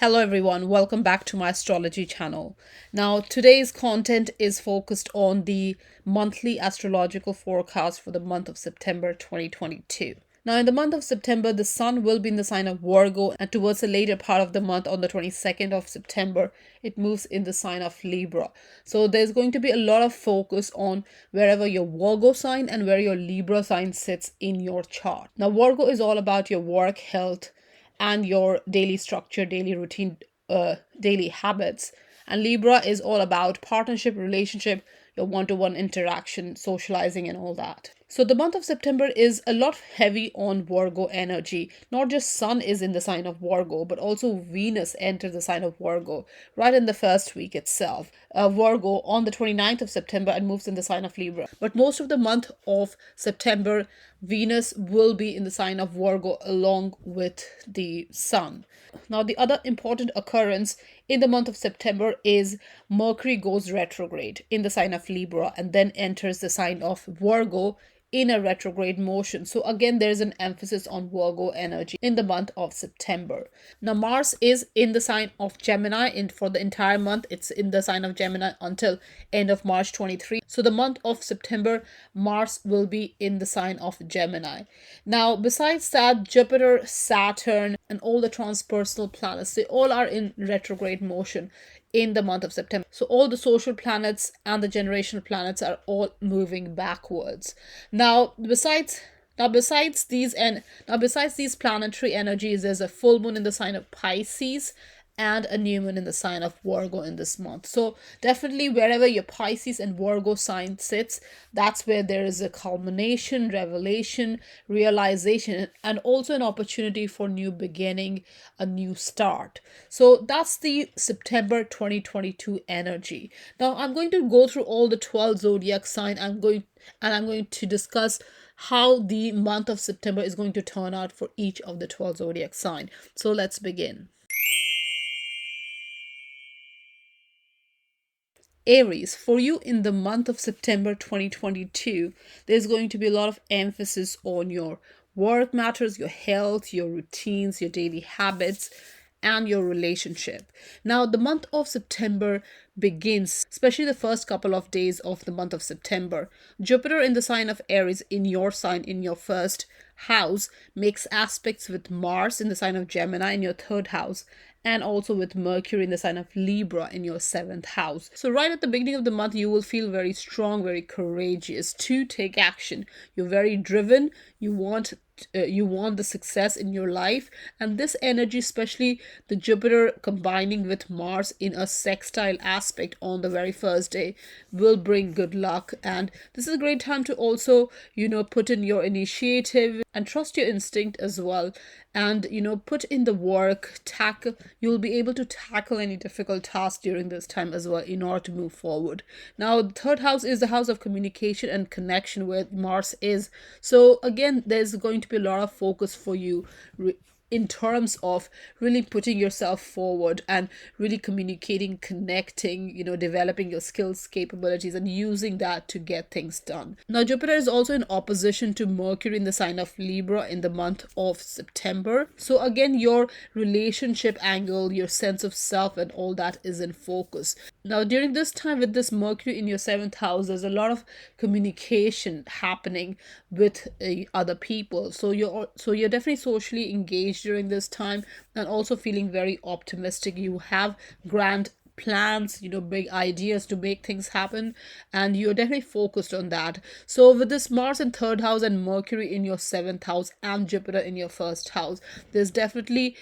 Hello everyone, welcome back to my astrology channel. Now today's content is focused on the monthly astrological forecast for the month of September 2022. Now in the month of September, the sun will be in the sign of Virgo, and towards the later part of the month on the 22nd of September, it moves in the sign of Libra. So there's going to be a lot of focus on wherever your Virgo sign and where your Libra sign sits in your chart. Now Virgo is all about your work, health, and your daily structure, daily routine, daily habits. And Libra is all about partnership, relationship, your one-to-one interaction, socializing, and all that. So the month of September is a lot heavy on Virgo energy. Not just Sun is in the sign of Virgo, but also Venus enters the sign of Virgo right in the first week itself. Virgo on the 29th of September and moves in the sign of Libra. But most of the month of September, Venus will be in the sign of Virgo along with the Sun. Now, the other important occurrence in the month of September is Mercury goes retrograde in the sign of Libra and then enters the sign of Virgo in a retrograde motion. So again, there's an emphasis on Virgo energy in the month of September. Now Mars is in the sign of Gemini for the entire month. It's in the sign of Gemini until end of March 23. So the month of September, Mars will be in the sign of Gemini. Now besides that, Jupiter, Saturn, and all the transpersonal planets, they all are in retrograde motion in the month of September. So all the social planets and the generational planets are all moving backwards. Besides these planetary energies, there's a full moon in the sign of Pisces and a new moon in the sign of Virgo in this month. So definitely wherever your Pisces and Virgo sign sits, that's where there is a culmination, revelation, realization, and also an opportunity for new beginning, a new start. So that's the September 2022 energy. Now I'm going to go through all the 12 zodiac sign. I'm going to discuss how the month of September is going to turn out for each of the 12 zodiac sign. So let's begin. Aries, for you in the month of September 2022, there's going to be a lot of emphasis on your work matters, your health, your routines, your daily habits, and your relationship. Now, the month of September begins, especially the first couple of days of the month of September. Jupiter in the sign of Aries, in your sign, in your first house, makes aspects with Mars in the sign of Gemini in your third house, and also with Mercury in the sign of Libra in your seventh house. So right at the beginning of the month, you will feel very strong, very courageous to take action. You're very driven. You want the success in your life, and this energy, especially the Jupiter combining with Mars in a sextile aspect on the very first day, will bring good luck. And this is a great time to also put in your initiative and trust your instinct as well, and put in the work. You'll be able to tackle any difficult task during this time as well in order to move forward. Now the third house is the house of communication and connection, where Mars is. So again, there's going to be a lot of focus for you in terms of really putting yourself forward and really communicating, connecting, developing your skills, capabilities, and using that to get things done. Now, Jupiter is also in opposition to Mercury in the sign of Libra in the month of September. So again, your relationship angle, your sense of self, and all that is in focus. Now, during this time with this Mercury in your seventh house, there's a lot of communication happening with other people. So you're definitely socially engaged during this time, and also feeling very optimistic. You have grand plans, big ideas to make things happen, and you're definitely focused on that. So with this Mars in third house and Mercury in your seventh house and Jupiter in your first house, there's definitely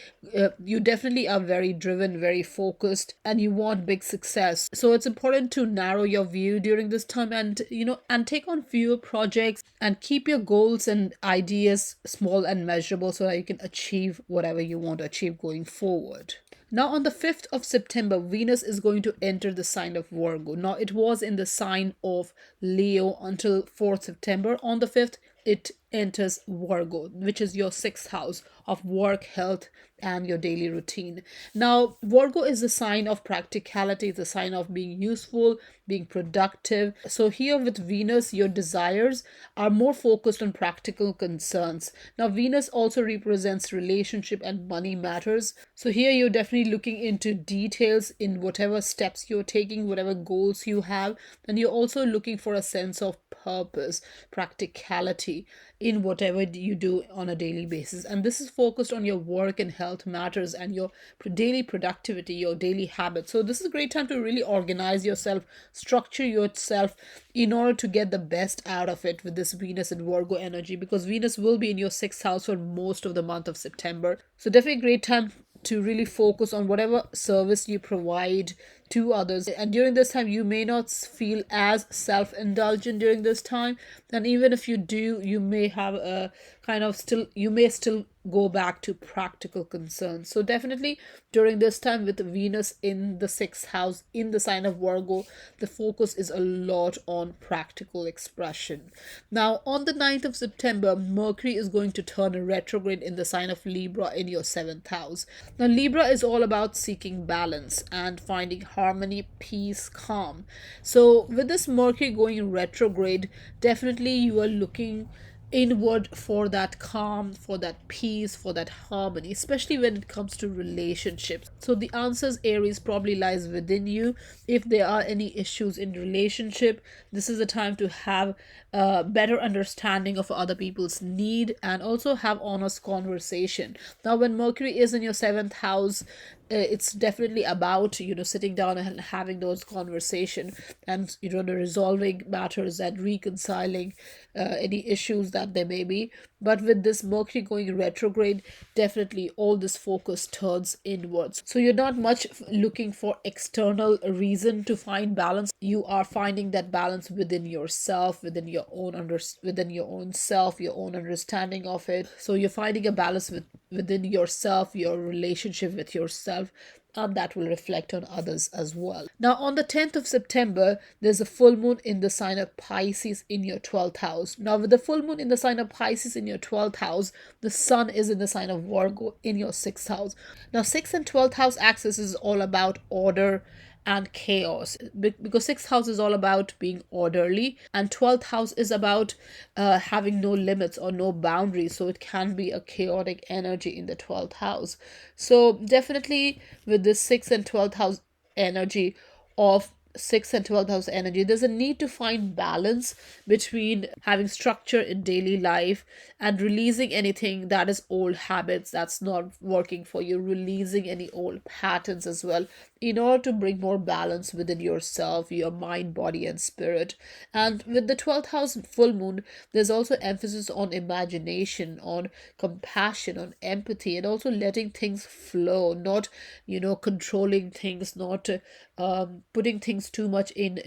you definitely are very driven, very focused, and you want big success. So it's important to narrow your view during this time, and and take on fewer projects, and keep your goals and ideas small and measurable, so that you can achieve whatever you want to achieve going forward. Now on the 5th of September, Venus is going to enter the sign of Virgo. Now it was in the sign of Leo until 4th September. On the 5th, it enters Virgo, which is your sixth house of work, health, and your daily routine. Now, Virgo is a sign of practicality, it's a sign of being useful, being productive. So, here with Venus, your desires are more focused on practical concerns. Now, Venus also represents relationship and money matters. So, here you're definitely looking into details in whatever steps you're taking, whatever goals you have, and you're also looking for a sense of purpose, practicality in whatever you do on a daily basis. And this is focused on your work and health matters and your daily productivity, your daily habits. So this is a great time to really organize yourself, structure yourself in order to get the best out of it with this Venus and Virgo energy, because Venus will be in your sixth house for most of the month of September. So definitely a great time to really focus on whatever service you provide to others. And during this time, you may not feel as self indulgent during this time. And even if you do, you may have a kind of still, you may still go back to practical concerns. So, definitely during this time, with Venus in the sixth house in the sign of Virgo, the focus is a lot on practical expression. Now, on the 9th of September, Mercury is going to turn retrograde in the sign of Libra in your seventh house. Now, Libra is all about seeking balance and finding harmony, peace, calm. So, with this Mercury going retrograde, definitely you are looking inward for that calm, for that peace, for that harmony, especially when it comes to relationships. So the answers, Aries, probably lies within you. If there are any issues in relationship, this is a time to have a better understanding of other people's need and also have honest conversation. Now, when Mercury is in your seventh house, it's definitely about sitting down and having those conversation and the resolving matters and reconciling any issues that there may be. But with this Mercury going retrograde, definitely all this focus turns inwards, so you're not much looking for external reason to find balance. You are finding that balance within yourself, within your own self, your own understanding of it. So you're finding a balance within yourself, your relationship with yourself, and that will reflect on others as well. Now, on the 10th of September, there's a full moon in the sign of Pisces in your 12th house. Now, with the full moon in the sign of Pisces in your 12th house, the sun is in the sign of Virgo in your 6th house. Now, 6th and 12th house axis is all about order and chaos, because sixth house is all about being orderly and 12th house is about having no limits or no boundaries, so it can be a chaotic energy in the 12th house. So definitely with this 6th and 12th house energy of 6th and 12th house energy, there's a need to find balance between having structure in daily life and releasing anything that is old habits that's not working for you, releasing any old patterns as well, in order to bring more balance within yourself, your mind, body, and spirit. And with the 12th house full moon, there's also emphasis on imagination, on compassion, on empathy, and also letting things flow, not controlling things, not putting things too much in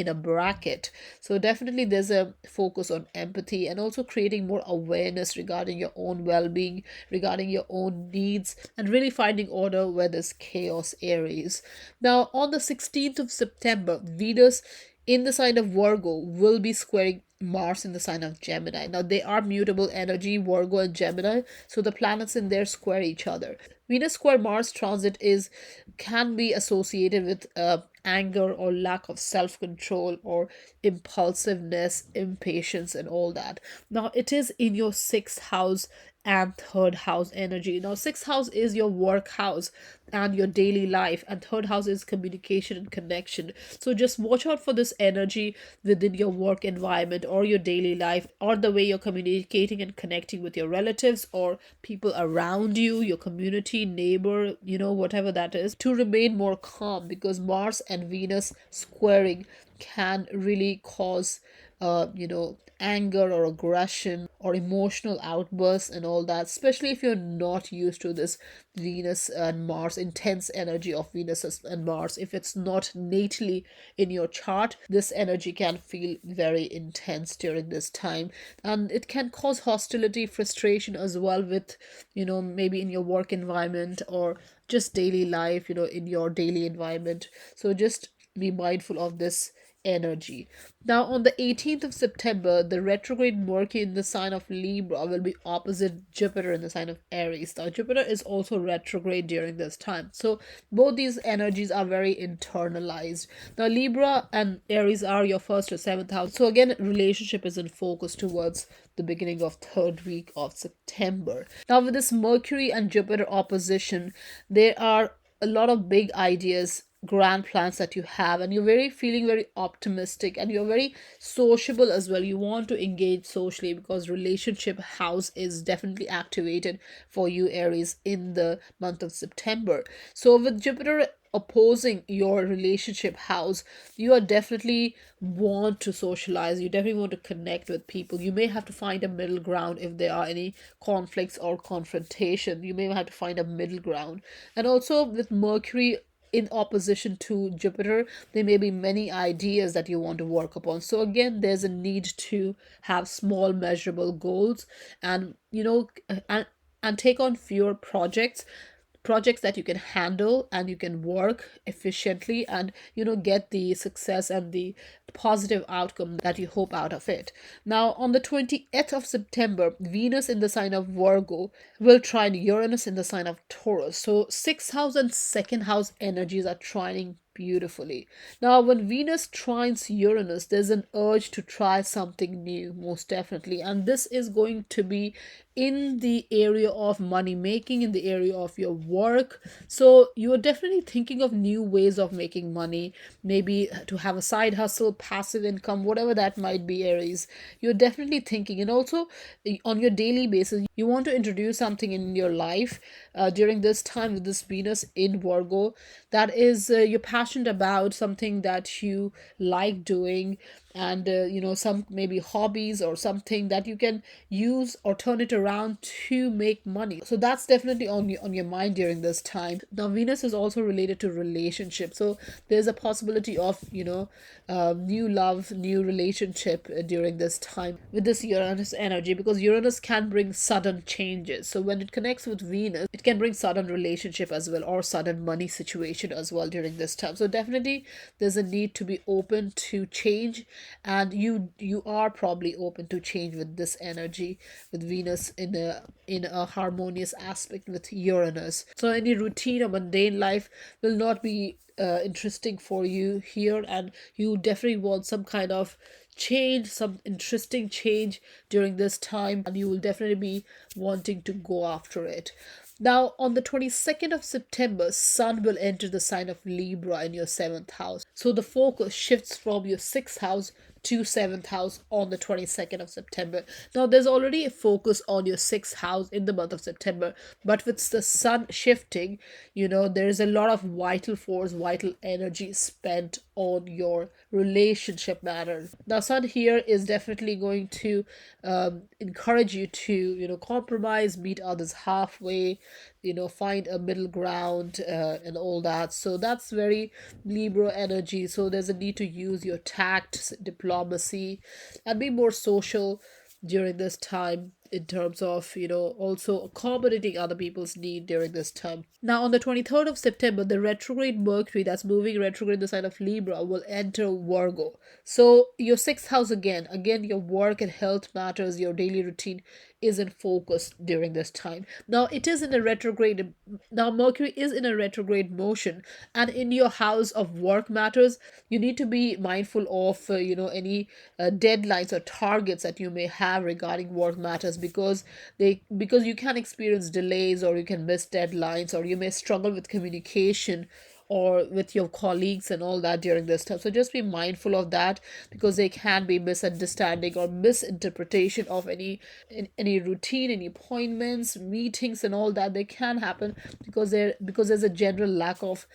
a bracket. So definitely there's a focus on empathy and also creating more awareness regarding your own well-being, regarding your own needs, and really finding order where there's chaos, Aries. Now, on the 16th of September, Venus in the sign of Virgo will be squaring Mars in the sign of Gemini. Now, they are mutable energy, Virgo and Gemini, so the planets in there square each other. Venus square Mars transit can be associated with anger or lack of self-control or impulsiveness, impatience, and all that. Now, it is in your sixth house and third house energy. Now, sixth house is your work house and your daily life, and third house is communication and connection. So just watch out for this energy within your work environment or your daily life, or the way you're communicating and connecting with your relatives or people around you, your community, neighbor, whatever that is, to remain more calm, because Mars and Venus squaring can really cause anger or aggression or emotional outbursts and all that, especially if you're not used to this Venus and Mars, intense energy of Venus and Mars. If it's not natally in your chart, this energy can feel very intense during this time, and it can cause hostility, frustration as well with, maybe in your work environment or just daily life, in your daily environment. So just be mindful of this energy. Now, on the 18th of September, the retrograde Mercury in the sign of Libra will be opposite Jupiter in the sign of Aries. Now, Jupiter is also retrograde during this time. So, both these energies are very internalized. Now, Libra and Aries are your first or seventh house. So, again, relationship is in focus towards the beginning of third week of September. Now, with this Mercury and Jupiter opposition, there are a lot of big ideas, grand plans that you have, and you're very feeling very optimistic, and you're very sociable as well. You want to engage socially because relationship house is definitely activated for you, Aries, in the month of September. So with Jupiter opposing your relationship house, you are definitely want to socialize, you definitely want to connect with people. You may have to find a middle ground if there are any conflicts or confrontation. You may have to find a middle ground. And also with Mercury in opposition to Jupiter, there may be many ideas that you want to work upon. So again, there's a need to have small measurable goals, and and take on fewer projects that you can handle and you can work efficiently, and get the success and the positive outcome that you hope out of it. Now, on the 20th of September, Venus in the sign of Virgo will trine Uranus in the sign of Taurus. So sixth house and second house energies are trining beautifully. Now, when Venus trines Uranus, there's an urge to try something new, most definitely. And this is going to be in the area of money making, in the area of your work. So you're definitely thinking of new ways of making money, maybe to have a side hustle, passive income, whatever that might be, Aries. You're definitely thinking. And also on your daily basis, you want to introduce something in your life during this time with this Venus in Virgo that is you're passionate about, something that you like doing, and some maybe hobbies or something that you can use or turn it around to make money. So that's definitely on your mind during this time. Now, Venus is also related to relationships, so there's a possibility of new love, new relationship during this time with this Uranus energy, because Uranus can bring sudden changes. So when it connects with Venus, it can bring sudden relationship as well, or sudden money situation as well during this time. So definitely there's a need to be open to change, and you are probably open to change with this energy, with Venus in a harmonious aspect with Uranus. So any routine or mundane life will not be interesting for you here, and you definitely want some kind of change, some interesting change during this time, and you will definitely be wanting to go after it. Now, on the 22nd of September, Sun will enter the sign of Libra in your seventh house. So the focus shifts from your sixth house to seventh house on the 22nd of September. Now, there's already a focus on your sixth house in the month of September, but with the Sun shifting, there is a lot of vital force, vital energy spent on your relationship matter. Now, Sun here is definitely going to encourage you to compromise, meet others halfway, find a middle ground, and all that. So that's very Libra energy. So there's a need to use your tact, diplomacy, and be more social during this time, in terms of also accommodating other people's need during this time. Now, on the 23rd of September, the retrograde Mercury that's moving retrograde in the sign of Libra will enter Virgo. So your sixth house, again your work and health matters, your daily routine is in focus during this time. Now, it is in a retrograde. Now, Mercury is in a retrograde motion, and in your house of work matters, you need to be mindful of any deadlines or targets that you may have regarding work matters, because you can experience delays, or you can miss deadlines, or you may struggle with communication or with your colleagues and all that during this time. So just be mindful of that, because there can be misunderstanding or misinterpretation of any routine, any appointments, meetings, and all that. They can happen because there's a general lack of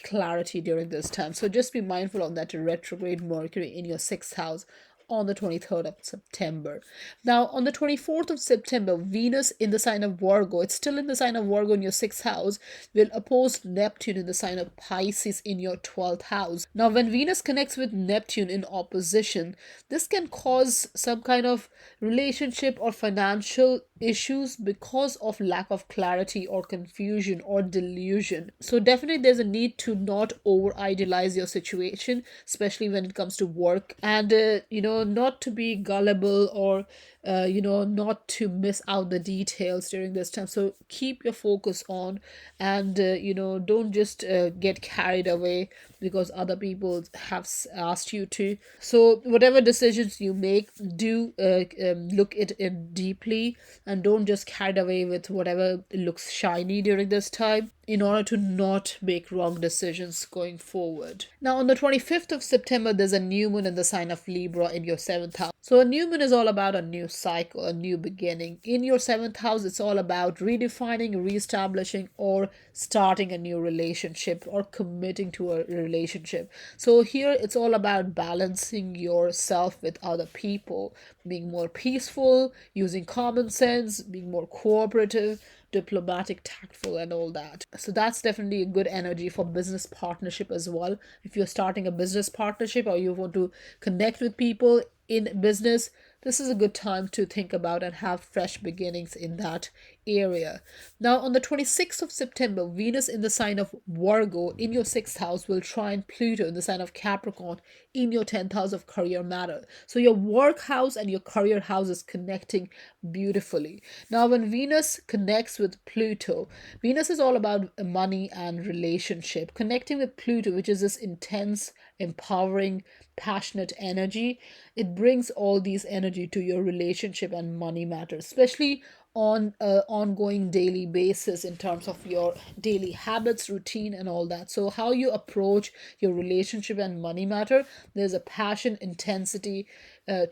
clarity during this time. So just be mindful of that retrograde Mercury in your sixth house on the 23rd of September. Now, on the 24th of September, Venus in the sign of Virgo, it's still in the sign of Virgo in your sixth house, will oppose Neptune in the sign of Pisces in your 12th house. Now, when Venus connects with Neptune in opposition, this can cause some kind of relationship or financial issues because of lack of clarity or confusion or delusion. So definitely there's a need to not over idealize your situation, especially when it comes to work, and not to be gullible or not to miss out the details during this time. So keep your focus on, and don't just get carried away because other people have asked you to. So whatever decisions you make, do look it in deeply, and don't just carried away with whatever looks shiny during this time, in order to not make wrong decisions going forward. Now, on the 25th of September, there's a new moon in the sign of Libra in your seventh house. So, a new moon is all about a new cycle, a new beginning. In your seventh house, it's all about redefining, reestablishing, or starting a new relationship or committing to a relationship. So, here it's all about balancing yourself with other people, being more peaceful, using common sense, being more cooperative, diplomatic, tactful, and all that. So that's definitely a good energy for business partnership as well. If you're starting a business partnership or you want to connect with people in business, this is a good time to think about and have fresh beginnings in that area. Now, on the 26th of September, Venus in the sign of Virgo in your sixth house will trine Pluto in the sign of Capricorn in your 10th house of career matter. So your work house and your career house is connecting beautifully. Now, when Venus connects with Pluto, Venus is all about money and relationship. Connecting with Pluto, which is this intense, empowering, passionate energy, it brings all these energy to your relationship and money matters, especially on an ongoing daily basis in terms of your daily habits, routine, and all that. So how you approach your relationship and money matter, there's a passion, intensity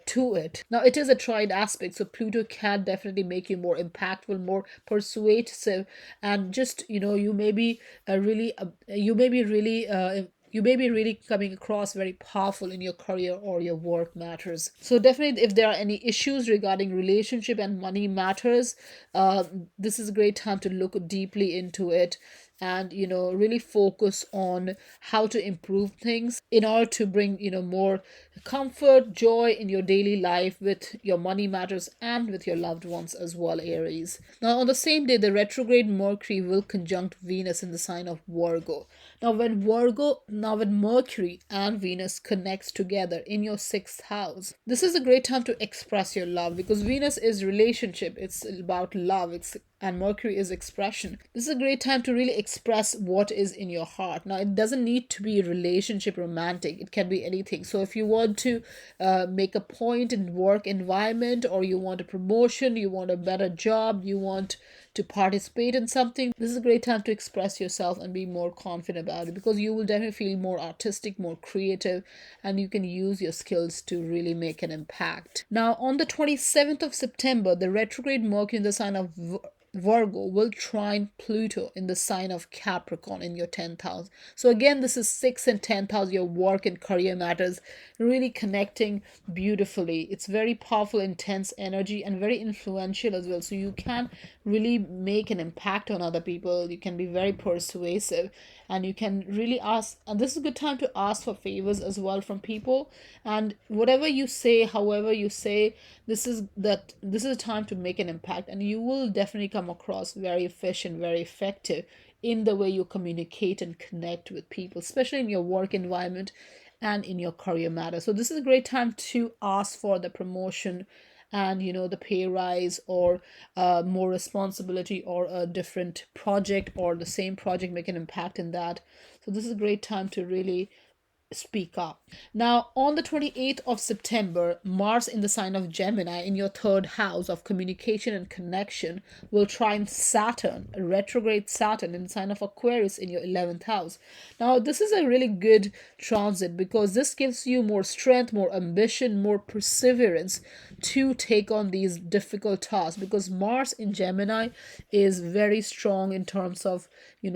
to it. Now, it is a tried aspect, so Pluto can definitely make you more impactful, more persuasive, and just you may be really coming across very powerful in your career or your work matters. So definitely, if there are any issues regarding relationship and money matters, this is a great time to look deeply into it, and really focus on how to improve things in order to bring more comfort, joy in your daily life with your money matters and with your loved ones as well, Aries. Now, on the same day, the retrograde Mercury will conjunct Venus in the sign of Virgo. Now, when Mercury and Venus connects together in your sixth house, this is a great time to express your love, because Venus is relationship, it's about love, and Mercury is expression. This is a great time to really express what is in your heart. Now, it doesn't need to be relationship romantic. It can be anything. So if you want to make a point in work environment, or you want a promotion, you want a better job, you want to participate in something, this is a great time to express yourself and be more confident about it, because you will definitely feel more artistic, more creative, and you can use your skills to really make an impact. Now, on the 27th of September, the retrograde Mercury in the sign of Virgo will trine Pluto in the sign of Capricorn in your 10th house. So again, this is 6th and 10th house, your work and career matters, really connecting beautifully. It's very powerful, intense energy, and very influential as well. So you can really make an impact on other people. You can be very persuasive, and you can really ask, and this is a good time to ask for favors as well from people. And whatever you say, however you say, this is a time to make an impact, and you will definitely come across very efficient, very effective in the way you communicate and connect with people, especially in your work environment and in your career matter. So this is a great time to ask for the promotion and the pay rise, or more responsibility, or a different project, or the same project, make an impact in that. So this is a great time to really speak up. Now, on the 28th of September, Mars in the sign of Gemini in your third house of communication and connection will trine Saturn, retrograde Saturn in the sign of Aquarius in your 11th house. Now, this is a really good transit, because this gives you more strength, more ambition, more perseverance to take on these difficult tasks, because Mars in Gemini is very strong in terms of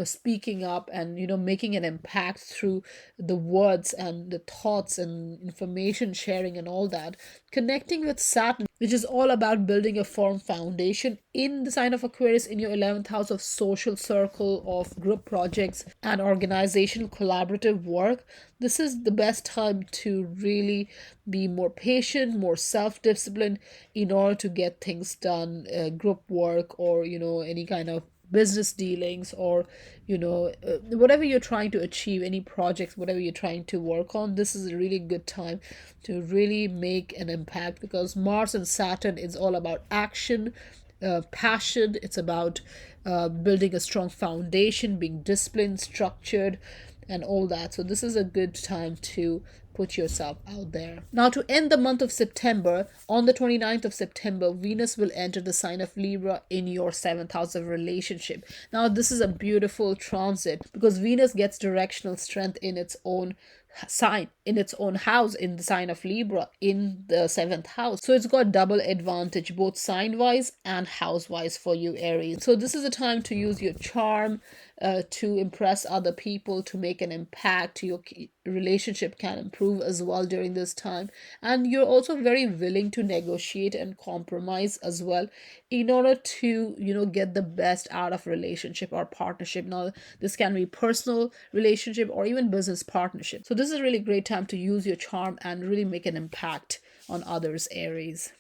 speaking up and making an impact through the words words and the thoughts and information sharing and all that. Connecting with Saturn, which is all about building a firm foundation in the sign of Aquarius in your 11th house of social circle, of group projects and organizational collaborative work. This is the best time to really be more patient, more self-disciplined in order to get things done, group work, or any kind of business dealings, or whatever you're trying to achieve, any projects, whatever you're trying to work on. This is a really good time to really make an impact, because Mars and Saturn is all about action, passion. It's about building a strong foundation, being disciplined, structured, and all that. So this is a good time to put yourself out there. Now, to end the month of September, on the 29th of September, Venus will enter the sign of Libra in your 7th house of relationship. Now, this is a beautiful transit because Venus gets directional strength in its own sign, in its own house, in the sign of Libra, in the 7th house. So it's got double advantage, both sign wise and house wise for you, Aries. So this is a time to use your charm, to impress other people, to make an impact. Your relationship can improve as well during this time, and you're also very willing to negotiate and compromise as well in order to get the best out of relationship or partnership. Now, this can be personal relationship or even business partnership. So this is a really great time to use your charm and really make an impact on others, Aries.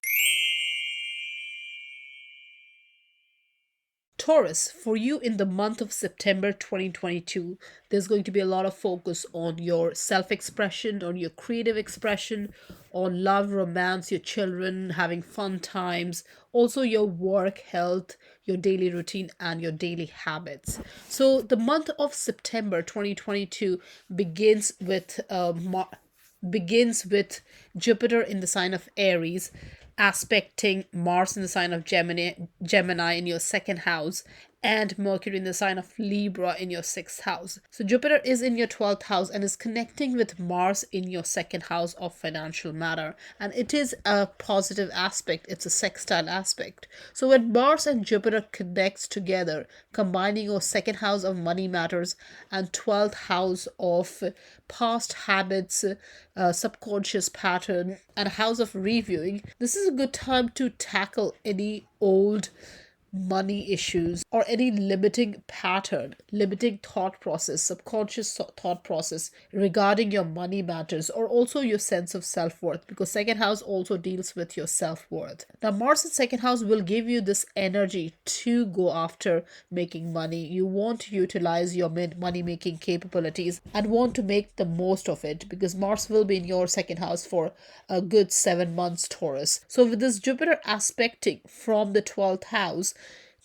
Taurus, for you in the month of September 2022, there's going to be a lot of focus on your self expression, on your creative expression, on love, romance, your children, having fun times, also your work, health, your daily routine, and your daily habits. So, the month of September 2022 begins with Jupiter in the sign of Aries, aspecting Mars in the sign of Gemini in your second house, and Mercury in the sign of Libra in your sixth house. So Jupiter is in your 12th house and is connecting with Mars in your second house of financial matter. And it is a positive aspect. It's a sextile aspect. So when Mars and Jupiter connects together, combining your second house of money matters and 12th house of past habits, subconscious pattern, and house of reviewing, this is a good time to tackle any old money issues or any limiting pattern, limiting thought process, subconscious thought process regarding your money matters, or also your sense of self-worth, because second house also deals with your self-worth. Now, Mars in second house will give you this energy to go after making money. You want to utilize your money making capabilities and want to make the most of it, because Mars will be in your second house for a good 7 months, Taurus. So with this Jupiter aspecting from the 12th house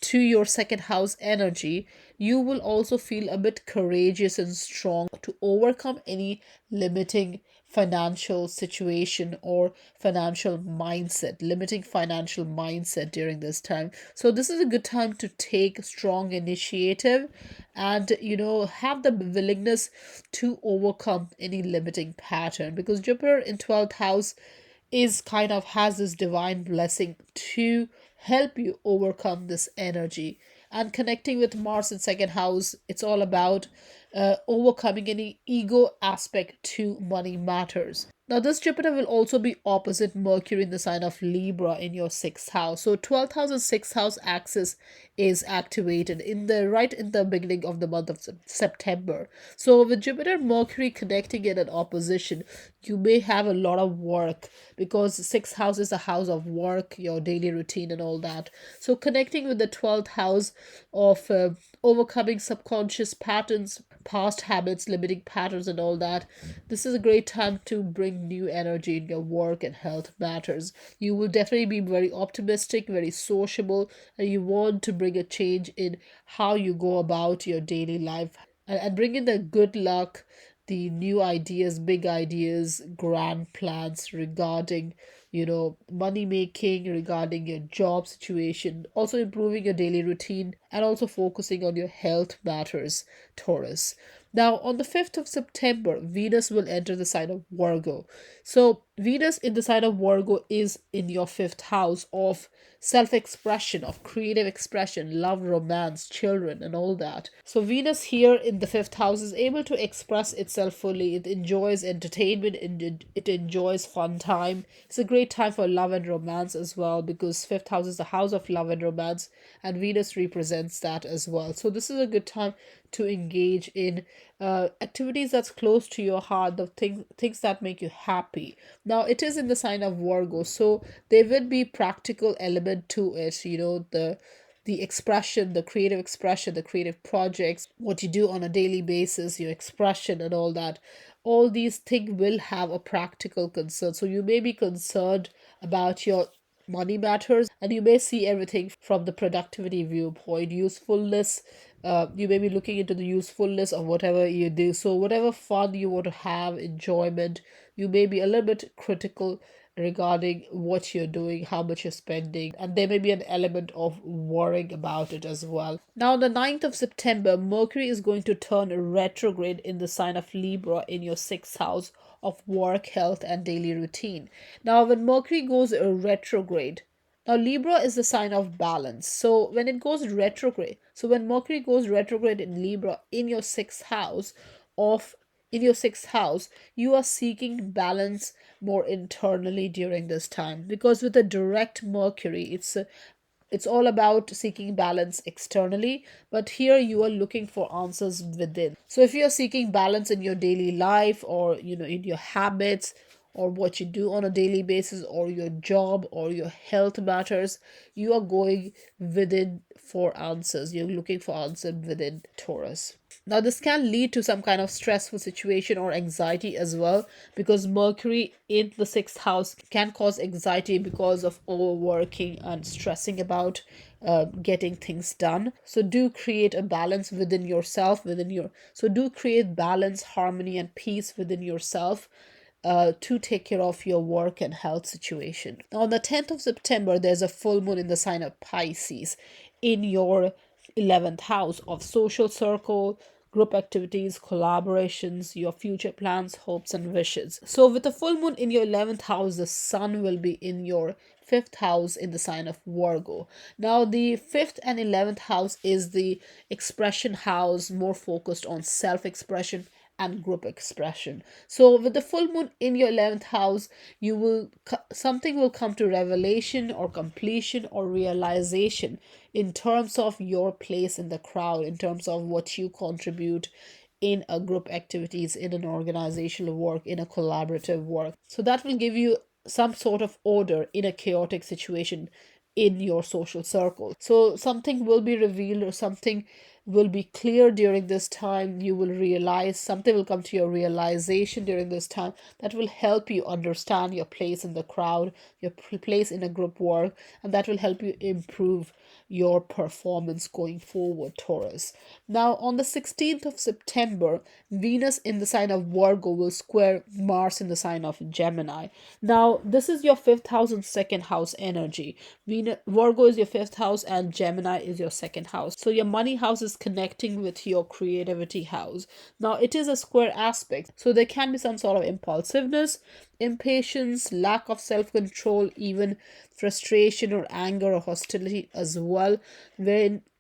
to your second house energy, you will also feel a bit courageous and strong to overcome any limiting financial situation or limiting financial mindset during this time. So this is a good time to take strong initiative and have the willingness to overcome any limiting pattern, because Jupiter in 12th house is kind of has this divine blessing to help you overcome this energy. And connecting with Mars in second house, it's all about overcoming any ego aspect to money matters. Now, this Jupiter will also be opposite Mercury in the sign of Libra in your sixth house. So 12th house and sixth house axis is activated right in the beginning of the month of September. So with Jupiter and Mercury connecting in an opposition, you may have a lot of work, because sixth house is a house of work, your daily routine and all that. So connecting with the 12th house of overcoming subconscious patterns, past habits, limiting patterns and all that, this is a great time to bring new energy in your work and health matters. You will definitely be very optimistic, very sociable, and you want to bring a change in how you go about your daily life, and bring in the good luck, the new ideas, big ideas, grand plans regarding money making, regarding your job situation, also improving your daily routine, and also focusing on your health matters, Taurus. Now, on the 5th of September, Venus will enter the sign of Virgo. So Venus in the sign of Virgo is in your fifth house of self expression, of creative expression, love, romance, children, and all that. So, Venus here in the fifth house is able to express itself fully. It enjoys entertainment, it enjoys fun time. It's a great time for love and romance as well, because fifth house is the house of love and romance, and Venus represents that as well. So, this is a good time to engage in activities that's close to your heart, the things that make you happy. Now it is in the sign of Virgo, so there will be practical element to it. The expression, the creative expression, the creative projects, what you do on a daily basis, your expression and all that. All these things will have a practical concern. So you may be concerned about your money matters, and you may see everything from the productivity viewpoint, usefulness. You may be looking into the usefulness of whatever you do. So whatever fun you want to have, enjoyment, you may be a little bit critical regarding what you're doing, how much you're spending, and there may be an element of worrying about it as well. Now, on the 9th of September, Mercury is going to turn retrograde in the sign of Libra in your sixth house of work, health, and daily routine. Now, when Mercury goes retrograde, now Libra is the sign of balance. So when it goes retrograde, so when Mercury goes retrograde in Libra in your sixth house of in your sixth house, you are seeking balance more internally during this time, because with a direct Mercury, it's all about seeking balance externally, but here you are looking for answers within. So if you're seeking balance in your daily life, or in your habits, or what you do on a daily basis, or your job, or your health matters, you are going within for answers. You're looking for answers within, Taurus. Now, this can lead to some kind of stressful situation or anxiety as well, because Mercury in the sixth house can cause anxiety because of overworking and stressing about getting things done. So, do create a balance within yourself, so do create balance, harmony, and peace within yourself to take care of your work and health situation. Now, on the 10th of September, there's a full moon in the sign of Pisces in your 11th house of social circle, group activities, collaborations, your future plans, hopes, and wishes. So, with the full moon in your 11th house, the sun will be in your fifth house in the sign of Virgo. Now, the fifth and 11th house is the expression house, more focused on self expression and group expression. So with the full moon in your 11th house, something will come to revelation or completion or realization in terms of your place in the crowd, in terms of what you contribute in a group activities, in an organizational work, in a collaborative work. So that will give you some sort of order in a chaotic situation in your social circle. So something will be revealed, or something will be clear during this time. You will realize something, will come to your realization during this time, that will help you understand your place in the crowd, your place in a group work, and that will help you improve your performance going forward, Taurus. Now, on the 16th of September, Venus in the sign of Virgo will square Mars in the sign of Gemini. Now, this is your fifth house and second house energy. Virgo is your fifth house, and Gemini is your second house. So, your money house is connecting with your creativity house. Now, it is a square aspect, so there can be some sort of impulsiveness, impatience, lack of self control, even frustration or anger or hostility as well,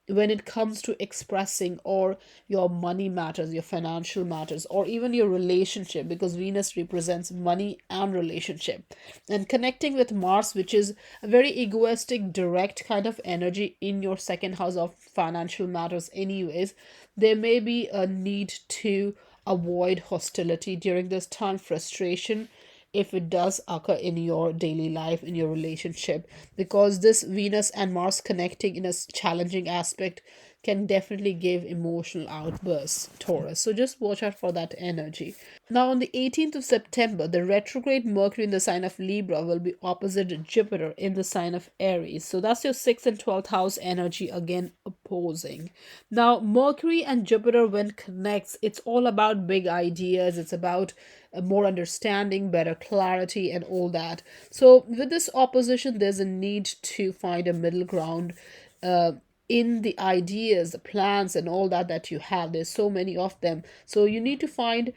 when it comes to expressing or your money matters, your financial matters, or even your relationship, because Venus represents money and relationship. And connecting with Mars, which is a very egoistic, direct kind of energy in your second house of financial matters, anyways, there may be a need to avoid hostility during this time, frustration, if it does occur in your daily life, in your relationship, because this Venus and Mars connecting in a challenging aspect can definitely give emotional outbursts, Taurus. So just watch out for that energy. Now, on the 18th of September, the retrograde Mercury in the sign of Libra will be opposite Jupiter in the sign of Aries. So that's your 6th and 12th house energy again opposing. Now, Mercury and Jupiter, when connects, it's all about big ideas. It's about more understanding, better clarity, and all that. So with this opposition, there's a need to find a middle ground. in the ideas, the plans, and all that you have. There's so many of them. So you need to find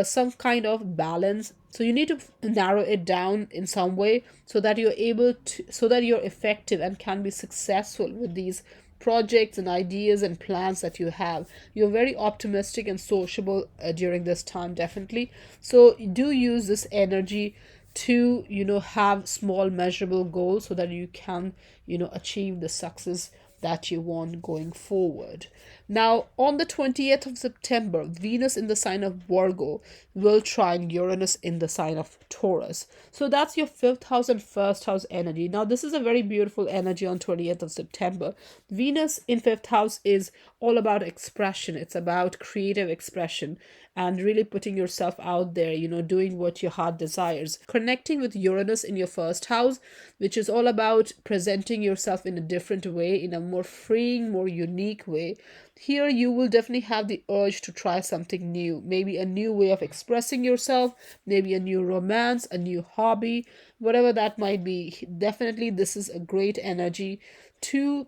some kind of balance. So you need to narrow it down in some way so that you're able to, so that you're effective and can be successful with these projects and ideas and plans that you have. You're very optimistic and sociable during this time, definitely. So do use this energy to, have small measurable goals so that you can, achieve the success that you want going forward. Now, on the 20th of September, Venus in the sign of Virgo will trine Uranus in the sign of Taurus. So that's your fifth house and first house energy. Now, this is a very beautiful energy on 20th of September. Venus in fifth house is all about expression. It's about creative expression and really putting yourself out there, doing what your heart desires. Connecting with Uranus in your first house, which is all about presenting yourself in a different way, in a more freeing, more unique way. Here, you will definitely have the urge to try something new, maybe a new way of expressing yourself, maybe a new romance, a new hobby, whatever that might be. Definitely, this is a great energy to,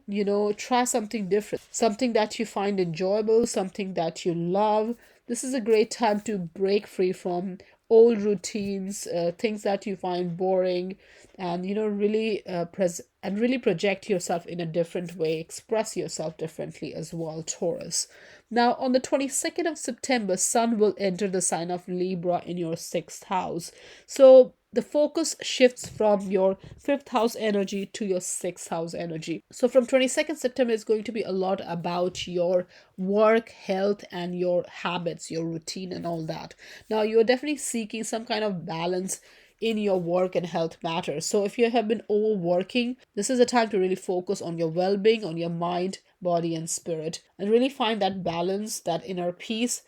try something different, something that you find enjoyable, something that you love. This is a great time to break free from old routines, things that you find boring, and really project yourself in a different way, express yourself differently as well, Taurus. Now, on the 22nd of September, Sun will enter the sign of Libra in your sixth house. So the focus shifts from your fifth house energy to your sixth house energy. So from 22nd September is going to be a lot about your work, health, and your habits, your routine, and all that. Now, you're definitely seeking some kind of balance in your work and health matters. So if you have been overworking, this is a time to really focus on your well-being, on your mind, body, and spirit, and really find that balance, that inner peace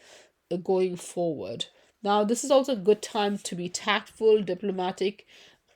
going forward. Now, this is also a good time to be tactful, diplomatic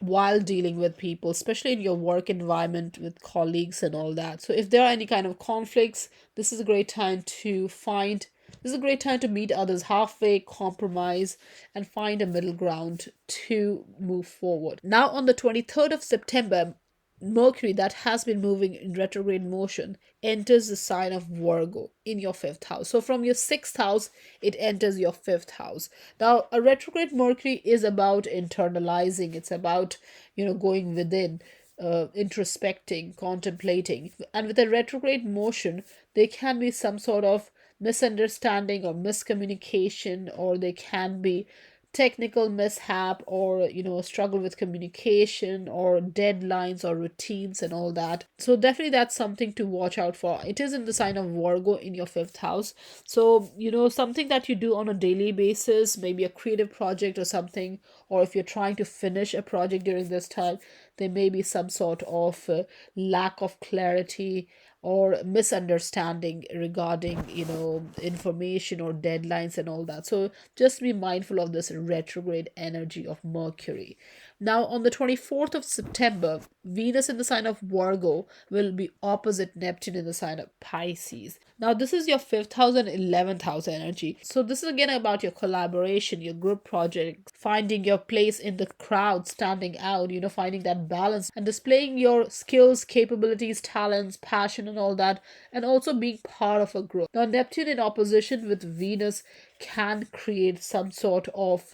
while dealing with people, especially in your work environment with colleagues and all that. So, if there are any kind of conflicts, this is a great time to find. This is a great time to meet others halfway, compromise, and find a middle ground to move forward. Now, on the 23rd of September, Mercury, that has been moving in retrograde motion, enters the sign of Virgo in your fifth house. So from your sixth house, it enters your fifth house. Now, a retrograde Mercury is about internalizing, it's about, going within, introspecting, contemplating. And with a retrograde motion, there can be some sort of misunderstanding or miscommunication, or there can be technical mishap, or struggle with communication or deadlines or routines and all that. So definitely that's something to watch out for. It is in the sign of Virgo in your fifth house. So something that you do on a daily basis, maybe a creative project or something, or if you're trying to finish a project during this time, there may be some sort of lack of clarity or misunderstanding regarding information or deadlines and all that. So just be mindful of this retrograde energy of Mercury. Now, on the 24th of September, Venus in the sign of Virgo will be opposite Neptune in the sign of Pisces. Now, this is your fifth house and 11th house energy. So, this is again about your collaboration, your group projects, finding your place in the crowd, standing out, finding that balance and displaying your skills, capabilities, talents, passion, and all that, and also being part of a group. Now, Neptune in opposition with Venus can create some sort of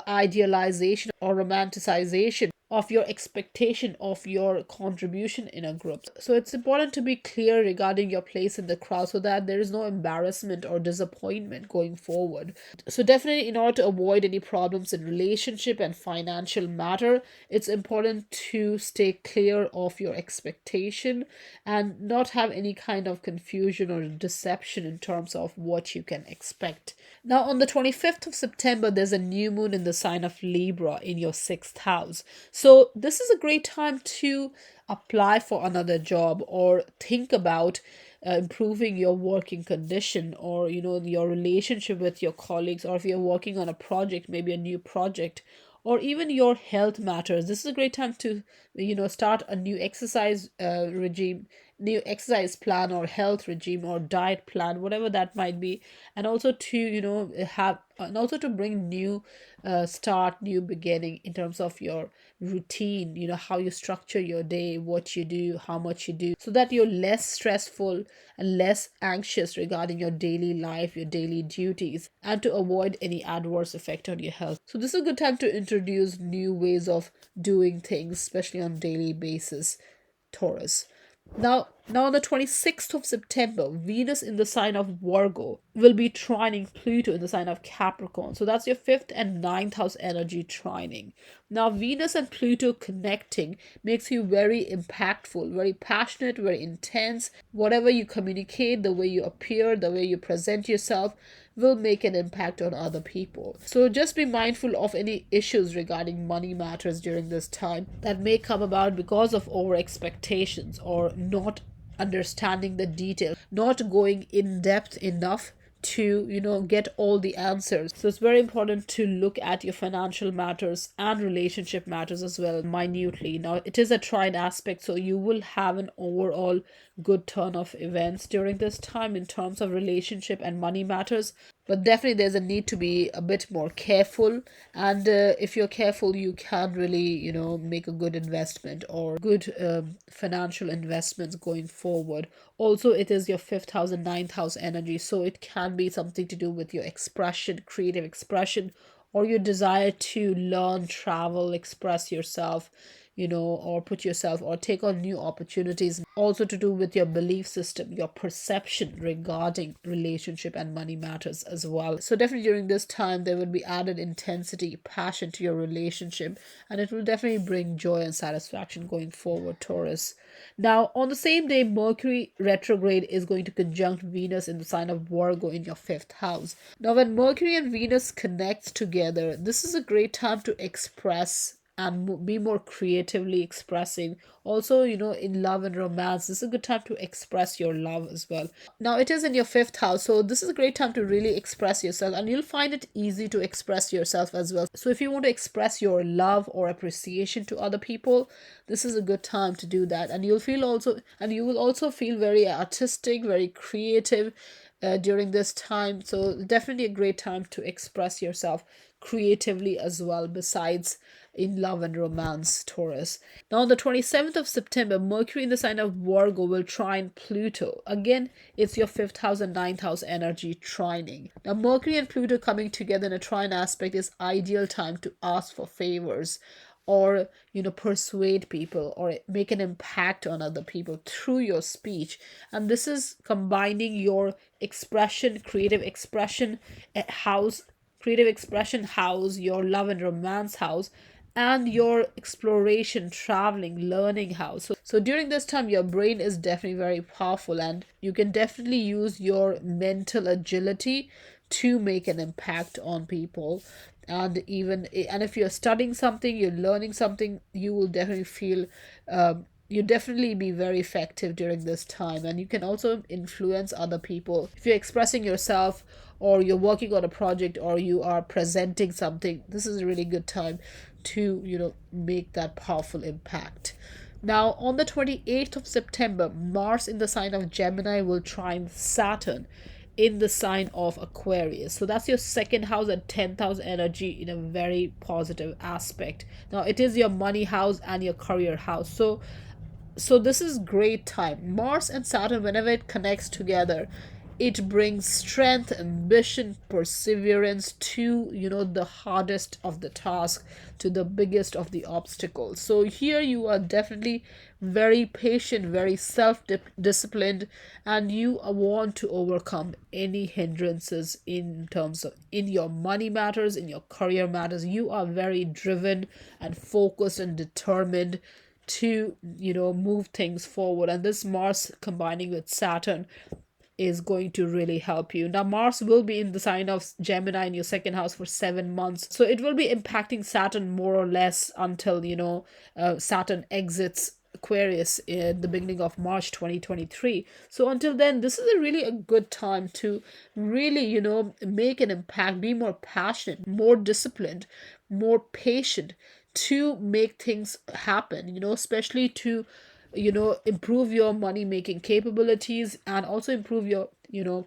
idealization or romanticization of your expectation of your contribution in a group. So it's important to be clear regarding your place in the crowd so that there is no embarrassment or disappointment going forward. So definitely, in order to avoid any problems in relationship and financial matter, it's important to stay clear of your expectation and not have any kind of confusion or deception in terms of what you can expect. Now, on the 25th of September, there's a new moon in the sign of Libra in your sixth house. So, this is a great time to apply for another job or think about improving your working condition, or your relationship with your colleagues, or if you're working on a project, maybe a new project, or even your health matters. This is a great time to start a new exercise regime, new exercise plan, or health regime, or diet plan, whatever that might be. And also to have, and also to bring new start, new beginning in terms of your routine, how you structure your day, what you do, how much you do, so that you're less stressful and less anxious regarding your daily life, your daily duties, and to avoid any adverse effect on your health. So this is a good time to introduce new ways of doing things, especially on daily basis, Taurus. Now on the 26th of September, Venus in the sign of Virgo will be trining Pluto in the sign of Capricorn. So that's your fifth and ninth house energy trining. Now, Venus and Pluto connecting makes you very impactful, very passionate, very intense. Whatever you communicate, the way you appear, the way you present yourself will make an impact on other people. So just be mindful of any issues regarding money matters during this time that may come about because of over expectations or not understanding the detail, not going in depth enough to get all the answers. So it's very important to look at your financial matters and relationship matters as well minutely. Now it is a trine aspect, so you will have an overall good turn of events during this time in terms of relationship and money matters, but definitely there's a need to be a bit more careful. And if you're careful, you can really make a good investment or good financial investments going forward. Also, it is your fifth house and ninth house energy, so it can be something to do with your expression, creative expression, or your desire to learn, travel, express yourself, or put yourself or take on new opportunities. Also to do with your belief system, your perception regarding relationship and money matters as well. So definitely during this time, there will be added intensity, passion to your relationship, and it will definitely bring joy and satisfaction going forward, Taurus. Now, on the same day, Mercury retrograde is going to conjunct Venus in the sign of Virgo in your fifth house. Now, when Mercury and Venus connect together, this is a great time to express and be more creatively expressing. Also, in love and romance, this is a good time to express your love as well. Now it is in your fifth house, so this is a great time to really express yourself, and you'll find it easy to express yourself as well. So if you want to express your love or appreciation to other people, this is a good time to do that. And you will also feel very artistic, very creative during this time. So definitely a great time to express yourself creatively as well, besides in love and romance, Taurus. Now on the 27th of September, Mercury in the sign of Virgo will trine Pluto. Again, it's your fifth house and ninth house energy trining. Now Mercury and Pluto coming together in a trine aspect is ideal time to ask for favors, or persuade people or make an impact on other people through your speech. And this is combining your expression, creative expression house, your love and romance house, and your exploration, traveling, learning house. So during this time, your brain is definitely very powerful, and you can definitely use your mental agility to make an impact on people. And if you're studying something, you're learning something, you will definitely feel you definitely be very effective during this time. And you can also influence other people if you're expressing yourself, or you're working on a project, or you are presenting something. This is a really good time to make that powerful impact. Now on the 28th of September, Mars in the sign of Gemini will trine Saturn in the sign of Aquarius. So that's your second house and 10th house energy in a very positive aspect. Now it is your money house and your career house. So this is great time. Mars and Saturn, whenever it connects together, it brings strength, ambition, perseverance to the hardest of the task, to the biggest of the obstacles. So here you are definitely very patient, very self-disciplined, and you want to overcome any hindrances in terms of in your money matters, in your career matters. You are very driven and focused and determined to move things forward. And this Mars combining with Saturn is going to really help you. Now Mars will be in the sign of Gemini in your second house for 7 months, so it will be impacting Saturn more or less until Saturn exits Aquarius in the beginning of March 2023. So until then, this is a good time to really make an impact, be more passionate, more disciplined, more patient, to make things happen, especially to improve your money making capabilities, and also improve your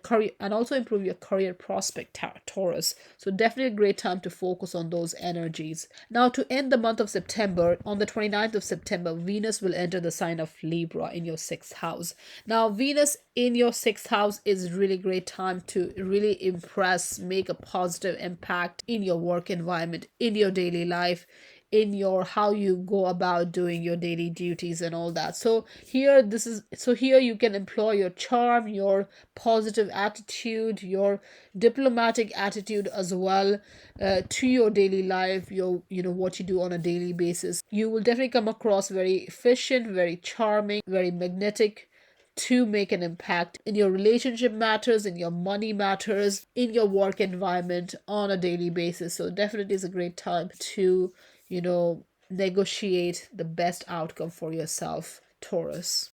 career, and also improve your career prospect, Taurus. So definitely a great time to focus on those energies. Now, to end the month of September, on the 29th of September, Venus will enter the sign of Libra in your sixth house. Now, Venus in your sixth house is really great time to really impress, make a positive impact in your work environment, in your daily life, in your how you go about doing your daily duties and all that. So here you can employ your charm, your positive attitude, your diplomatic attitude as well, to your daily life, your what you do on a daily basis. You will definitely come across very efficient, very charming, very magnetic, to make an impact in your relationship matters, in your money matters, in your work environment on a daily basis. So definitely is a great time to, negotiate the best outcome for yourself, Taurus.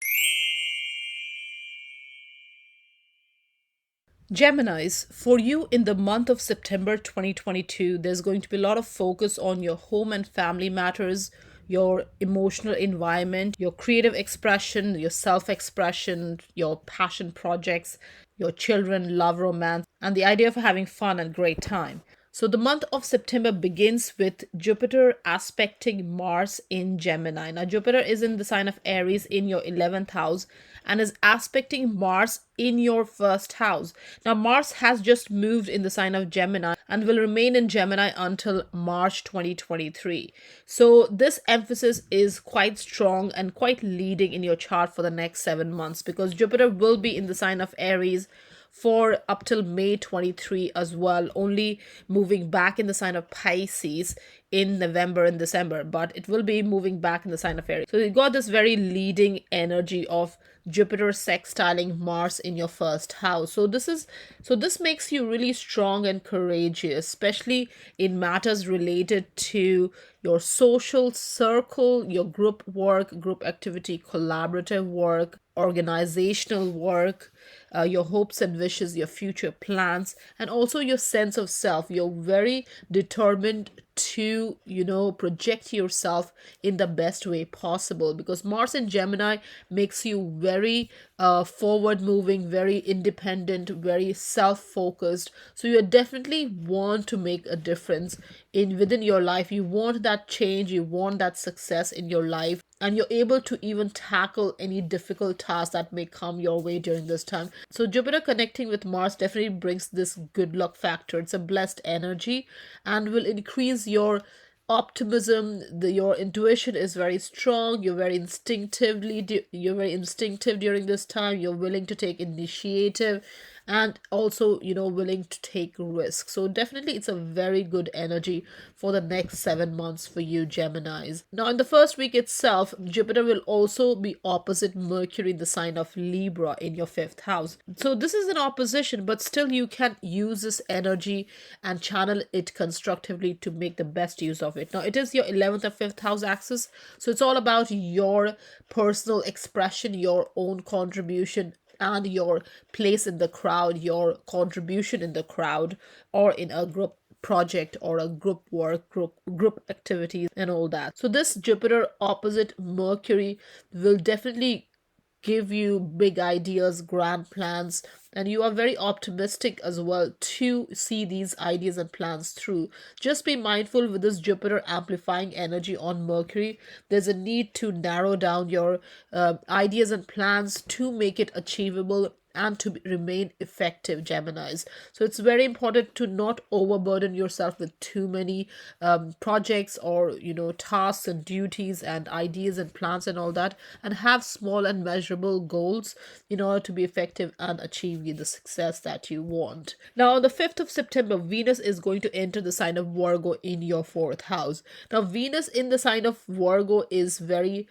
Geminis, for you in the month of September 2022, there's going to be a lot of focus on your home and family matters, your emotional environment, your creative expression, your self expression, your passion projects, your children, love, romance, and the idea of having fun and great time. So the month of September begins with Jupiter aspecting Mars in Gemini. Now, Jupiter is in the sign of Aries in your 11th house and is aspecting Mars in your first house. Now, Mars has just moved in the sign of Gemini and will remain in Gemini until March 2023. So, this emphasis is quite strong and quite leading in your chart for the next 7 months, because Jupiter will be in the sign of Aries for up till May 23 as well, only moving back in the sign of Pisces in November and December, but it will be moving back in the sign of Aries. So you got this very leading energy of Jupiter sextiling Mars in your first house. So this makes you really strong and courageous, especially in matters related to your social circle, your group work, group activity, collaborative work, organizational work, your hopes and wishes, your future plans, and also your sense of self. You're very determined to, project yourself in the best way possible, because Mars in Gemini makes you very forward moving, very independent, very self focused. So you definitely want to make a difference in within your life. You want that change, you want that success in your life, and you're able to even tackle any difficult tasks that may come your way during this time. So Jupiter connecting with Mars definitely brings this good luck factor. It's a blessed energy and will increase your optimism. Your intuition is very strong. You're very instinctive during this time. You're willing to take initiative and also, willing to take risks. So definitely it's a very good energy for the next 7 months for you, Geminis. Now, in the first week itself, Jupiter will also be opposite Mercury in the sign of Libra in your fifth house. So this is an opposition, but still you can use this energy and channel it constructively to make the best use of it. Now, it is your 11th and 5th house axis, so it's all about your personal expression, your own contribution, and your place in the crowd, your contribution in the crowd, or in a group project or a group work, group activities and all that. So this Jupiter opposite Mercury will definitely give you big ideas, grand plans, and you are very optimistic as well to see these ideas and plans through. Just be mindful with this Jupiter amplifying energy on Mercury. There's a need to narrow down your ideas and plans to make it achievable and to remain effective, Geminis. So it's very important to not overburden yourself with too many projects or tasks and duties and ideas and plans and all that, and have small and measurable goals in order to be effective and achieve the success that you want. Now, on the 5th of September, Venus is going to enter the sign of Virgo in your fourth house. Now, Venus in the sign of Virgo is very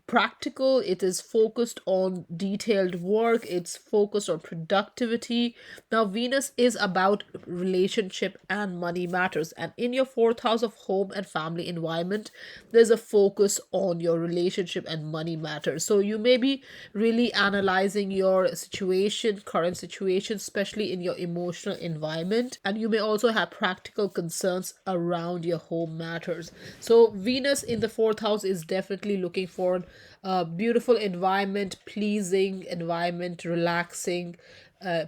practical. It is focused on detailed work. It's focused on productivity. Now, Venus is about relationship and money matters. And in your fourth house of home and family environment, there's a focus on your relationship and money matters. So you may be really analyzing your situation, current situation, especially in your emotional environment. And you may also have practical concerns around your home matters. So Venus in the fourth house is definitely looking for a beautiful environment, pleasing environment, relaxing,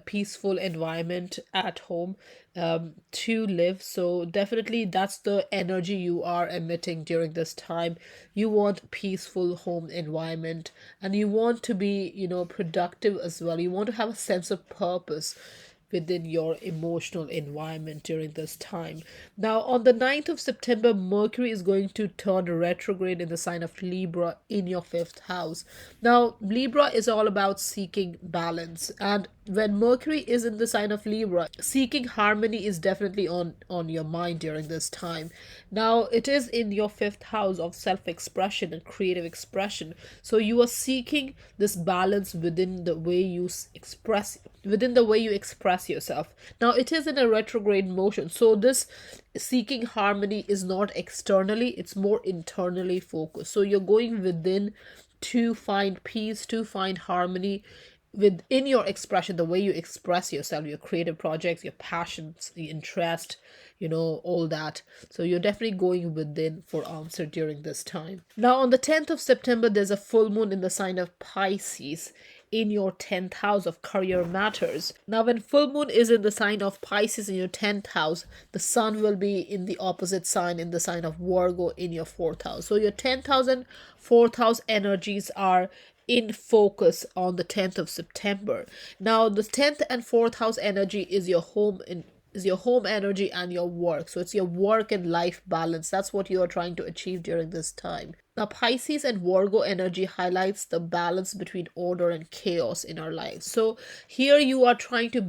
peaceful environment at home to live. So definitely that's the energy you are emitting during this time. You want peaceful home environment, and you want to be, productive as well. You want to have a sense of purpose within your emotional environment during this time. Now, on the 9th of September, Mercury is going to turn retrograde in the sign of Libra in your fifth house. Now, Libra is all about seeking balance, and when Mercury is in the sign of Libra, seeking harmony is definitely on your mind during this time. Now, it is in your fifth house of self-expression and creative expression. So you are seeking this balance within the way you express yourself. Now, it is in a retrograde motion, so this seeking harmony is not externally, it's more internally focused. So you're going within to find peace, to find harmony within your expression, the way you express yourself, your creative projects, your passions, the interest, all that. So you're definitely going within for answer during this time. Now, on the 10th of September, there's a full moon in the sign of Pisces in your 10th house of career matters. Now, when full moon is in the sign of Pisces in your 10th house, the sun will be in the opposite sign in the sign of Virgo in your 4th house. So your 10th house and 4th house energies are in focus on the 10th of September. Now, the 10th and 4th house energy is your home energy and your work. So it's your work and life balance. That's what you are trying to achieve during this time. Now, Pisces and Virgo energy highlights the balance between order and chaos in our lives. So here you are trying to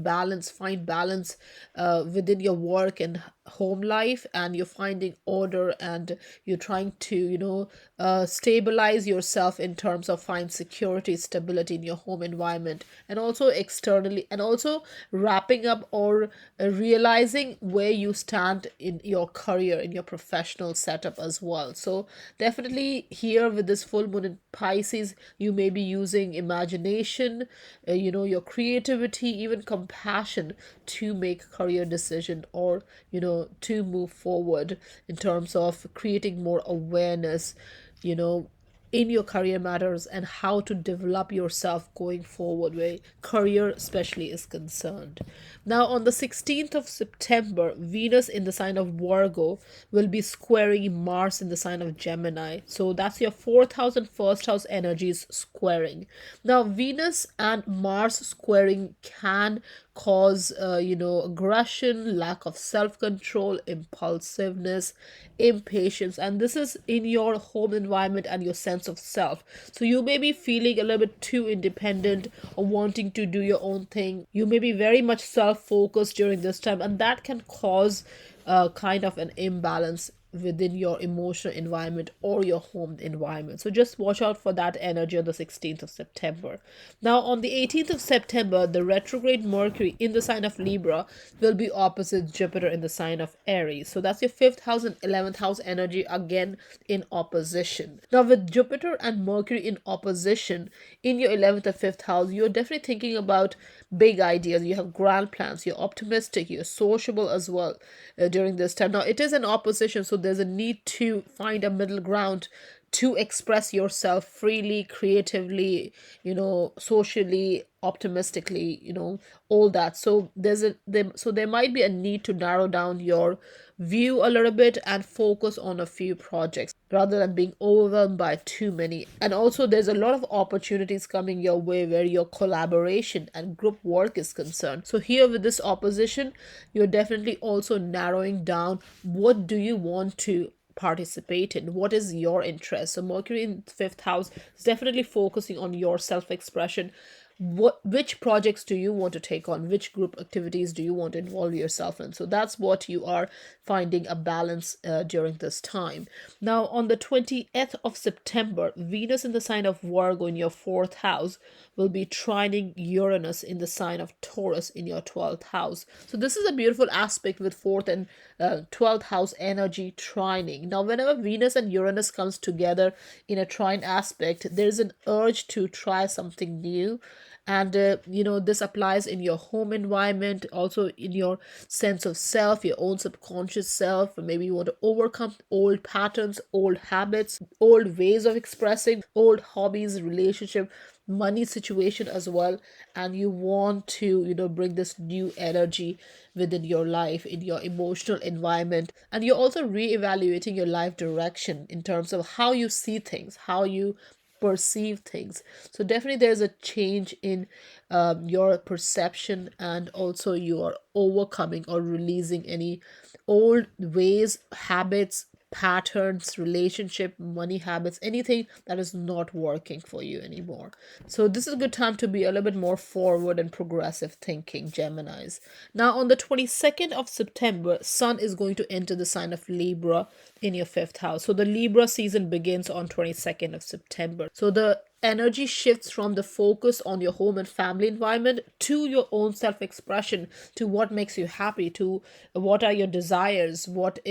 find balance within your work and home life, and you're finding order, and you're trying to, stabilize yourself in terms of find security, stability in your home environment, and also externally, and also wrapping up or realizing where you stand in your career, in your professional setup as well. So definitely here with this full moon in Pisces, you may be using imagination, your creativity, even compassion to make career decision, or to move forward in terms of creating more awareness, you know in your career matters, and how to develop yourself going forward where career especially is concerned. Now, on the 16th of September, Venus in the sign of Virgo will be squaring Mars in the sign of Gemini. So that's your fourth house and first house energies squaring. Now, Venus and Mars squaring can cause aggression, lack of self-control, impulsiveness, impatience, and this is in your home environment and your sense of self. So you may be feeling a little bit too independent or wanting to do your own thing. You may be very much self-focused during this time, and that can cause kind of an imbalance within your emotional environment or your home environment. So just watch out for that energy on the 16th of September. Now, on the 18th of September, the retrograde Mercury in the sign of Libra will be opposite Jupiter in the sign of Aries. So that's your 5th house and 11th house energy again in opposition. Now, with Jupiter and Mercury in opposition in your 11th and 5th house, you're definitely thinking about big ideas. You have grand plans. You're optimistic. You're sociable as well during this time. Now, it is an opposition, so there's a need to find a middle ground to express yourself freely, creatively, socially, optimistically, all that. So there might be a need to narrow down your view a little bit and focus on a few projects rather than being overwhelmed by too many. And also there's a lot of opportunities coming your way where your collaboration and group work is concerned. So here with this opposition, you're definitely also narrowing down what do you want to participate in, what is your interest. So Mercury in 5th house is definitely focusing on your self-expression. Which projects do you want to take on, which group activities do you want to involve yourself in? So that's what you are finding a balance during this time. Now, on the 20th of September, Venus in the sign of Virgo in your 4th house will be trining Uranus in the sign of Taurus in your 12th house. So this is a beautiful aspect with 4th and 12th house energy trining. Now, whenever Venus and Uranus comes together in a trine aspect, there is an urge to try something new, And this applies in your home environment, also in your sense of self, your own subconscious self. Maybe you want to overcome old patterns, old habits, old ways of expressing, old hobbies, relationship, money situation as well, and you want to bring this new energy within your life, in your emotional environment. And you're also re-evaluating your life direction in terms of how you see things, how you perceive things. So definitely there's a change in your perception, and also you are overcoming or releasing any old ways, habits, patterns, relationship, money habits, anything that is not working for you anymore. So this is a good time to be a little bit more forward and progressive thinking, Geminis. Now on the 22nd of September, Sun is going to enter the sign of Libra in your fifth house. So the Libra season begins on 22nd of September. So the energy shifts from the focus on your home and family environment to your own self-expression, to what makes you happy, to what are your desires, what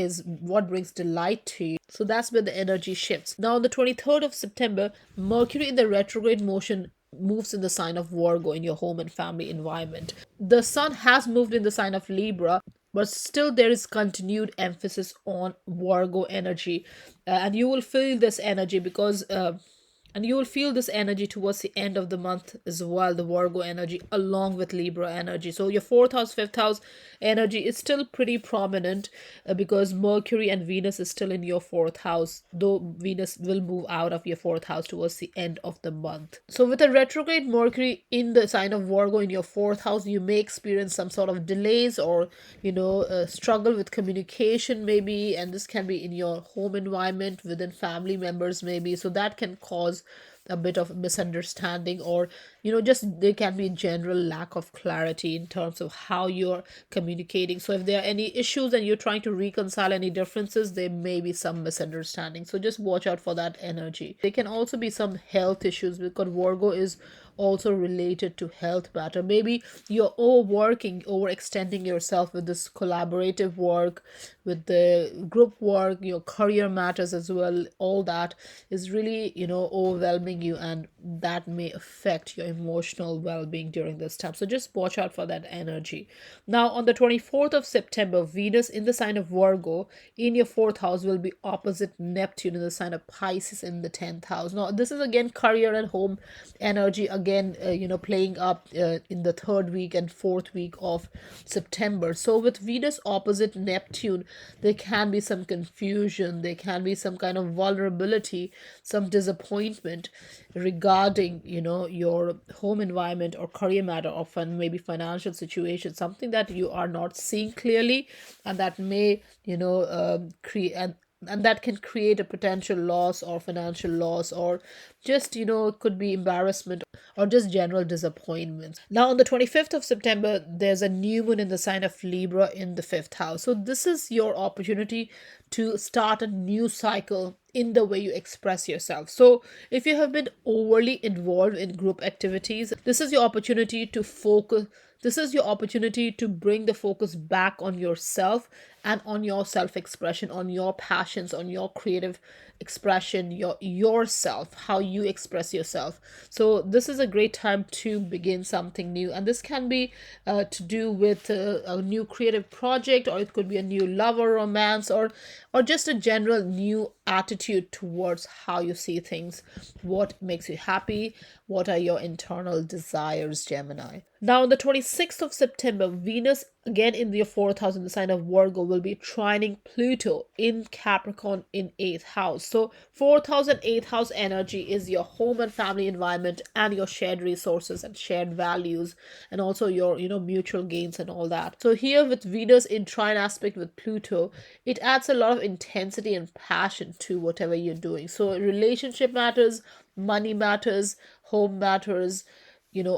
brings delight to you. So that's where the energy shifts. Now on the 23rd of September, Mercury in the retrograde motion moves in the sign of Virgo in your home and family environment. The sun has moved in the sign of Libra, but still there is continued emphasis on Virgo energy. And you will feel this energy because and you will feel this energy towards the end of the month as well, the Virgo energy along with Libra energy. So your fourth house, fifth house energy is still pretty prominent, because Mercury and Venus is still in your fourth house, though Venus will move out of your fourth house towards the end of the month. So with a retrograde Mercury in the sign of Virgo in your fourth house, you may experience some sort of delays, or struggle with communication maybe, and this can be in your home environment, within family members maybe. So that can cause a bit of misunderstanding, or just there can be general lack of clarity in terms of how you're communicating. So if there are any issues and you're trying to reconcile any differences, there may be some misunderstanding, so just watch out for that energy. There can also be some health issues, because Virgo is also related to health matter. Maybe you're overworking, overextending yourself with this collaborative work, with the group work, your career matters as well. All that is really, overwhelming you, and that may affect your emotional well-being during this time. So just watch out for that energy. Now on the 24th of September, Venus in the sign of Virgo in your fourth house will be opposite Neptune in the sign of Pisces in the 10th house. Now this is again career and home energy, again playing up in the third week and fourth week of September. So with Venus opposite Neptune, there can be some confusion, there can be some kind of vulnerability, some disappointment regarding your home environment or career matter, or maybe financial situation, something that you are not seeing clearly, and that may create and that can create a potential loss or financial loss, or just it could be embarrassment or just general disappointments. Now on the 25th of September, there's a new moon in the sign of Libra in the fifth house. So this is your opportunity to start a new cycle in the way you express yourself. So if you have been overly involved in group activities, this is your opportunity to focus. This is your opportunity to bring the focus back on yourself and on your self-expression, on your passions, on your creative expression, yourself, how you express yourself. So this is a great time to begin something new, and this can be to do with a new creative project, or it could be a new love or romance, or just a general new attitude towards how you see things, what makes you happy, what are your internal desires, Gemini. Now on the 26th of September, Venus again in your fourth house in the sign of Virgo will be trining Pluto in Capricorn in 8th house. So 4th house and 8th house energy is your home and family environment, and your shared resources and shared values, and also your mutual gains and all that. So here with Venus in trine aspect with Pluto, it adds a lot of intensity and passion to whatever you're doing. So relationship matters, money matters, home matters,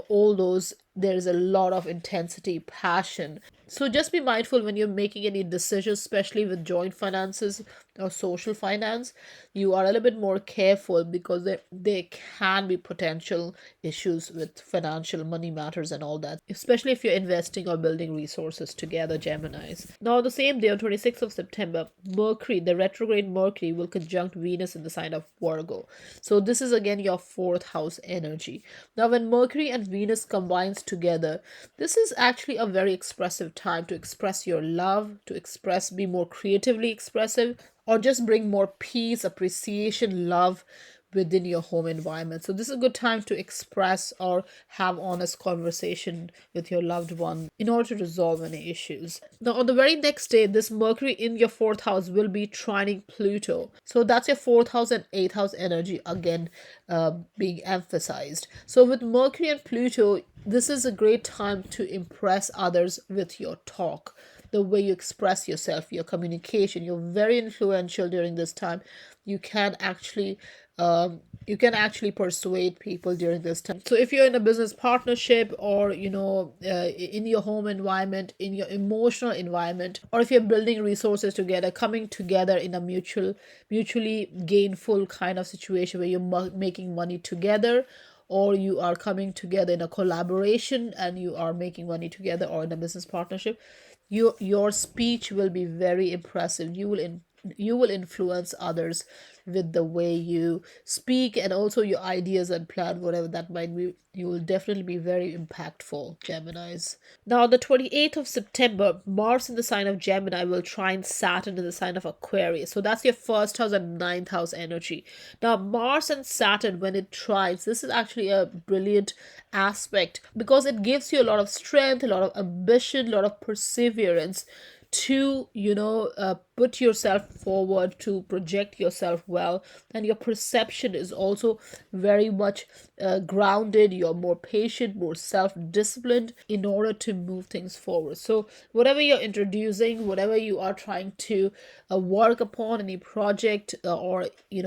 all those, there's a lot of intensity, passion. So just be mindful when you're making any decisions, especially with joint finances, or social finance, you are a little bit more careful because there can be potential issues with financial money matters and all that, especially if you're investing or building resources together, Geminis. Now, the same day on 26th of September, Mercury, the retrograde Mercury, will conjunct Venus in the sign of Virgo. So this is again your fourth house energy. Now, when Mercury and Venus combines together, this is actually a very expressive time to express your love, to express, be more creatively expressive, or just bring more peace, appreciation, love within your home environment. So this is a good time to express or have honest conversation with your loved one in order to resolve any issues. Now, on the very next day, this Mercury in your fourth house will be trining Pluto. So that's your fourth house and eighth house energy again being emphasized. So with Mercury and Pluto, this is a great time to impress others with your talk, the way you express yourself, your communication. You're very influential during this time. You can actually persuade people during this time. So if you're in a business partnership, or in your home environment, in your emotional environment, or if you're building resources together, coming together in a mutually gainful kind of situation where you're making money together, or you are coming together in a collaboration and you are making money together, or in a business partnership, your speech will be very impressive. You will influence others with the way you speak, and also your ideas and plan, whatever that might be. You will definitely be very impactful, Geminis. Now, the 28th of September, Mars in the sign of Gemini will trine Saturn in the sign of Aquarius. So that's your first house and ninth house energy. Now, Mars and Saturn, when it trines, this is actually a brilliant aspect because it gives you a lot of strength, a lot of ambition, a lot of perseverance to put yourself forward, to project yourself well, and your perception is also very much grounded. You're more patient, more self-disciplined in order to move things forward. So whatever you're introducing, whatever you are trying to work upon, any project, or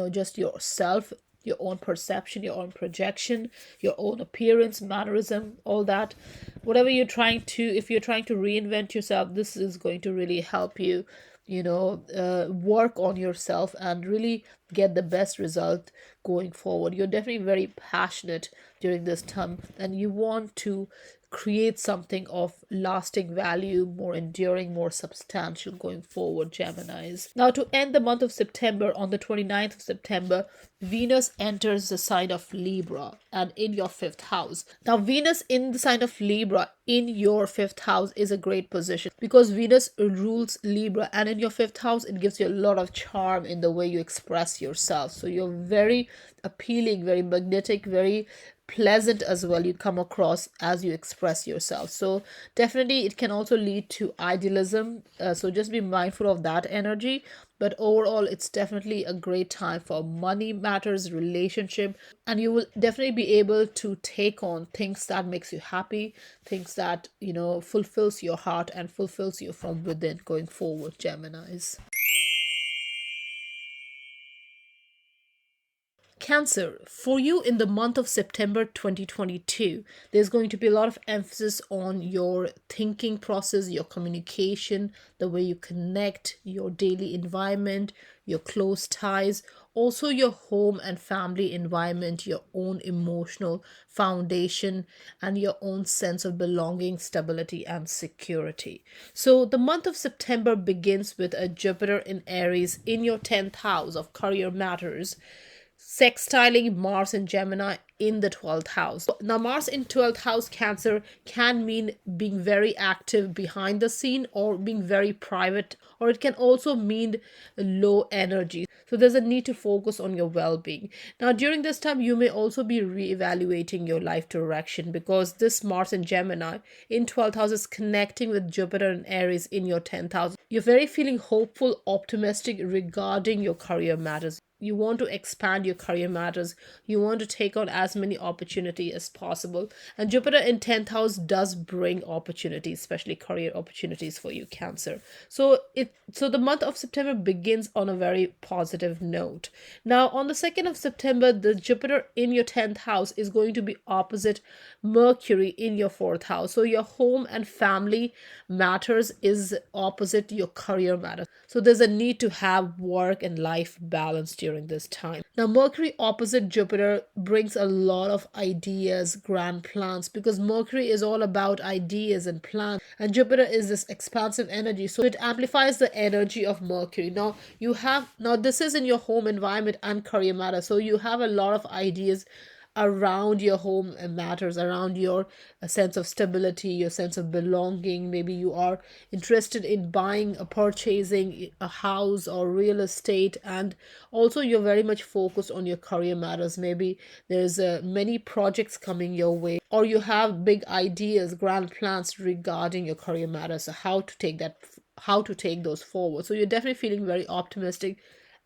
just yourself, your own perception, your own projection, your own appearance, mannerism, all that. Whatever you're trying to, if you're trying to reinvent yourself, this is going to really help you, work on yourself and really get the best result going forward. You're definitely very passionate during this time, and you want to create something of lasting value, more enduring, more substantial going forward, Geminis. Now, to end the month of September, on the 29th of September, Venus enters the sign of Libra and in your fifth house. Now, Venus in the sign of Libra in your fifth house is a great position because Venus rules Libra, and in your fifth house, it gives you a lot of charm in the way you express yourself. So you're very appealing, very magnetic, very pleasant as well. You come across as you express yourself. So definitely it can also lead to idealism. So just be mindful of that energy. But overall, it's definitely a great time for money matters, relationship, and you will definitely be able to take on things that makes you happy, things that fulfills your heart and fulfills you from within going forward, Geminis. Cancer, for you in the month of September 2022, there's going to be a lot of emphasis on your thinking process, your communication, the way you connect, your daily environment, your close ties, also your home and family environment, your own emotional foundation, and your own sense of belonging, stability, and security. So the month of September begins with a Jupiter in Aries in your 10th house of career matters, sextiling Mars and Gemini in the 12th house. Now, Mars in 12th house Cancer can mean being very active behind the scene or being very private, or it can also mean low energy. So there's a need to focus on your well-being. Now, during this time, you may also be re-evaluating your life direction because this Mars and Gemini in 12th house is connecting with Jupiter and Aries in your 10th house. You're very feeling hopeful, optimistic regarding your career matters. you want to expand your career matters. You want to take on as many opportunities as possible. And Jupiter in 10th house does bring opportunities, especially career opportunities for you, Cancer. So the month of September begins on a very positive note. Now on the 2nd of September, the Jupiter in your 10th house is going to be opposite Mercury in your 4th house. So your home and family matters is opposite your career matters. So there's a need to have work and life balance during this time. Now Mercury opposite Jupiter brings a lot of ideas, grand plans, because Mercury is all about ideas and plans, and Jupiter is this expansive energy, so it amplifies the energy of Mercury. Now this is in your home environment and career matter, so you have a lot of ideas around your home and matters, around your sense of stability, your sense of belonging. Maybe you are interested in buying or purchasing a house or real estate, and also you're very much focused on your career matters. Maybe there's many projects coming your way, or you have big ideas, grand plans regarding your career matters, so how to take those forward. So you're definitely feeling very optimistic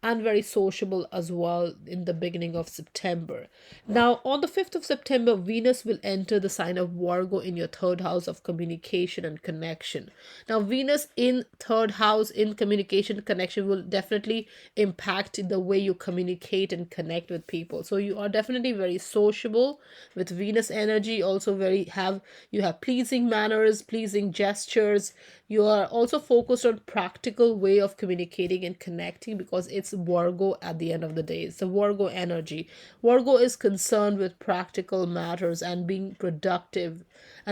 and very sociable as well in the beginning of September. Now, on the 5th of September, Venus will enter the sign of Virgo in your 3rd house of communication and connection. Now, Venus in 3rd house in communication connection will definitely impact the way you communicate and connect with people. So you are definitely very sociable with Venus energy. Also you have pleasing manners, pleasing gestures. You are also focused on practical way of communicating and connecting, because it's Virgo at the end of the day. It's the Virgo energy. Virgo is concerned with practical matters and being productive,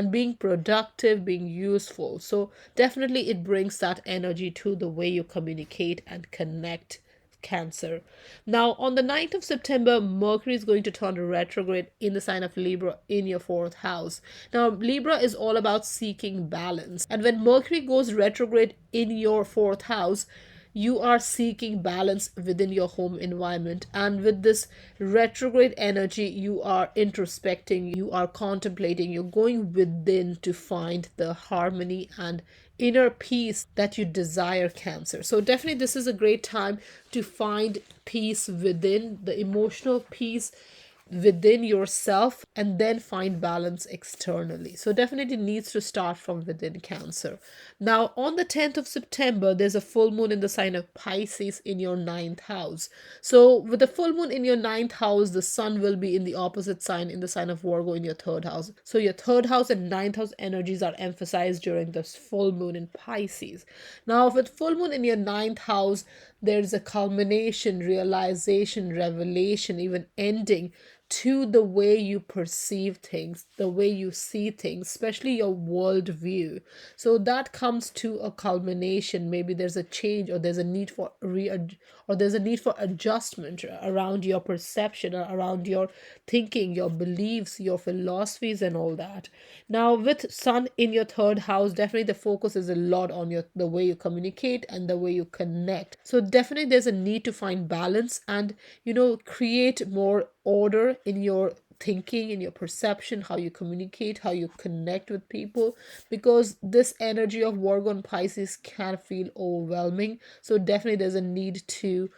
being useful. So definitely it brings that energy to the way you communicate and connect, Cancer. Now, on the 9th of September, Mercury is going to turn retrograde in the sign of Libra in your 4th house. Now, Libra is all about seeking balance. And when Mercury goes retrograde in your 4th house, you are seeking balance within your home environment. And with this retrograde energy, you are introspecting, you are contemplating, you're going within to find the harmony and inner peace that you desire, Cancer. So definitely this is a great time to find peace within, the emotional peace within yourself, and then find balance externally. So definitely needs to start from within, Cancer. Now on the 10th of September, there's a full moon in the sign of Pisces in your 9th house. So with the full moon in your 9th house, the sun will be in the opposite sign, in the sign of Virgo in your 3rd house. So your 3rd house and 9th house energies are emphasized during this full moon in Pisces. Now with full moon in your 9th house, there's a culmination, realization, revelation, even ending to the way you perceive things, the way you see things, especially your world view. So that comes to a culmination. Maybe there's a change, or there's a need for adjustment around your perception, or around your thinking, your beliefs, your philosophies, and all that. Now with sun in your 3rd house, definitely the focus is a lot on the way you communicate and the way you connect. So definitely there's a need to find balance and create more order in your thinking, in your perception, how you communicate, how you connect with people, because this energy of Virgo and Pisces can feel overwhelming. So definitely there's a need to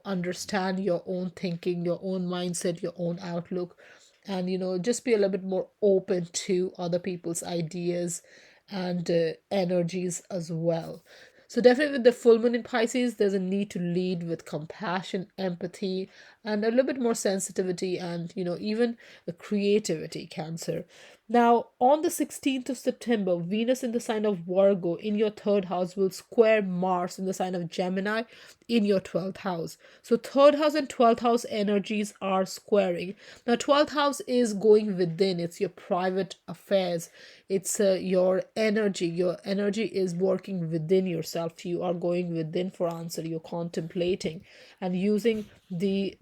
understand your own thinking, your own mindset, your own outlook, and just be a little bit more open to other people's ideas and energies as well. So definitely with the full moon in Pisces, there's a need to lead with compassion, empathy, and a little bit more sensitivity, and even the creativity, Cancer. Now on the 16th of September, Venus in the sign of Virgo in your 3rd house will square Mars in the sign of Gemini in your 12th house. So 3rd house and 12th house energies are squaring. Now 12th house is going within, it's your private affairs, it's your energy is working within yourself. You are going within for answer, you're contemplating and using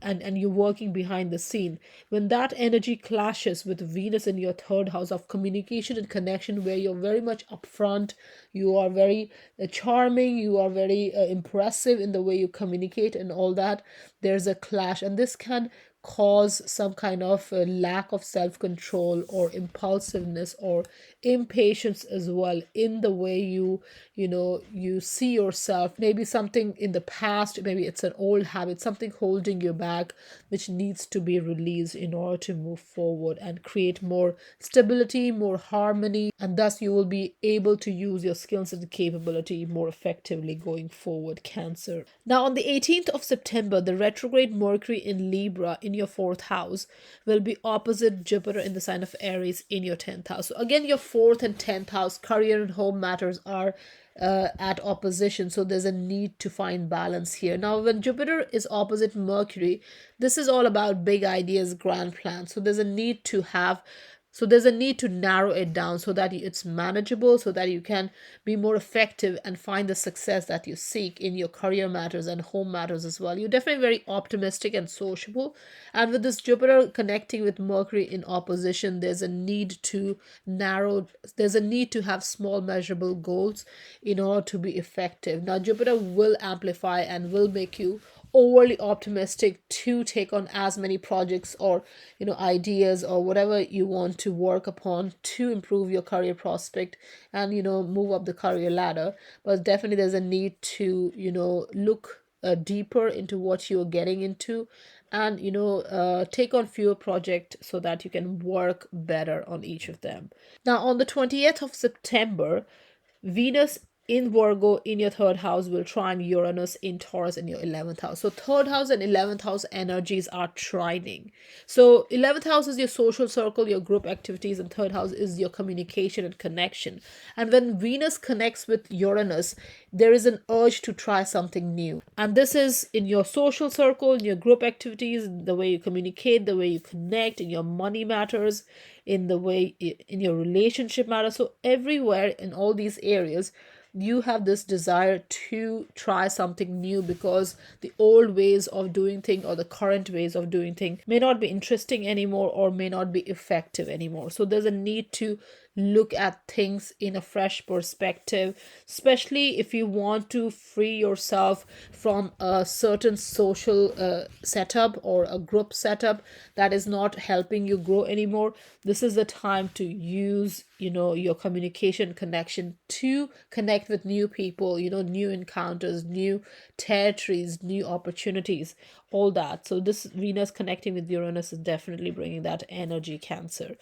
and you're working behind the scene. When that energy clashes with Venus in your 3rd house of communication and connection, where you're very much upfront, you are very charming, you are very impressive in the way you communicate and all that, there's a clash, and this can cause some kind of lack of self-control or impulsiveness or impatience as well in the way you see yourself. Maybe something in the past, maybe it's an old habit, something holding you back, which needs to be released in order to move forward and create more stability, more harmony, and thus you will be able to use your skills and capability more effectively going forward, Cancer. Now on the 18th of September, the retrograde Mercury in Libra in your fourth house will be opposite Jupiter in the sign of Aries in your 10th house. So again, your fourth and 10th house, career and home matters are at opposition, so there's a need to find balance here. Now when Jupiter is opposite Mercury, this is all about big ideas, grand plans, so there's a need to narrow it down so that it's manageable, so that you can be more effective and find the success that you seek in your career matters and home matters as well. You're definitely very optimistic and sociable. And with this Jupiter connecting with Mercury in opposition, there's a need to have small measurable goals in order to be effective. Now Jupiter will amplify and will make you overly optimistic to take on as many projects or ideas or whatever you want to work upon to improve your career prospect and move up the career ladder. But definitely there's a need to look deeper into what you're getting into and take on fewer projects so that you can work better on each of them. Now on the 20th of September, Venus in Virgo in your third house will trine Uranus in Taurus in your 11th house. So third house and 11th house energies are trining. So 11th house is your social circle, your group activities, and third house is your communication and connection. And when Venus connects with Uranus, there is an urge to try something new. And this is in your social circle, in your group activities, the way you communicate, the way you connect, in your money matters, in the way in your relationship matters. So everywhere in all these areas, you have this desire to try something new because the old ways of doing things or the current ways of doing things may not be interesting anymore or may not be effective anymore. So there's a need to look at things in a fresh perspective, especially if you want to free yourself from a certain social setup or a group setup that is not helping you grow anymore. This is the time to use your communication connection to connect with new people, new encounters, new territories, new opportunities, all that. So this Venus connecting with Uranus is definitely bringing that energy, Cancer.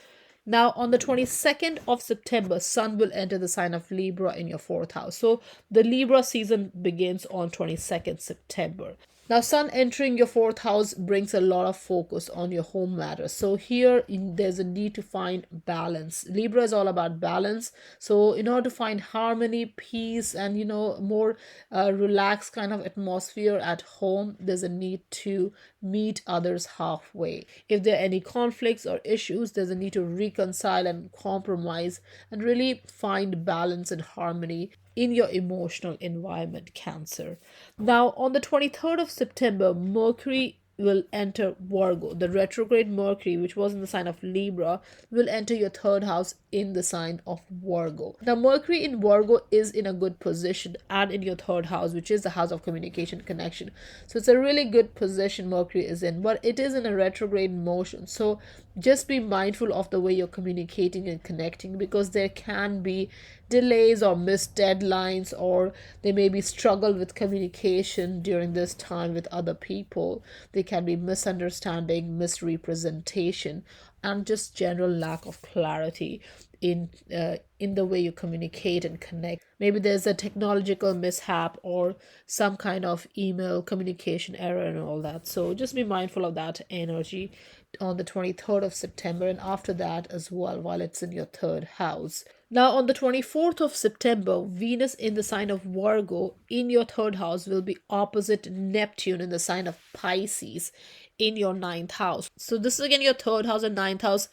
Now, on the 22nd of September, Sun will enter the sign of Libra in your fourth house. So the Libra season begins on 22nd September. Now, Sun entering your fourth house brings a lot of focus on your home matters. So here there's a need to find balance. Libra is all about balance. So in order to find harmony, peace, and more relaxed kind of atmosphere at home, there's a need to meet others halfway. If there are any conflicts or issues, there's a need to reconcile and compromise and really find balance and harmony in your emotional environment, Cancer. Now, on the 23rd of September, Mercury will enter Virgo. The retrograde Mercury, which was in the sign of Libra, will enter your third house in the sign of Virgo. Now, Mercury in Virgo is in a good position and in your third house, which is the house of communication connection. So it's a really good position Mercury is in, but it is in a retrograde motion. So just be mindful of the way you're communicating and connecting, because there can be delays or missed deadlines, or they may be struggle with communication during this time with other people. They can be misunderstanding, misrepresentation, and just general lack of clarity in the way you communicate and connect. Maybe there's a technological mishap or some kind of email communication error and all that. So just be mindful of that energy on the 23rd of September and after that as well, while it's in your third house. Now, on the 24th of September, Venus in the sign of Virgo in your third house will be opposite Neptune in the sign of Pisces in your ninth house. So this is again your third house and ninth house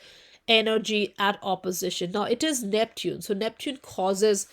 energy at opposition. Now, it is Neptune. So Neptune causes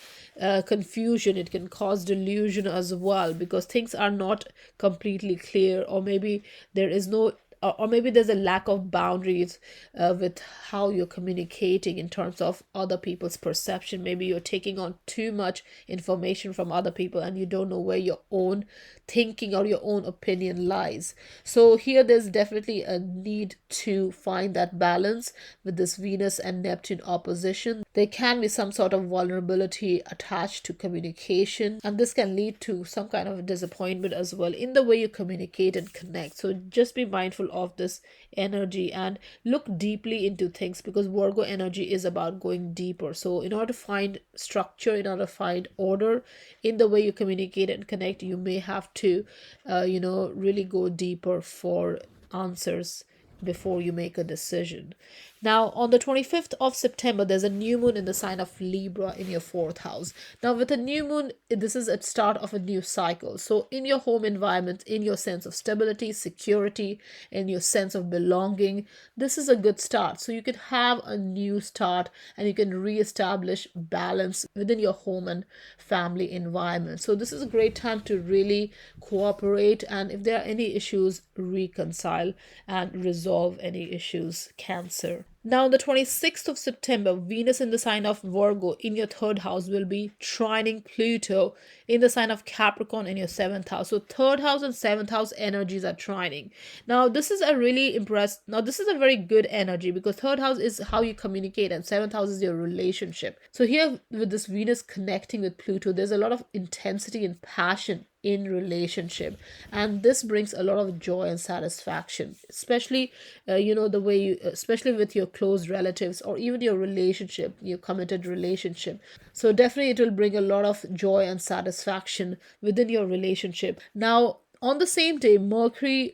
confusion. It can cause delusion as well, because things are not completely clear, or maybe there is no or maybe there's a lack of boundaries with how you're communicating in terms of other people's perception. Maybe you're taking on too much information from other people and you don't know where your own thinking or your own opinion lies. So here there's definitely a need to find that balance with this Venus and Neptune opposition. There can be some sort of vulnerability attached to communication, and this can lead to some kind of disappointment as well in the way you communicate and connect. So just be mindful of this energy and look deeply into things, because Virgo energy is about going deeper. So in order to find structure, in order to find order in the way you communicate and connect, you may have to really go deeper for answers before you make a decision. Now, on the 25th of September, there's a new moon in the sign of Libra in your fourth house. Now, with a new moon, this is a start of a new cycle. So, in your home environment, in your sense of stability, security, in your sense of belonging, this is a good start. So, you can have a new start and you can reestablish balance within your home and family environment. So, this is a great time to really cooperate, and if there are any issues, reconcile and resolve any issues. Cancer. Now, on the 26th of September, Venus in the sign of Virgo in your third house will be trining Pluto in the sign of Capricorn in your seventh house. So, third house and seventh house energies are trining. Now, this is a really this is a very good energy, because third house is how you communicate and seventh house is your relationship. So, here with this Venus connecting with Pluto, there's a lot of intensity and passion in relationship, and this brings a lot of joy and satisfaction, especially the way you, especially with your close relatives or even your relationship, your committed relationship. So definitely it will bring a lot of joy and satisfaction within your relationship. Now, on the same day,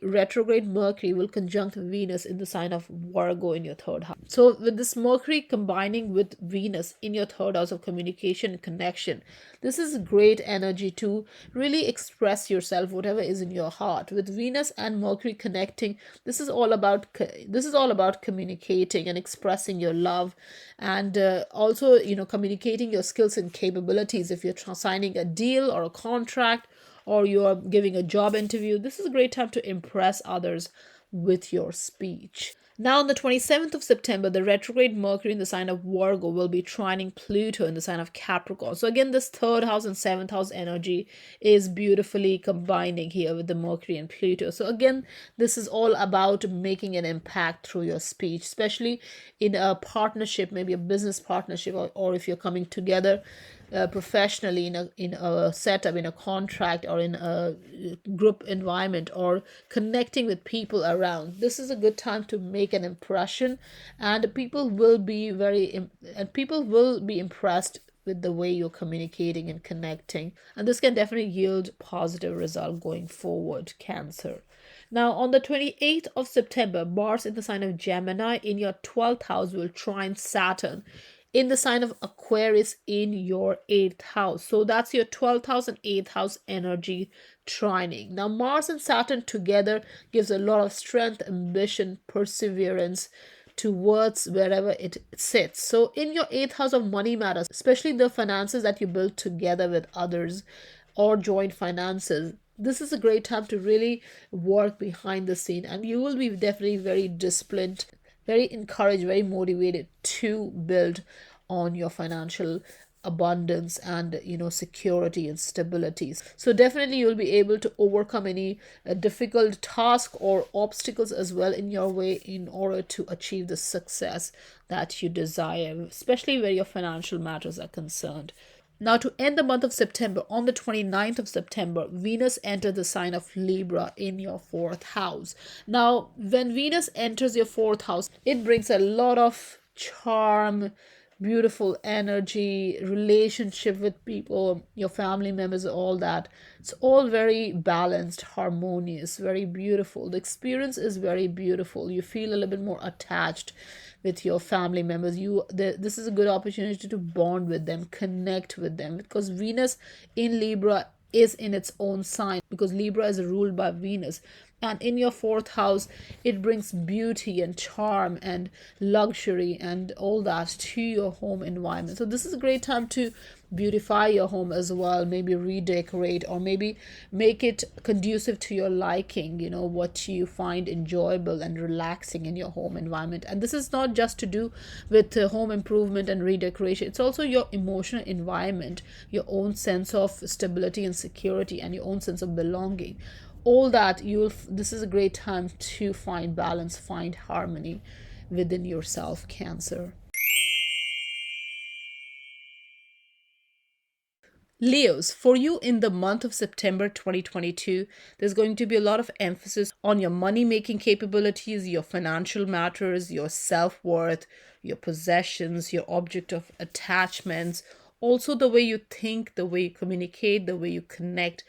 retrograde Mercury will conjunct Venus in the sign of Virgo in your third house. So with this Mercury combining with Venus in your third house of communication and connection, this is great energy to really express yourself, whatever is in your heart. With Venus and Mercury connecting, this is all about communicating and expressing your love, and also communicating your skills and capabilities. If you're signing a deal or a contract, or you are giving a job interview, this is a great time to impress others with your speech. Now, on the 27th of September, the retrograde Mercury in the sign of Virgo will be trining Pluto in the sign of Capricorn. So again, this third house and seventh house energy is beautifully combining here with the Mercury and Pluto. So again, this is all about making an impact through your speech, especially in a partnership, maybe a business partnership, or if you're coming together professionally in a setup, in a contract, or in a group environment, or connecting with people around. This is a good time to make an impression, and people will be impressed with the way you're communicating and connecting, and this can definitely yield positive result going forward. Cancer. Now, on the 28th of September, Mars in the sign of Gemini in your 12th house will trine Saturn in the sign of Aquarius in your 8th house. So that's your 12th house and 8th house energy trining. Now, Mars and Saturn together gives a lot of strength, ambition, perseverance towards wherever it sits. So in your 8th house of money matters, especially the finances that you build together with others or joint finances, this is a great time to really work behind the scene, and you will be definitely very disciplined, very encouraged, very motivated to build on your financial abundance and security and stability. So definitely you'll be able to overcome any difficult task or obstacles as well in your way in order to achieve the success that you desire, especially where your financial matters are concerned. Now, to end the month of September, on the 29th of September, Venus entered the sign of Libra in your 4th house. Now, when Venus enters your 4th house, it brings a lot of charm, beautiful energy, relationship with people, your family members, all that. It's all very balanced, harmonious, very beautiful. The experience is very beautiful. You feel a little bit more attached with your family members. This is a good opportunity to bond with them, connect with them, because Venus in Libra is in its own sign, because Libra is ruled by Venus, and in your 4th house it brings beauty and charm and luxury and all that to your home environment. So this is a great time to beautify your home as well, maybe redecorate, or maybe make it conducive to your liking, what you find enjoyable and relaxing in your home environment. And this is not just to do with home improvement and redecoration, it's also your emotional environment, your own sense of stability and security, and your own sense of belonging. All that this is a great time to find balance, find harmony within yourself, Cancer. Leos, for you in the month of September 2022, there's going to be a lot of emphasis on your money making capabilities, your financial matters, your self worth, your possessions, your object of attachments, also the way you think, the way you communicate, the way you connect,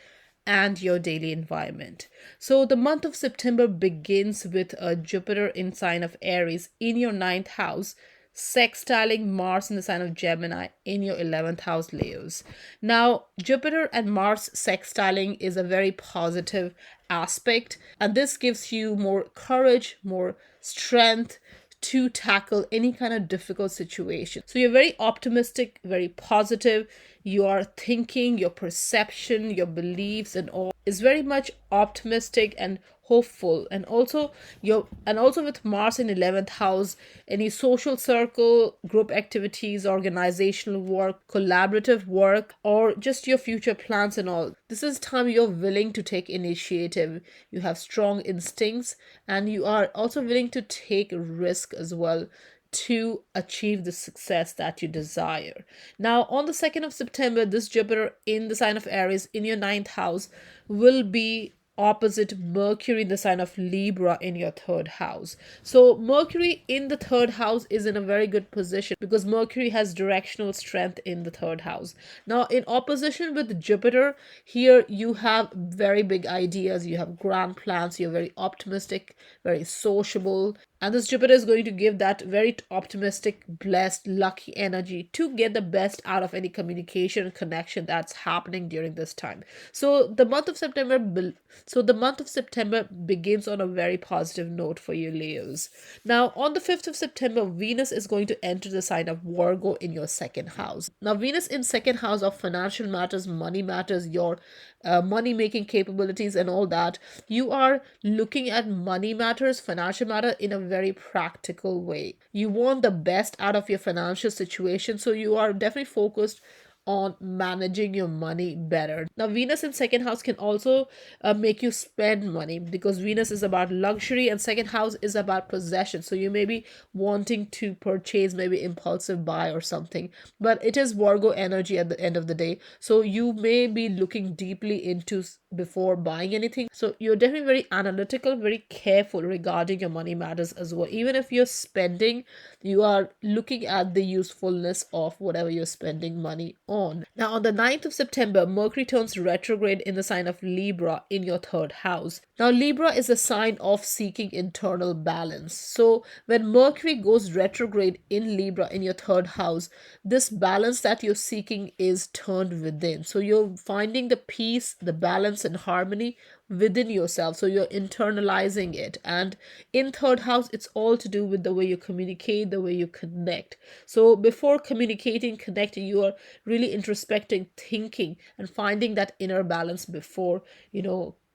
and your daily environment. So the month of September begins with a Jupiter in sign of Aries in your ninth house, sextiling Mars in the sign of Gemini in your 11th house, Leos. Now, Jupiter and Mars sextiling is a very positive aspect, and this gives you more courage, more strength to tackle any kind of difficult situation. So you're very optimistic, very positive. Your thinking, your perception, your beliefs, and all is very much optimistic and hopeful. And also with Mars in 11th house, any social circle, group activities, organizational work, collaborative work, or just your future plans and all, this is time you're willing to take initiative. You have strong instincts, and you are also willing to take risk as well to achieve the success that you desire. Now, on the 2nd of September, this Jupiter in the sign of Aries in your ninth house will be opposite Mercury in the sign of Libra in your third house. So Mercury in the third house is in a very good position because Mercury has directional strength in the third house. Now, in opposition with Jupiter, here you have very big ideas, you have grand plans, you're very optimistic, very sociable, and this Jupiter is going to give that very optimistic, blessed, lucky energy to get the best out of any communication and connection that's happening during this time. So the month of September begins on a very positive note for you, Leos. Now, on the 5th of September, Venus is going to enter the sign of Virgo in your second house. Now, Venus in second house of financial matters, money matters, your money making capabilities and all that. You are looking at money matters, financial matter in a very practical way. You want the best out of your financial situation, so you are definitely focused on managing your money better. Now, Venus in second house can also make you spend money because Venus is about luxury and second house is about possession. So you may be wanting to purchase maybe impulsive buy or something, but it is Virgo energy at the end of the day. So you may be looking deeply into before buying anything. So you're definitely very analytical, very careful regarding your money matters as well. Even if you're spending, you are looking at the usefulness of whatever you're spending money on. Now, on the 9th of September, Mercury turns retrograde in the sign of Libra in your third house. Now, Libra is a sign of seeking internal balance. So, when Mercury goes retrograde in Libra in your third house, this balance that you're seeking is turned within. So, you're finding the peace, the balance, and harmony within yourself. So you're internalizing it. And in third house, it's all to do with the way you communicate, the way you connect. So before communicating, connecting, you are really introspecting, thinking, and finding that inner balance before,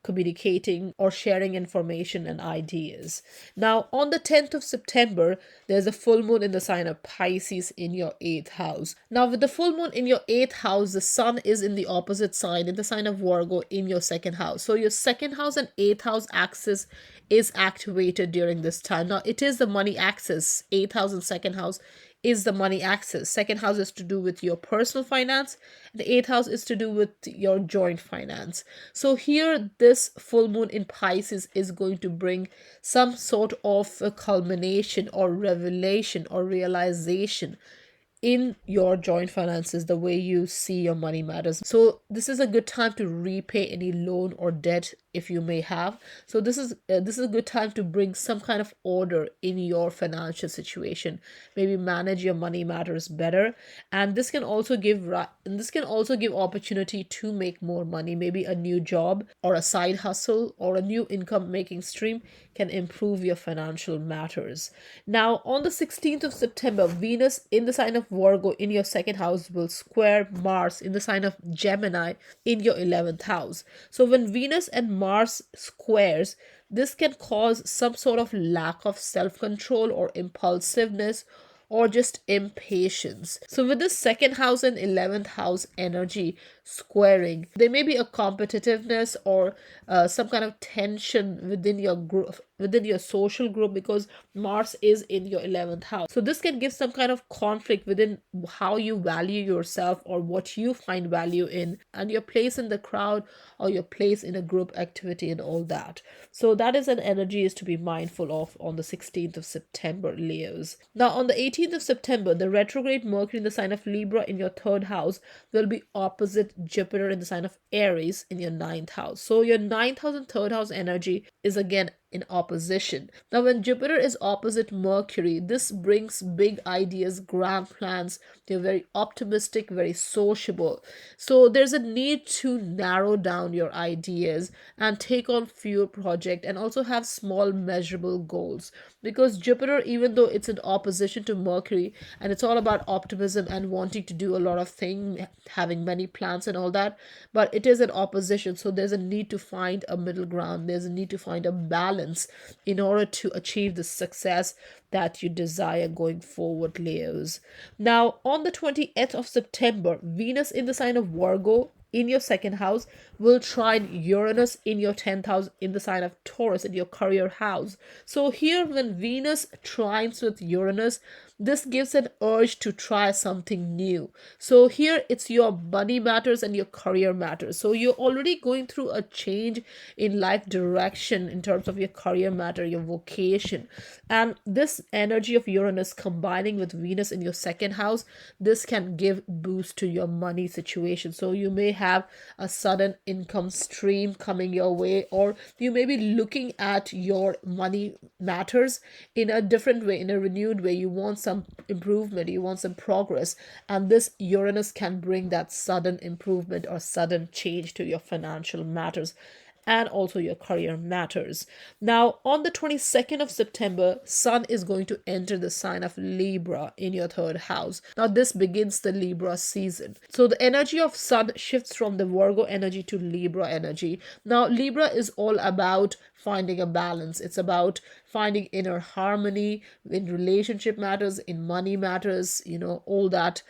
communicating or sharing information and ideas. Now, on the 10th of September, there's a full moon in the sign of Pisces in your 8th house. Now, with the full moon in your 8th house, the sun is in the opposite sign, in the sign of Virgo in your second house. So your second house and 8th house axis is activated during this time. Now, it is the money axis. 8th house and second house is the money axis. Second house is to do with your personal finance. The 8th house is to do with your joint finance. So here, this full moon in Pisces is going to bring some sort of a culmination or revelation or realization in your joint finances, the way you see your money matters. So this is a good time to repay any loan or debt if you may have. So this is a good time to bring some kind of order in your financial situation. Maybe manage your money matters better, and this can also give opportunity to make more money. Maybe a new job or a side hustle or a new income making stream can improve your financial matters. Now, on the 16th of September, Venus in the sign of of Virgo in your second house will square Mars in the sign of Gemini in your 11th house. So when Venus and Mars squares, this can cause some sort of lack of self-control or impulsiveness or just impatience. So with this second house and 11th house energy squaring, there may be a competitiveness or some kind of tension within your group, within your social group, because Mars is in your 11th house. So this can give some kind of conflict within how you value yourself or what you find value in, and your place in the crowd or your place in a group activity and all that. So that is an energy is to be mindful of on the 16th of September, Leos. Now on the 18th of September, the retrograde Mercury in the sign of Libra in your third house will be opposite Jupiter in the sign of Aries in your ninth house. So your ninth house and third house energy is again in opposition. Now when Jupiter is opposite Mercury, this brings big ideas, grand plans. You're very optimistic, very sociable. So there's a need to narrow down your ideas and take on fewer projects and also have small measurable goals, because Jupiter, even though it's in opposition to Mercury and it's all about optimism and wanting to do a lot of things, having many plans and all that, but it is in opposition. So there's a need to find a middle ground. There's a need to find a balance in order to achieve the success that you desire going forward, Leos. Now on the 28th of September, Venus in the sign of Virgo in your second house will trine Uranus in your 10th house in the sign of Taurus in your career house. So here when Venus trines with Uranus, this gives an urge to try something new. So here it's your money matters and your career matters. So you're already going through a change in life direction in terms of your career matter, your vocation. And this energy of Uranus combining with Venus in your second house, this can give boost to your money situation. So you may have a sudden income stream coming your way, or you may be looking at your money matters in a different way, in a renewed way. You want some improvement, you want some progress, and this Uranus can bring that sudden improvement or sudden change to your financial matters and also your career matters. Now, on the 22nd of September, Sun is going to enter the sign of Libra in your third house. Now, this begins the Libra season. So, the energy of Sun shifts from the Virgo energy to Libra energy. Now, Libra is all about finding a balance. It's about finding inner harmony in relationship matters, in money matters, all that.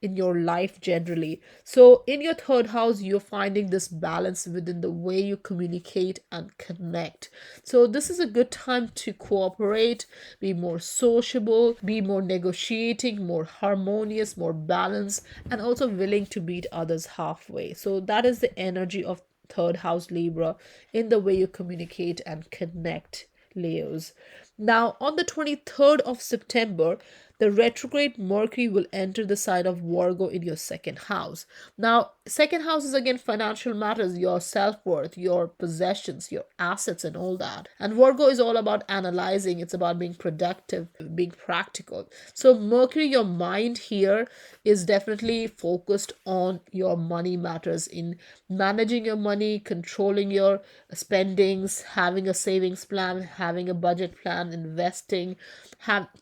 In your life generally. So in your third house, you're finding this balance within the way you communicate and connect. So this is a good time to cooperate, be more sociable, be more negotiating, more harmonious, more balanced, and also willing to meet others halfway. So that is the energy of third house Libra in the way you communicate and connect, Leos. Now on the 23rd of September, the retrograde Mercury will enter the sign of Virgo in your second house. Now, second house is again financial matters, your self-worth, your possessions, your assets and all that. And Virgo is all about analyzing. It's about being productive, being practical. So Mercury, your mind here is definitely focused on your money matters, in managing your money, controlling your spendings, having a savings plan, having a budget plan, investing,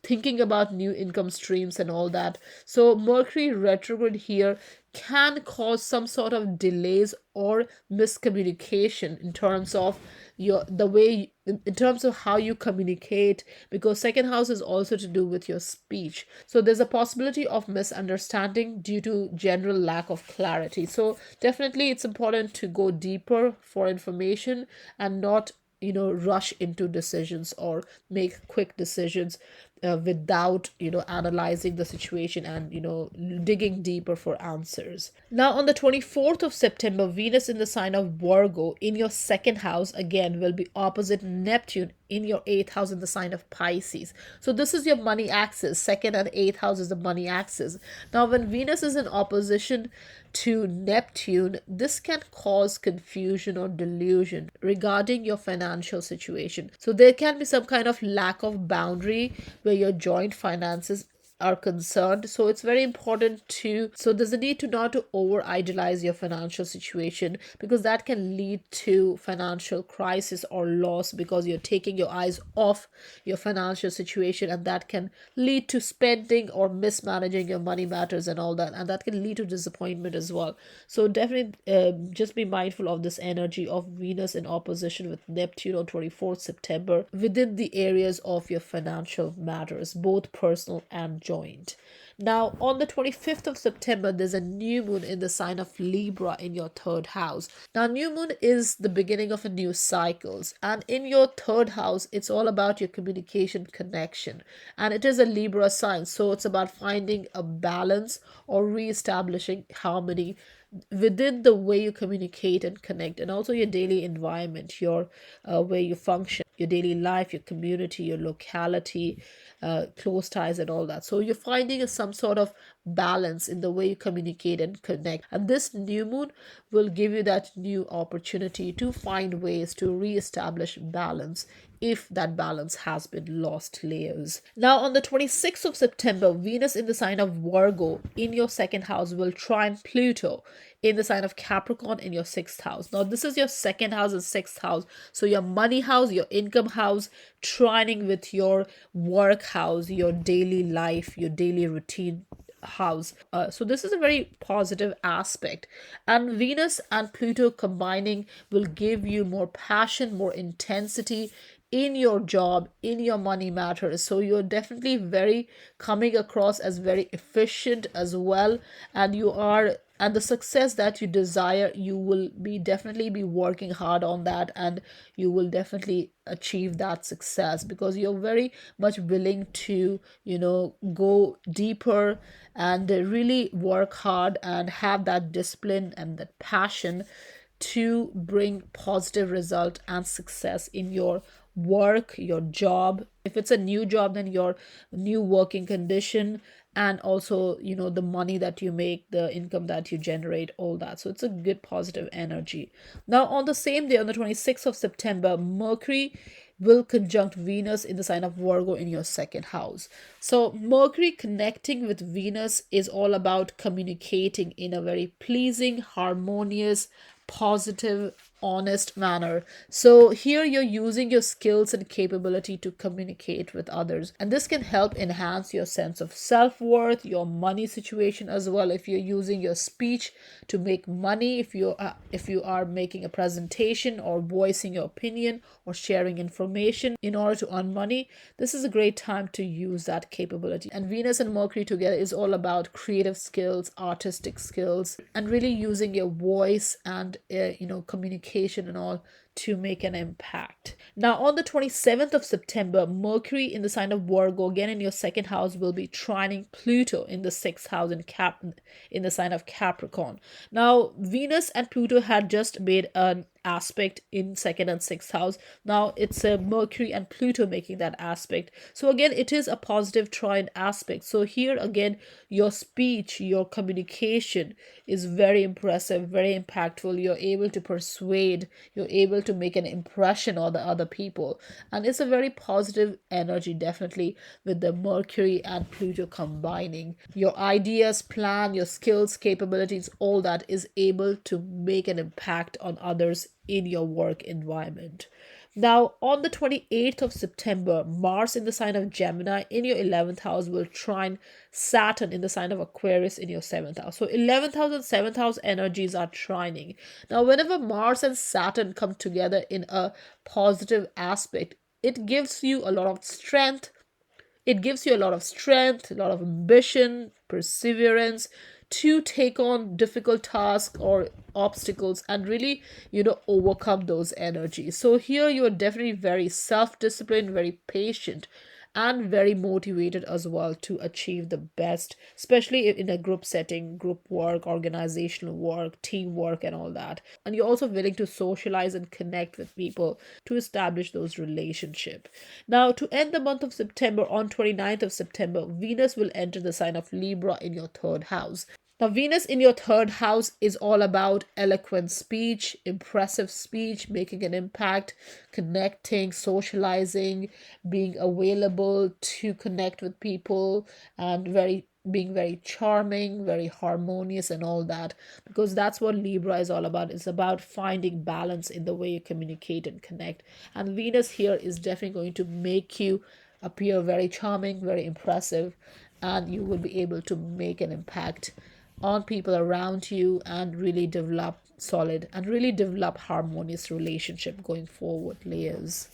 thinking about new income streams and all that. So Mercury retrograde here can cause some sort of delays or miscommunication in terms of in terms of how you communicate, because second house is also to do with your speech. So there's a possibility of misunderstanding due to general lack of clarity. So definitely it's important to go deeper for information and not rush into decisions or make quick decisions without analyzing the situation and digging deeper for answers. Now on the 24th of September, Venus in the sign of Virgo in your second house again will be opposite Neptune in your 8th house in the sign of Pisces. So this is your money axis. Second and 8th house is the money axis. Now when Venus is in opposition to Neptune, this can cause confusion or delusion regarding your financial situation. So there can be some kind of lack of boundary where your joint finances are concerned. So it's very important to, so there's a need to not to over idealize your financial situation, because that can lead to financial crisis or loss, because you're taking your eyes off your financial situation, and that can lead to spending or mismanaging your money matters and all that, and that can lead to disappointment as well. So definitely just be mindful of this energy of Venus in opposition with Neptune on 24th September within the areas of your financial matters, both personal and joint. Now, on the 25th of September, there's a new moon in the sign of Libra in your third house. Now, new moon is the beginning of a new cycles, and in your third house, it's all about your communication connection, and it is a Libra sign, so it's about finding a balance or re-establishing harmony within the way you communicate and connect, and also your daily environment, your way you function, your daily life, your community, your locality, close ties and all that. So you're finding some sort of balance in the way you communicate and connect, and this new moon will give you that new opportunity to find ways to re-establish balance if that balance has been lost layers. Now, on the 26th of September, Venus in the sign of Virgo in your second house will trine Pluto in the sign of Capricorn in your sixth house. Now, this is your second house and sixth house. So, your money house, your income house, trining with your work house, your daily life, your daily routine house. So this is a very positive aspect, and Venus and Pluto combining will give you more passion, more intensity in your job, in your money matters. So you're definitely very coming across as very efficient as well, and you are, and the success that you desire, you will be definitely be working hard on that, and you will definitely achieve that success because you're very much willing to, go deeper and really work hard and have that discipline and that passion to bring positive result and success in your work, your job. If it's a new job, then your new working condition, and also, the money that you make, the income that you generate, all that. So it's a good positive energy. Now, on the same day, on the 26th of September, Mercury will conjunct Venus in the sign of Virgo in your second house. So Mercury connecting with Venus is all about communicating in a very pleasing, harmonious, positive, honest manner. So here you're using your skills and capability to communicate with others, and this can help enhance your sense of self-worth, your money situation as well. If you're using your speech to make money, if you are making a presentation or voicing your opinion or sharing information in order to earn money, this is a great time to use that capability. And Venus and Mercury together is all about creative skills, artistic skills, and really using your voice and communication and all to make an impact. Now, on the 27th of September, Mercury in the sign of Virgo, again in your second house, will be trining Pluto in the sixth house in the sign of Capricorn. Now, Venus and Pluto had just made an aspect in second and sixth house. Now it's Mercury and Pluto making that aspect. So again, it is a positive trine aspect. So here again, your speech, your communication is very impressive, very impactful. You're able to persuade, you're able to make an impression on the other people, and it's a very positive energy, definitely, with the Mercury and Pluto combining. Your ideas, plan, your skills, capabilities, all that is able to make an impact on others in your work environment. Now, on the 28th of September, Mars in the sign of Gemini in your 11th house will trine Saturn in the sign of Aquarius in your 7th house. So 11th house and 7th house energies are trining. Now, whenever Mars and Saturn come together in a positive aspect, it gives you a lot of strength. It gives you a lot of strength, a lot of ambition, perseverance to take on difficult tasks or obstacles and really, overcome those energies. So here you are definitely very self-disciplined, very patient, and very motivated as well to achieve the best, especially in a group setting, group work, organizational work, teamwork, and all that. And you're also willing to socialize and connect with people to establish those relationships. Now, to end the month of September, on 29th of September, Venus will enter the sign of Libra in your third house. Now, Venus in your third house is all about eloquent speech, impressive speech, making an impact, connecting, socializing, being available to connect with people, and being very charming, very harmonious, and all that. Because that's what Libra is all about. It's about finding balance in the way you communicate and connect. And Venus here is definitely going to make you appear very charming, very impressive, and you will be able to make an impact on people around you and really develop solid and really develop harmonious relationship going forward, layers.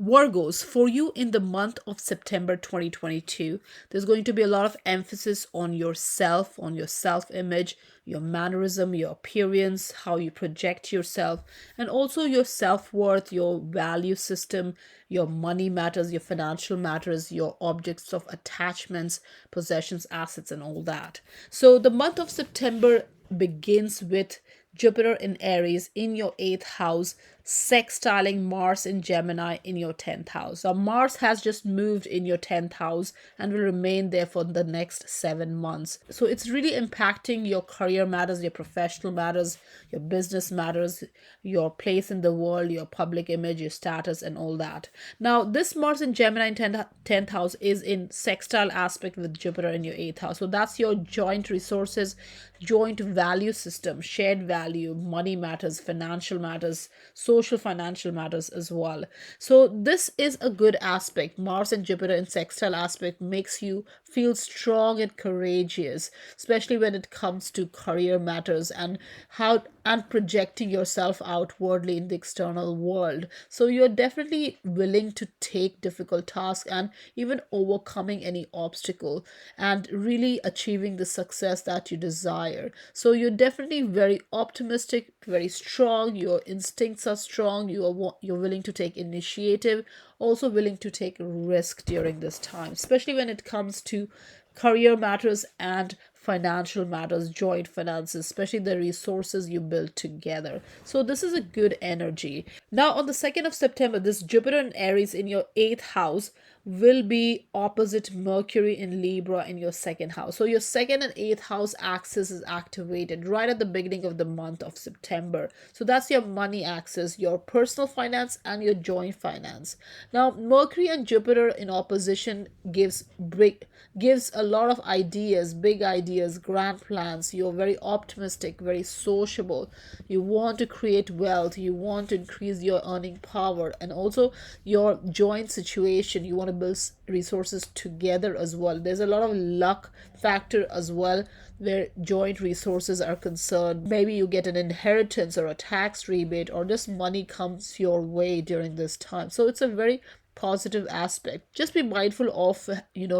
Virgos, for you in the month of September 2022, there's going to be a lot of emphasis on your self image, your mannerism, your appearance, how you project yourself, and also your self worth, your value system, your money matters, your financial matters, your objects of attachments, possessions, assets, and all that. So the month of September begins with Jupiter in Aries in your eighth house, sextiling Mars in Gemini in your 10th house. So Mars has just moved in your 10th house and will remain there for the next 7 months. So it's really impacting your career matters, your professional matters, your business matters, your place in the world, your public image, your status, and all that. Now, this Mars in Gemini in 10th house is in sextile aspect with Jupiter in your 8th house. So that's your joint resources, joint value system, shared value, money matters, financial matters, social financial matters as well. So this is a good aspect. Mars and Jupiter in sextile aspect makes you feel strong and courageous, especially when it comes to career matters and projecting yourself outwardly in the external world. So you're definitely willing to take difficult tasks and even overcoming any obstacle and really achieving the success that you desire. So you're definitely very optimistic, very strong. Your instincts are strong. You're willing to take initiative, also willing to take risk during this time, especially when it comes to career matters and financial matters, joint finances, especially the resources you build together. So this is a good energy. Now on the 2nd of September, this Jupiter and Aries in your 8th house will be opposite Mercury in Libra in your 2nd house. So your 2nd and 8th house axis is activated right at the beginning of the month of September. So that's your money axis, your personal finance and your joint finance. Now Mercury and Jupiter in opposition gives a lot of ideas, big ideas, grand plans. You're very optimistic, very sociable. You want to create wealth, you want to increase your earning power, and also your joint situation. You want to build resources together as well. There's a lot of luck factor as well where joint resources are concerned. Maybe you get an inheritance or a tax rebate, or just money comes your way during this time. So it's a very positive aspect. Just be mindful of,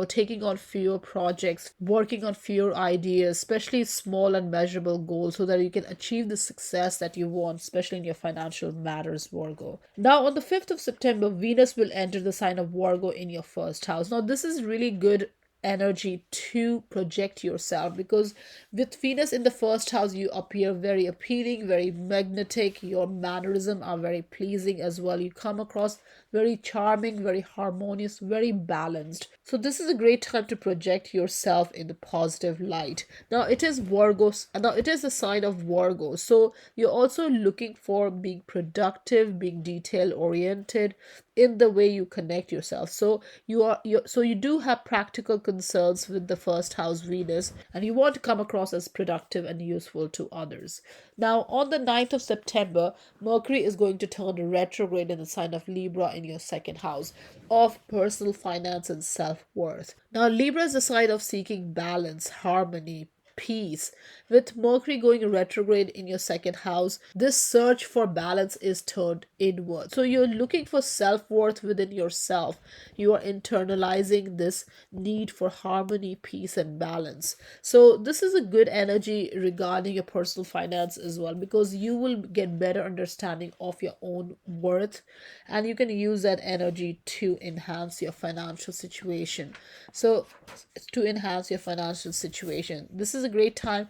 taking on fewer projects, working on fewer ideas, especially small and measurable goals, so that you can achieve the success that you want, especially in your financial matters, Virgo. Now, on the 5th of September, Venus will enter the sign of Virgo in your first house. Now, this is really good energy to project yourself, because with Venus in the first house you appear very appealing, very magnetic. Your mannerism are very pleasing as well. You come across very charming, very harmonious, very balanced. So this is a great time to project yourself in the positive light. Now it is the sign of Virgo, so you're also looking for being productive, being detail oriented in the way you connect yourself. So you do have practical concerns with the first house Venus, and you want to come across as productive and useful to others. Now on the 9th of September, Mercury is going to turn retrograde in the sign of Libra in your second house of personal finance and self-worth. Now Libra is the sign of seeking balance, harmony, peace. With Mercury going retrograde in your second house, this search for balance is turned inward. So you're looking for self-worth within yourself. You are internalizing this need for harmony, peace, and balance. So this is a good energy regarding your personal finance as well, because you will get better understanding of your own worth, and you can use that energy to enhance your financial situation. So to enhance your financial situation, this is a great time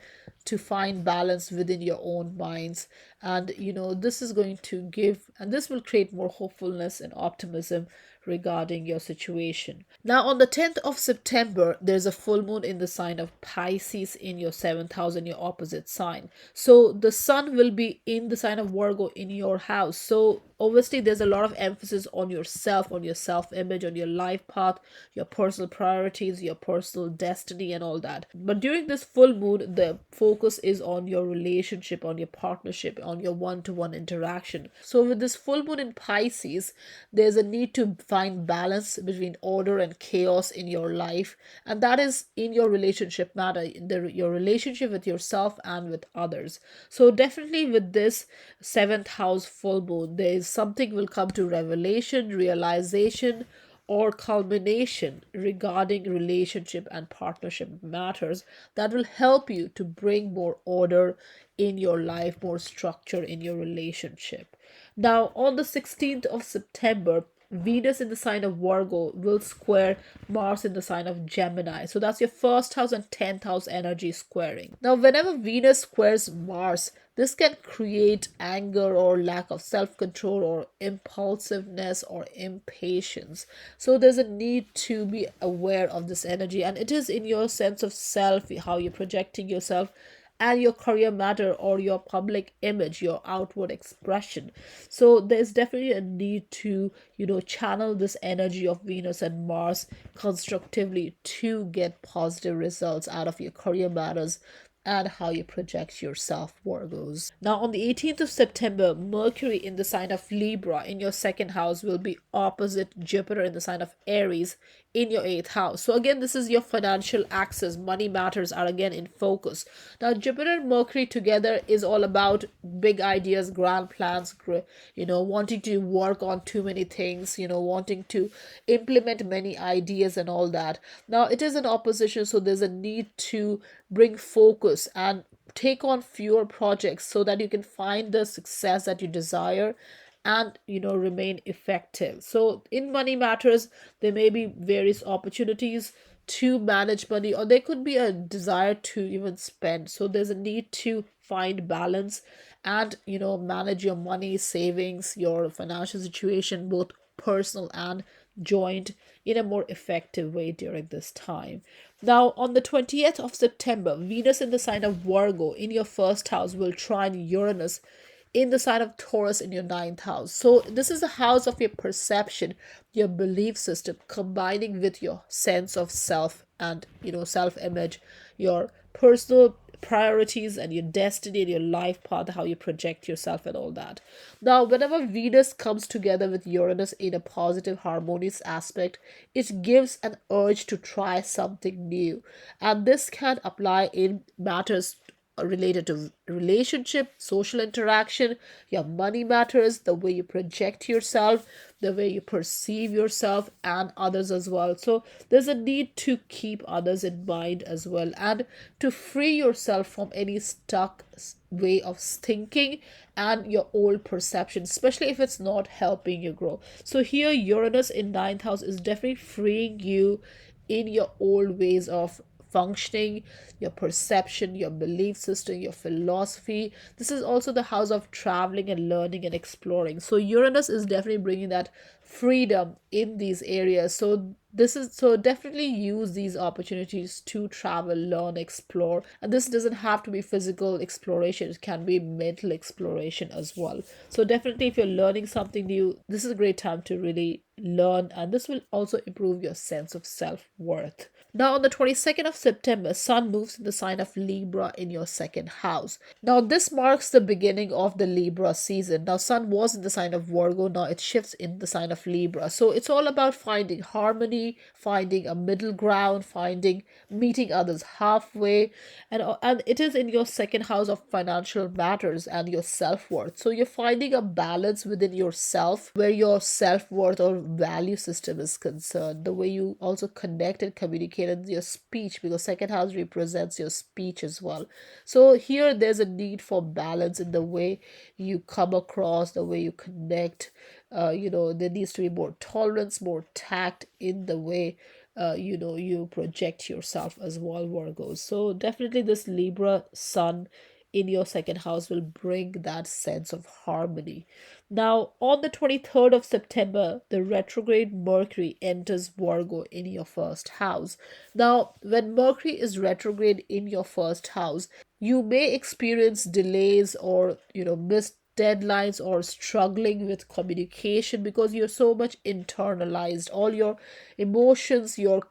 to find balance within your own minds. And this is going to give, and this will create more hopefulness and optimism regarding your situation. Now, on the 10th of September, there's a full moon in the sign of Pisces in your seventh house, in your opposite sign. So the sun will be in the sign of Virgo in your house. So obviously, there's a lot of emphasis on yourself, on your self image, on your life path, your personal priorities, your personal destiny, and all that. But during this full moon, the focus is on your relationship, on your partnership, on your one to one interaction. So, with this full moon in Pisces, there's a need to find balance between order and chaos in your life, and that is in your relationship matter, your relationship with yourself and with others. So, definitely with this seventh house full moon, there is something will come to revelation, realization, or culmination regarding relationship and partnership matters that will help you to bring more order in your life, more structure in your relationship. Now, on the 16th of September, Venus in the sign of Virgo will square Mars in the sign of Gemini. So that's your first house and 10th house energy squaring. Now, whenever Venus squares Mars, this can create anger or lack of self control or impulsiveness or impatience. So, there's a need to be aware of this energy, and it is in your sense of self, how you're projecting yourself, and your career matter or your public image, your outward expression. So there's definitely a need to channel this energy of Venus and Mars constructively to get positive results out of your career matters and how you project yourself, Virgos. Now, on the 18th of September, Mercury in the sign of Libra in your second house will be opposite Jupiter in the sign of Aries in your eighth house. So, again, this is your financial access. Money matters are again in focus. Now, Jupiter and Mercury together is all about big ideas, grand plans, wanting to work on too many things, wanting to implement many ideas and all that. Now, it is an opposition, so there's a need to bring focus and take on fewer projects so that you can find the success that you desire and remain effective. So in money matters, there may be various opportunities to manage money, or there could be a desire to even spend. So there's a need to find balance and manage your money, savings, your financial situation, both personal and joint, in a more effective way during this time. Now, on the 20th of September, Venus in the sign of Virgo in your first house will trine Uranus in the sign of Taurus in your ninth house. So, this is the house of your perception, your belief system, combining with your sense of self and, self image, your personal priorities and your destiny and your life path, how you project yourself and all that. Now, whenever Venus comes together with Uranus in a positive, harmonious aspect, it gives an urge to try something new. And this can apply in matters related to relationship, social interaction, your money matters, the way you project yourself, the way you perceive yourself and others as well. So there's a need to keep others in mind as well and to free yourself from any stuck way of thinking and your old perception, especially if it's not helping you grow. So here Uranus in ninth house is definitely freeing you in your old ways of functioning, your perception, your belief system, your philosophy. This is also the house of traveling and learning and exploring. So Uranus is definitely bringing that freedom in these areas. So definitely use these opportunities to travel, learn, explore. And this doesn't have to be physical exploration, it can be mental exploration as well. So definitely if you're learning something new, this is a great time to really learn, and this will also improve your sense of self-worth. Now, on the 22nd of September, Sun moves in the sign of Libra in your second house. Now, this marks the beginning of the Libra season. Now, Sun was in the sign of Virgo, now it shifts in the sign of Libra. So, it's all about finding harmony, finding a middle ground, meeting others halfway, and it is in your second house of financial matters and your self-worth. So, you're finding a balance within yourself where your self-worth or value system is concerned, the way you also connect and communicate in your speech, because second house represents your speech as well. So here there's a need for balance in the way you come across, the way you connect. There needs to be more tolerance, more tact in the way you project yourself as well, Virgos. So definitely this Libra sun in your second house will bring that sense of harmony. Now, on the 23rd of September, the retrograde Mercury enters Virgo in your first house. Now, when Mercury is retrograde in your first house, you may experience delays or missed deadlines or struggling with communication because you're so much internalized. All your emotions, your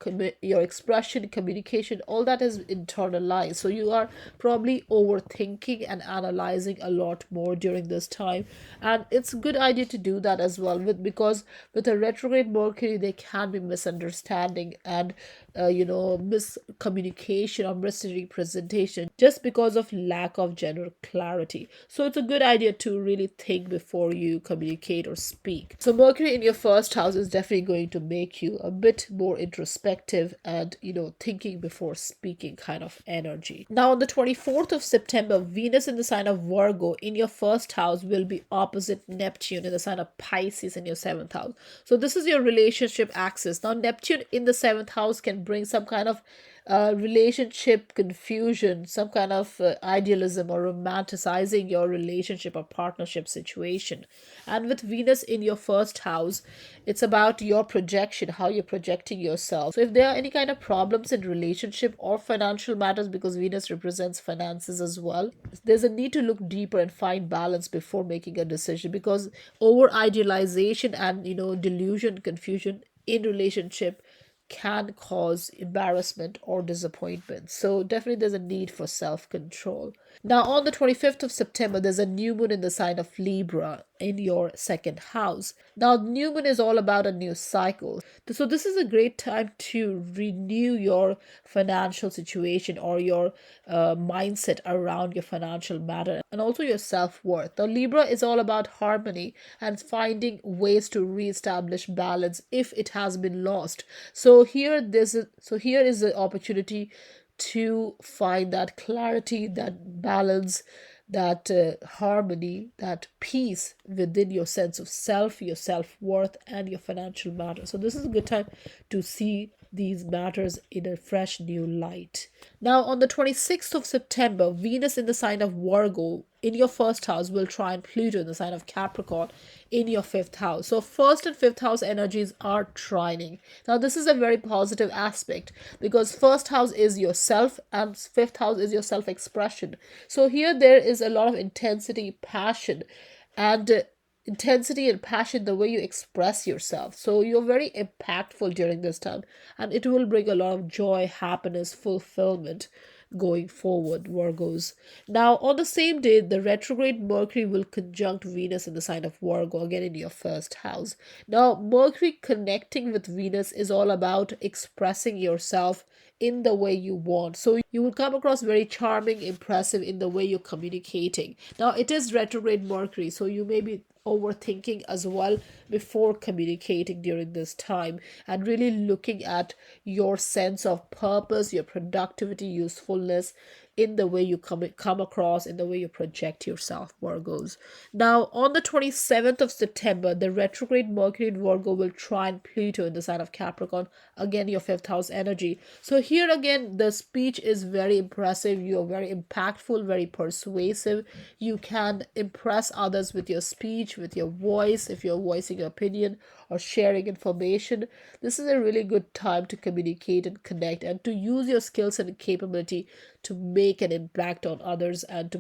expression, communication, all that is internalized. So you are probably overthinking and analyzing a lot more during this time, and it's a good idea to do that as well, because with a retrograde Mercury there can be misunderstanding and miscommunication or misrepresentation just because of lack of general clarity. So it's a good idea to really think before you communicate or speak. So Mercury in your first house is definitely going to make you a bit more introspective and thinking before speaking kind of energy. Now on the 24th of September, Venus in the sign of Virgo in your first house will be opposite Neptune in the sign of Pisces in your seventh house. So this is your relationship axis. Now Neptune in the seventh house can bring some kind of relationship confusion, some kind of idealism or romanticizing your relationship or partnership situation. And with Venus in your first house, it's about your projection, how you're projecting yourself. So if there are any kind of problems in relationship or financial matters, because Venus represents finances as well, there's a need to look deeper and find balance before making a decision, because over idealization and delusion, confusion in relationship can cause embarrassment or disappointment. So definitely there's a need for self-control. Now on the 25th of September, there's a new moon in the sign of Libra in your second house. Now new moon is all about a new cycle. So this is a great time to renew your financial situation or your mindset around your financial matter and also your self-worth. Now Libra is all about harmony and finding ways to reestablish balance if it has been lost. So here is the opportunity to find that clarity, that balance, that harmony, that peace within your sense of self, your self-worth, and your financial matter. So this is a good time to see these matters in a fresh new light. Now on the 26th of September, Venus in the sign of Virgo in your first house will trine Pluto in the sign of Capricorn in your fifth house. So first and fifth house energies are trining. Now this is a very positive aspect because first house is yourself and fifth house is your self-expression. So here there is a lot of intensity, passion, and passion, the way you express yourself. So you're very impactful during this time, and it will bring a lot of joy, happiness, fulfillment going forward, Virgos. Now, on the same day, the retrograde Mercury will conjunct Venus in the sign of Virgo, again in your first house. Now, Mercury connecting with Venus is all about expressing yourself in the way you want. So you will come across very charming, impressive in the way you're communicating. Now, it is retrograde Mercury, so you may be overthinking as well before communicating during this time, and really looking at your sense of purpose, your productivity, usefulness in the way you come across, in the way you project yourself, Virgos. Now, on the 27th of September, the retrograde Mercury in Virgo will trine Pluto in the sign of Capricorn, again your fifth house energy. So here again, the speech is very impressive. You're very impactful, very persuasive. You can impress others with your speech, with your voice, if you're voicing your opinion or sharing information. This is a really good time to communicate and connect and to use your skills and capability to make an impact on others and to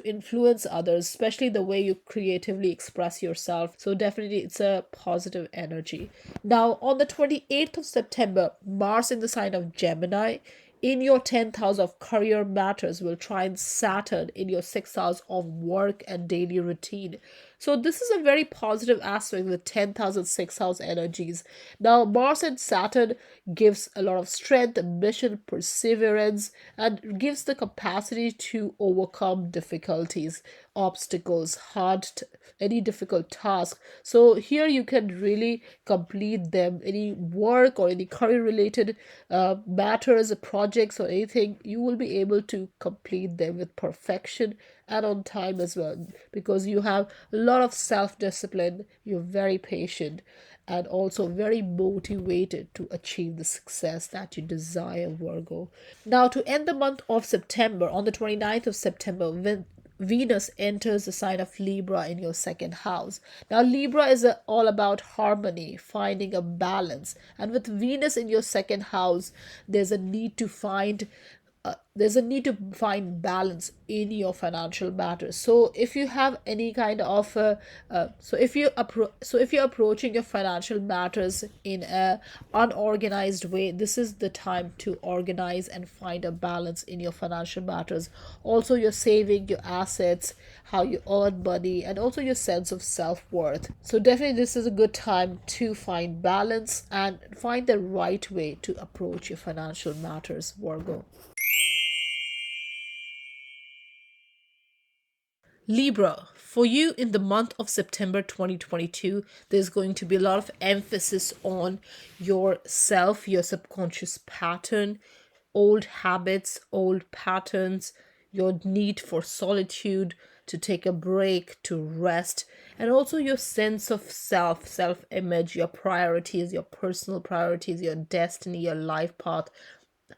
influence others, especially the way you creatively express yourself. So definitely it's a positive energy. Now on the 28th of September, Mars in the sign of Gemini in your 10th house of career matters will trine Saturn in your 6th house of work and daily routine. So this is a very positive aspect with 10th house and 6th house energies. Now Mars and Saturn gives a lot of strength, ambition, perseverance, and gives the capacity to overcome difficulties, obstacles, any difficult task. So here you can really complete them. Any work or any career related matters, projects or anything, you will be able to complete them with perfection and on time as well, because you have a lot of self-discipline, you're very patient, and also very motivated to achieve the success that you desire, Virgo. Now, to end the month of September, on the 29th of September, when Venus enters the sign of Libra in your second house. Now, Libra is all about harmony, finding a balance. And with Venus in your second house, there's a need to find balance in your financial matters. So if you have any kind of so if you're approaching your financial matters in a unorganized way, this is the time to organize and find a balance in your financial matters. Also, your saving, your assets, how you earn money, and also your sense of self-worth. So definitely this is a good time to find balance and find the right way to approach your financial matters, Virgo. Libra, for you in the month of September 2022, there's going to be a lot of emphasis on yourself, your subconscious pattern, old habits, old patterns, your need for solitude, to take a break, to rest, and also your sense of self image, your priorities, your personal priorities, your destiny, your life path,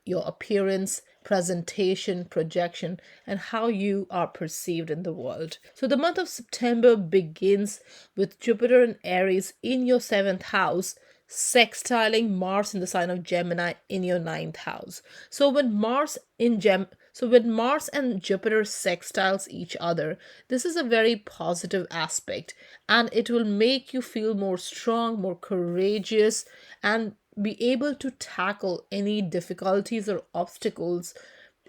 your appearance, presentation, projection, and how you are perceived in the world. So the month of September begins with Jupiter and Aries in your seventh house, sextiling Mars in the sign of Gemini in your ninth house. So when Mars and Jupiter sextiles each other, this is a very positive aspect, and it will make you feel more strong, more courageous, and be able to tackle any difficulties or obstacles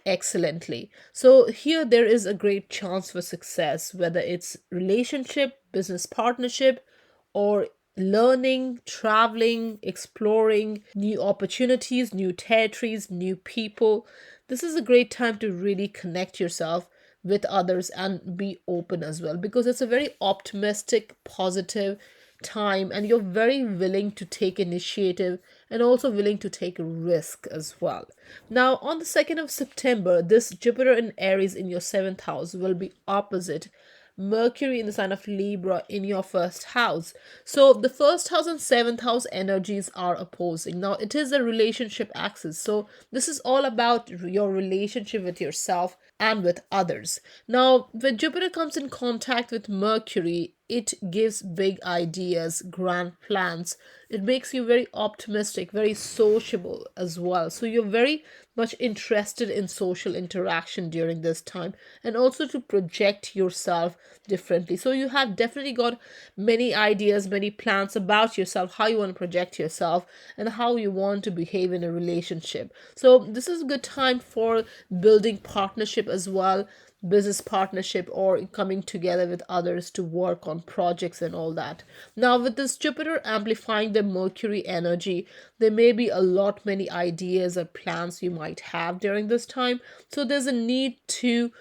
excellently. So here there is a great chance for success, whether it's relationship, business partnership, or learning, traveling, exploring new opportunities, new territories, new people. This is a great time to really connect yourself with others and be open as well, because it's a very optimistic, positive time, and you're very willing to take initiative and also willing to take a risk as well. Now, on the 2nd of September, this Jupiter in Aries in your seventh house will be opposite Mercury in the sign of Libra in your first house. So the first house and seventh house energies are opposing. Now, it is a relationship axis. So this is all about your relationship with yourself and with others. Now, when Jupiter comes in contact with Mercury, it gives big ideas, grand plans. It makes you very optimistic, very sociable as well. So you're very much interested in social interaction during this time, and also to project yourself differently. So you have definitely got many ideas, many plans about yourself, how you want to project yourself and how you want to behave in a relationship. So this is a good time for building partnership as well, business partnership, or coming together with others to work on projects and all that. Now, with this Jupiter amplifying the Mercury energy, there may be a lot many ideas or plans you might have during this time. So there's a need to,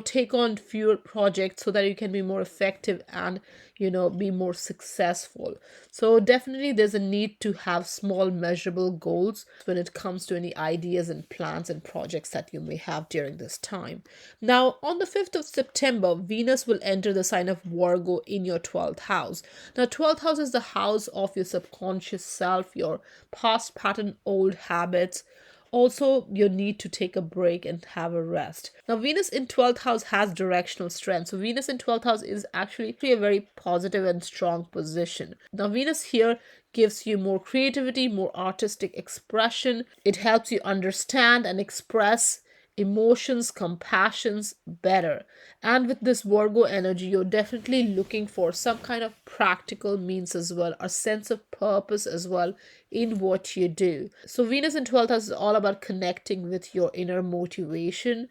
take on fewer projects so that you can be more effective and, be more successful. So definitely there's a need to have small measurable goals when it comes to any ideas and plans and projects that you may have during this time. Now, on the 5th of September, Venus will enter the sign of Virgo in your 12th house. Now, 12th house is the house of your subconscious self, your past pattern, old habits, also your need to take a break and have a rest. Now, Venus in 12th house has directional strength. So Venus in 12th house is actually a very positive and strong position. Now, Venus here gives you more creativity, more artistic expression. It helps you understand and express emotions, compassions better. And with this Virgo energy, you're definitely looking for some kind of practical means as well, a sense of purpose as well in what you do. So Venus in 12th house is all about connecting with your inner motivation,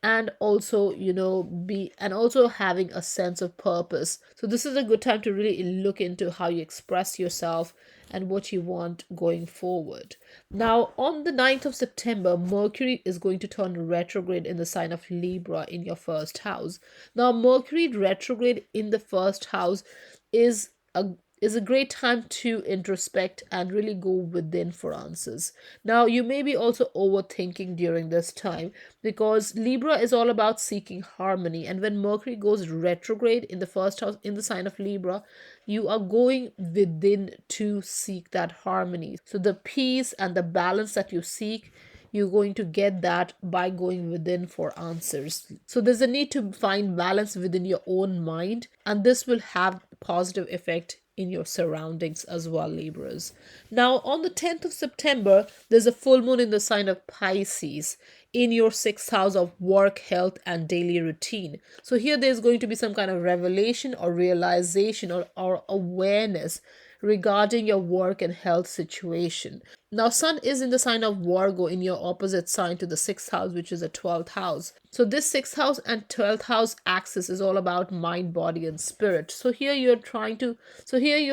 and also also having a sense of purpose. So this is a good time to really look into how you express yourself and what you want going forward. Now, on the 9th of September, Mercury is going to turn retrograde in the sign of Libra in your first house. Now, Mercury retrograde in the first house is is a great time to introspect and really go within for answers. Now, you may be also overthinking during this time because Libra is all about seeking harmony. And when Mercury goes retrograde in the first house in the sign of Libra, you are going within to seek that harmony. So, the peace and the balance that you seek, you're going to get that by going within for answers. So there's a need to find balance within your own mind, and this will have positive effect in your surroundings as well, Libras. Now, on the 10th of September, there's a full moon in the sign of Pisces in your sixth house of work, health, and daily routine. So here there's going to be some kind of revelation or realization or awareness regarding your work and health situation. Now, Sun is in the sign of Virgo in your opposite sign to the sixth house, which is the 12th house. So, this sixth house and 12th house axis is all about mind, body, and spirit. So, here you're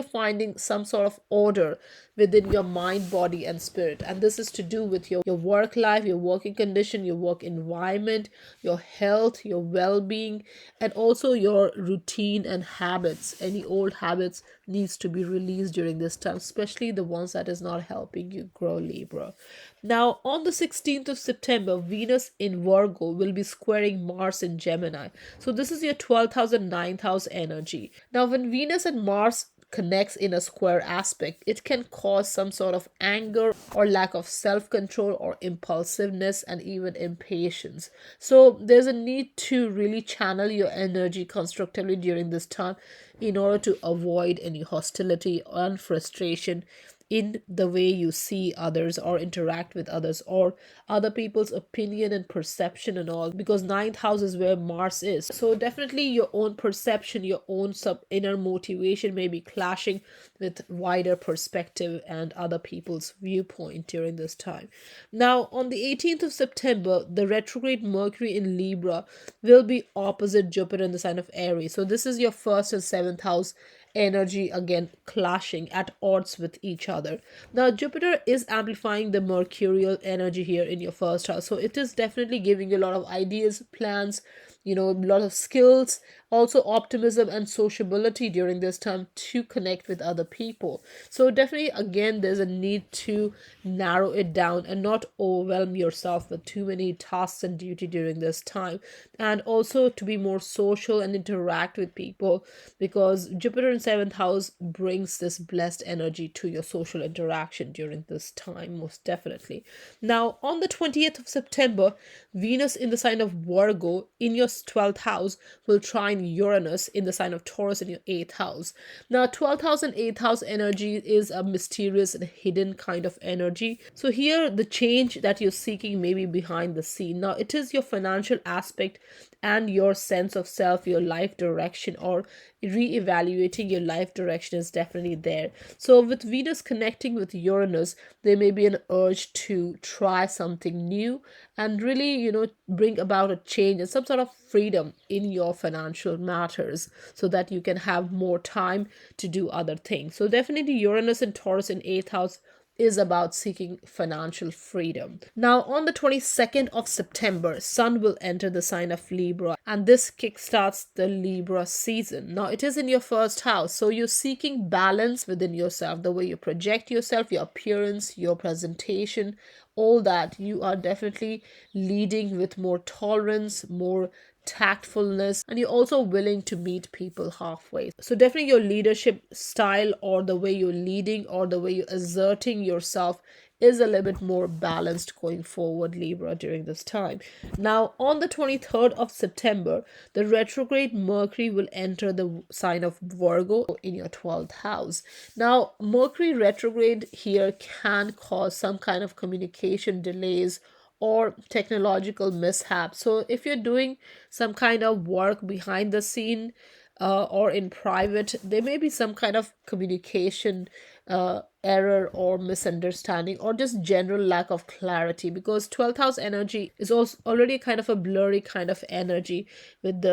finding some sort of order within your mind, body, and spirit. And this is to do with your work life, your working condition, your work environment, your health, your well being, and also your routine and habits. Any old habits needs to be released during this time, especially the ones that is not helping you grow, Libra. Now, on the 16th of September, Venus in Virgo will be squaring Mars in Gemini. So, this is your 12th house and 9th house energy. Now, when Venus and Mars connects in a square aspect, it can cause some sort of anger or lack of self control or impulsiveness and even impatience. So, there's a need to really channel your energy constructively during this time in order to avoid any hostility and frustration in the way you see others or interact with others or other people's opinion and perception and all, because ninth house is where Mars is. So definitely your own perception, your own inner motivation may be clashing with wider perspective and other people's viewpoint during this time. Now, on the 18th of September, the retrograde Mercury in Libra will be opposite Jupiter in the sign of Aries. So this is your first and seventh house energy again clashing at odds with each other. Now, Jupiter is amplifying the mercurial energy here in your first house. So it is definitely giving you a lot of ideas, plans, a lot of skills, also optimism and sociability during this time to connect with other people. So definitely again there's a need to narrow it down and not overwhelm yourself with too many tasks and duty during this time, and also to be more social and interact with people, because Jupiter in seventh house brings this blessed energy to your social interaction during this time, most definitely. Now, on the 20th of September, Venus in the sign of Virgo in your 12th house will trine Uranus in the sign of Taurus in your 8th house. Now, 12th house and 8th house energy is a mysterious and hidden kind of energy. So here the change that you're seeking may be behind the scene. Now, it is your financial aspect and your sense of self, your life direction, or re-evaluating your life direction is definitely there. So with Venus connecting with Uranus, there may be an urge to try something new and really, bring about a change and some sort of freedom in your financial matters so that you can have more time to do other things. So definitely Uranus and Taurus in 8th house is about seeking financial freedom. Now, on the 22nd of September, Sun will enter the sign of Libra, and this kickstarts the Libra season. Now, it is in your first house, so you're seeking balance within yourself, the way you project yourself, your appearance, your presentation, all that. You are definitely leading with more tolerance, more tactfulness, and you're also willing to meet people halfway. So definitely your leadership style or the way you're leading or the way you're asserting yourself is a little bit more balanced going forward, Libra, during this time. Now, on the 23rd of September, the retrograde Mercury will enter the sign of Virgo in your 12th house. Now, Mercury retrograde here can cause some kind of communication delays or technological mishap. So if you're doing some kind of work behind the scene or in private, there may be some kind of communication error or misunderstanding or just general lack of clarity, because 12th house energy is also already kind of a blurry kind of energy. With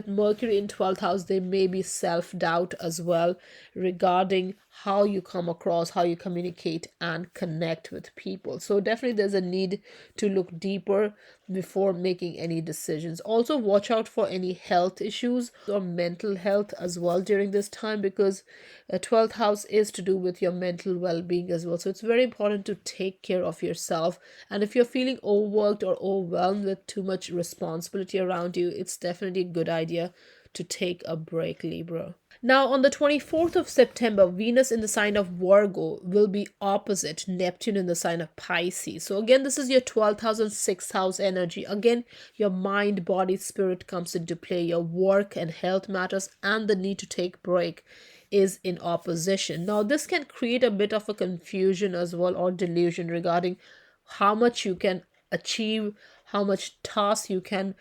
Mercury in 12th house, there may be self-doubt as well regarding how you come across, how you communicate and connect with people. So definitely there's a need to look deeper before making any decisions. Also watch out for any health issues or mental health as well during this time, because 12th house is to do with your mental well-being as well. So it's very important to take care of yourself, and if you're feeling overworked or overwhelmed with too much responsibility around you, it's definitely a good idea to take a break, Libra. Now, on the 24th of September, Venus in the sign of Virgo will be opposite Neptune in the sign of Pisces. So, again, this is your 12th house and 6th house energy. Again, your mind, body, spirit comes into play. Your work and health matters, and the need to take break is in opposition. Now, this can create a bit of a confusion as well, or delusion regarding how much you can achieve, how much tasks you can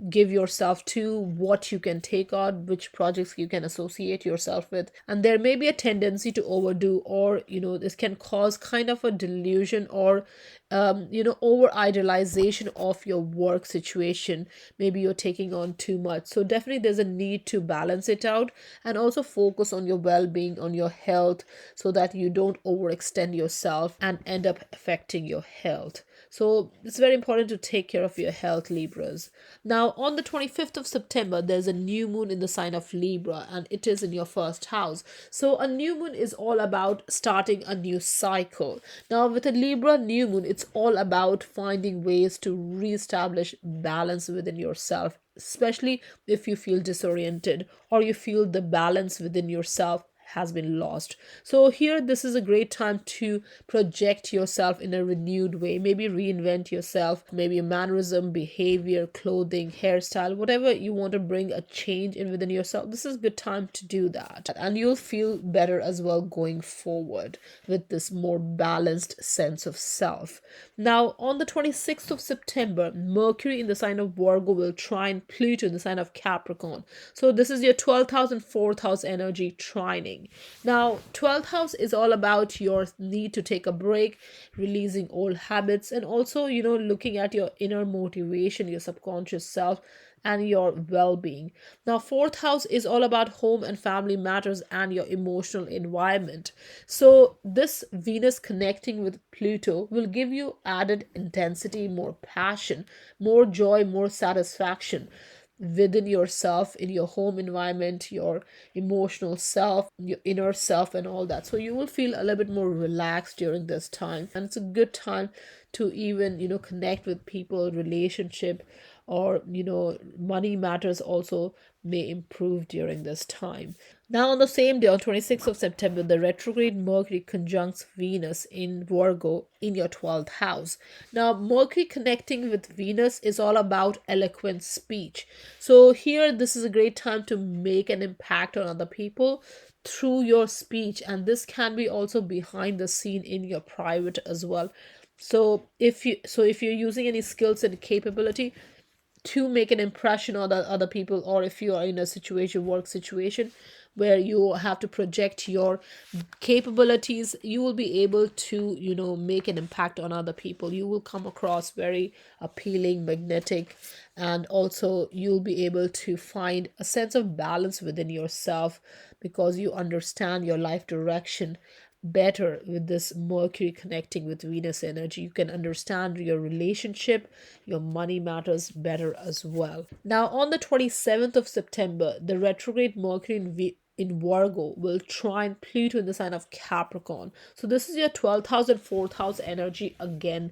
give yourself to, what you can take on, which projects you can associate yourself with. And there may be a tendency to overdo, or this can cause kind of a delusion or over idealization of your work situation. Maybe you're taking on too much. So definitely there's a need to balance it out and also focus on your well-being, on your health, so that you don't overextend yourself and end up affecting your health. So it's very important to take care of your health, Libras. Now, on the 25th of September, there's a new moon in the sign of Libra, and it is in your first house. So a new moon is all about starting a new cycle. Now, with a Libra new moon, it's all about finding ways to reestablish balance within yourself, especially if you feel disoriented or you feel the balance within yourself has been lost. So here, this is a great time to project yourself in a renewed way. Maybe reinvent yourself, maybe a mannerism, behavior, clothing, hairstyle, whatever you want to bring a change in within yourself. This is a good time to do that, and you'll feel better as well going forward with this more balanced sense of self. Now, on the 26th of September, Mercury in the sign of Virgo will trine Pluto in the sign of Capricorn. So this is your 12th house and 4th house energy trining. Now, 12th house is all about your need to take a break, releasing old habits, and also, looking at your inner motivation, your subconscious self, and your well-being. Now, 4th house is all about home and family matters and your emotional environment. So this Venus connecting with Pluto will give you added intensity, more passion, more joy, more satisfaction within yourself, in your home environment, your emotional self, your inner self, and all that. So you will feel a little bit more relaxed during this time, and it's a good time to even connect with people, relationship, or money matters also may improve during this time. Now, on the same day, on 26th of September, the retrograde Mercury conjuncts Venus in Virgo in your 12th house. Now, Mercury connecting with Venus is all about eloquent speech. So here, this is a great time to make an impact on other people through your speech, and this can be also behind the scene in your private as well. So if you're using any skills and capability to make an impression on the other people, or if you are in a work situation where you have to project your capabilities, you will be able to make an impact on other people. You will come across very appealing, magnetic, and also you'll be able to find a sense of balance within yourself, because you understand your life direction better with this Mercury connecting with Venus energy. You can understand your relationship, your money matters better as well. Now, on the 27th of September, the retrograde Mercury in Virgo will trine Pluto in the sign of Capricorn. So this is your 12th house and 4th house energy again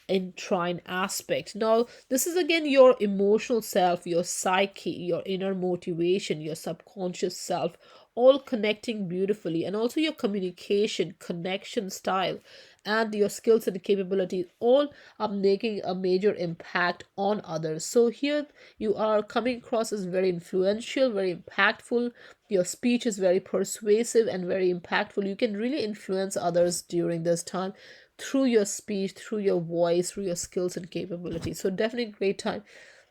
in trine aspect. Now, this is again your emotional self, your psyche, your inner motivation, your subconscious self, all connecting beautifully, and also your communication, connection style, and your skills and capabilities all are making a major impact on others. So here you are coming across as very influential, very impactful. Your speech is very persuasive and very impactful. You can really influence others during this time through your speech, through your voice, through your skills and capabilities. So definitely great time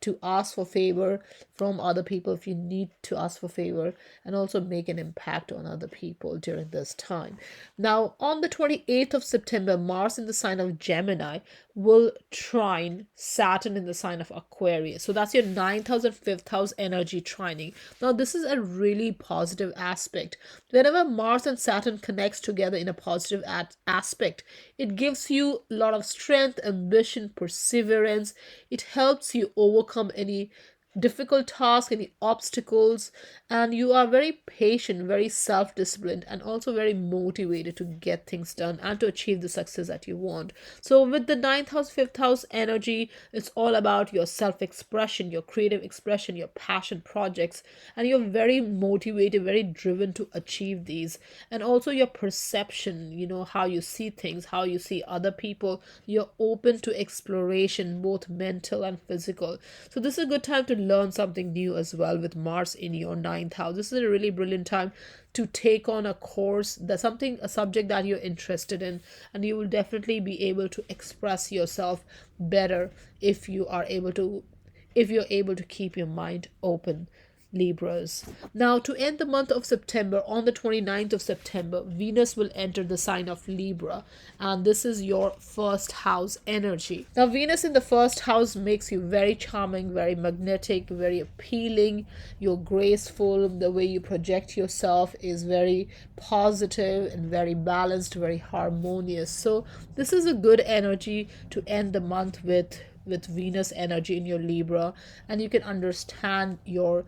to ask for favor from other people, if you need to ask for favor, and also make an impact on other people during this time. Now, on the 28th of September, Mars in the sign of Gemini will trine Saturn in the sign of Aquarius. So that's your 9th house and 5th house energy trining. Now, this is a really positive aspect. Whenever Mars and Saturn connects together in a positive aspect, it gives you a lot of strength, ambition, perseverance. It helps you overcome any difficult task, any obstacles, and you are very patient, very self-disciplined, and also very motivated to get things done and to achieve the success that you want. So with the 9th house, 5th house energy, it's all about your self-expression, your creative expression, your passion projects, and you're very motivated, very driven to achieve these. And also your perception, how you see things, how you see other people. You're open to exploration, both mental and physical. So this is a good time to learn something new as well with Mars in your 9th house. This is a really brilliant time to take on a course, a subject that you're interested in, and you will definitely be able to express yourself better if you're able to keep your mind open, Libras. Now, to end the month of September, on the 29th of September, Venus will enter the sign of Libra, and this is your first house energy. Now, Venus in the first house makes you very charming, very magnetic, very appealing. You're graceful. The way you project yourself is very positive and very balanced, very harmonious. So, this is a good energy to end the month with Venus energy in your Libra, and you can understand your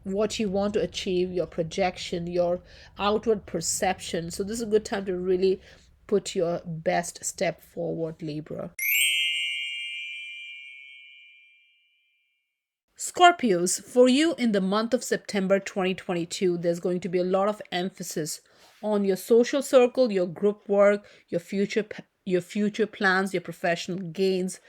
what you want to achieve, your projection, your outward perception. So this is a good time to really put your best step forward, Libra. Scorpios, for you in the month of September 2022, there's going to be a lot of emphasis on your social circle, your group work, your future plans, your professional gains,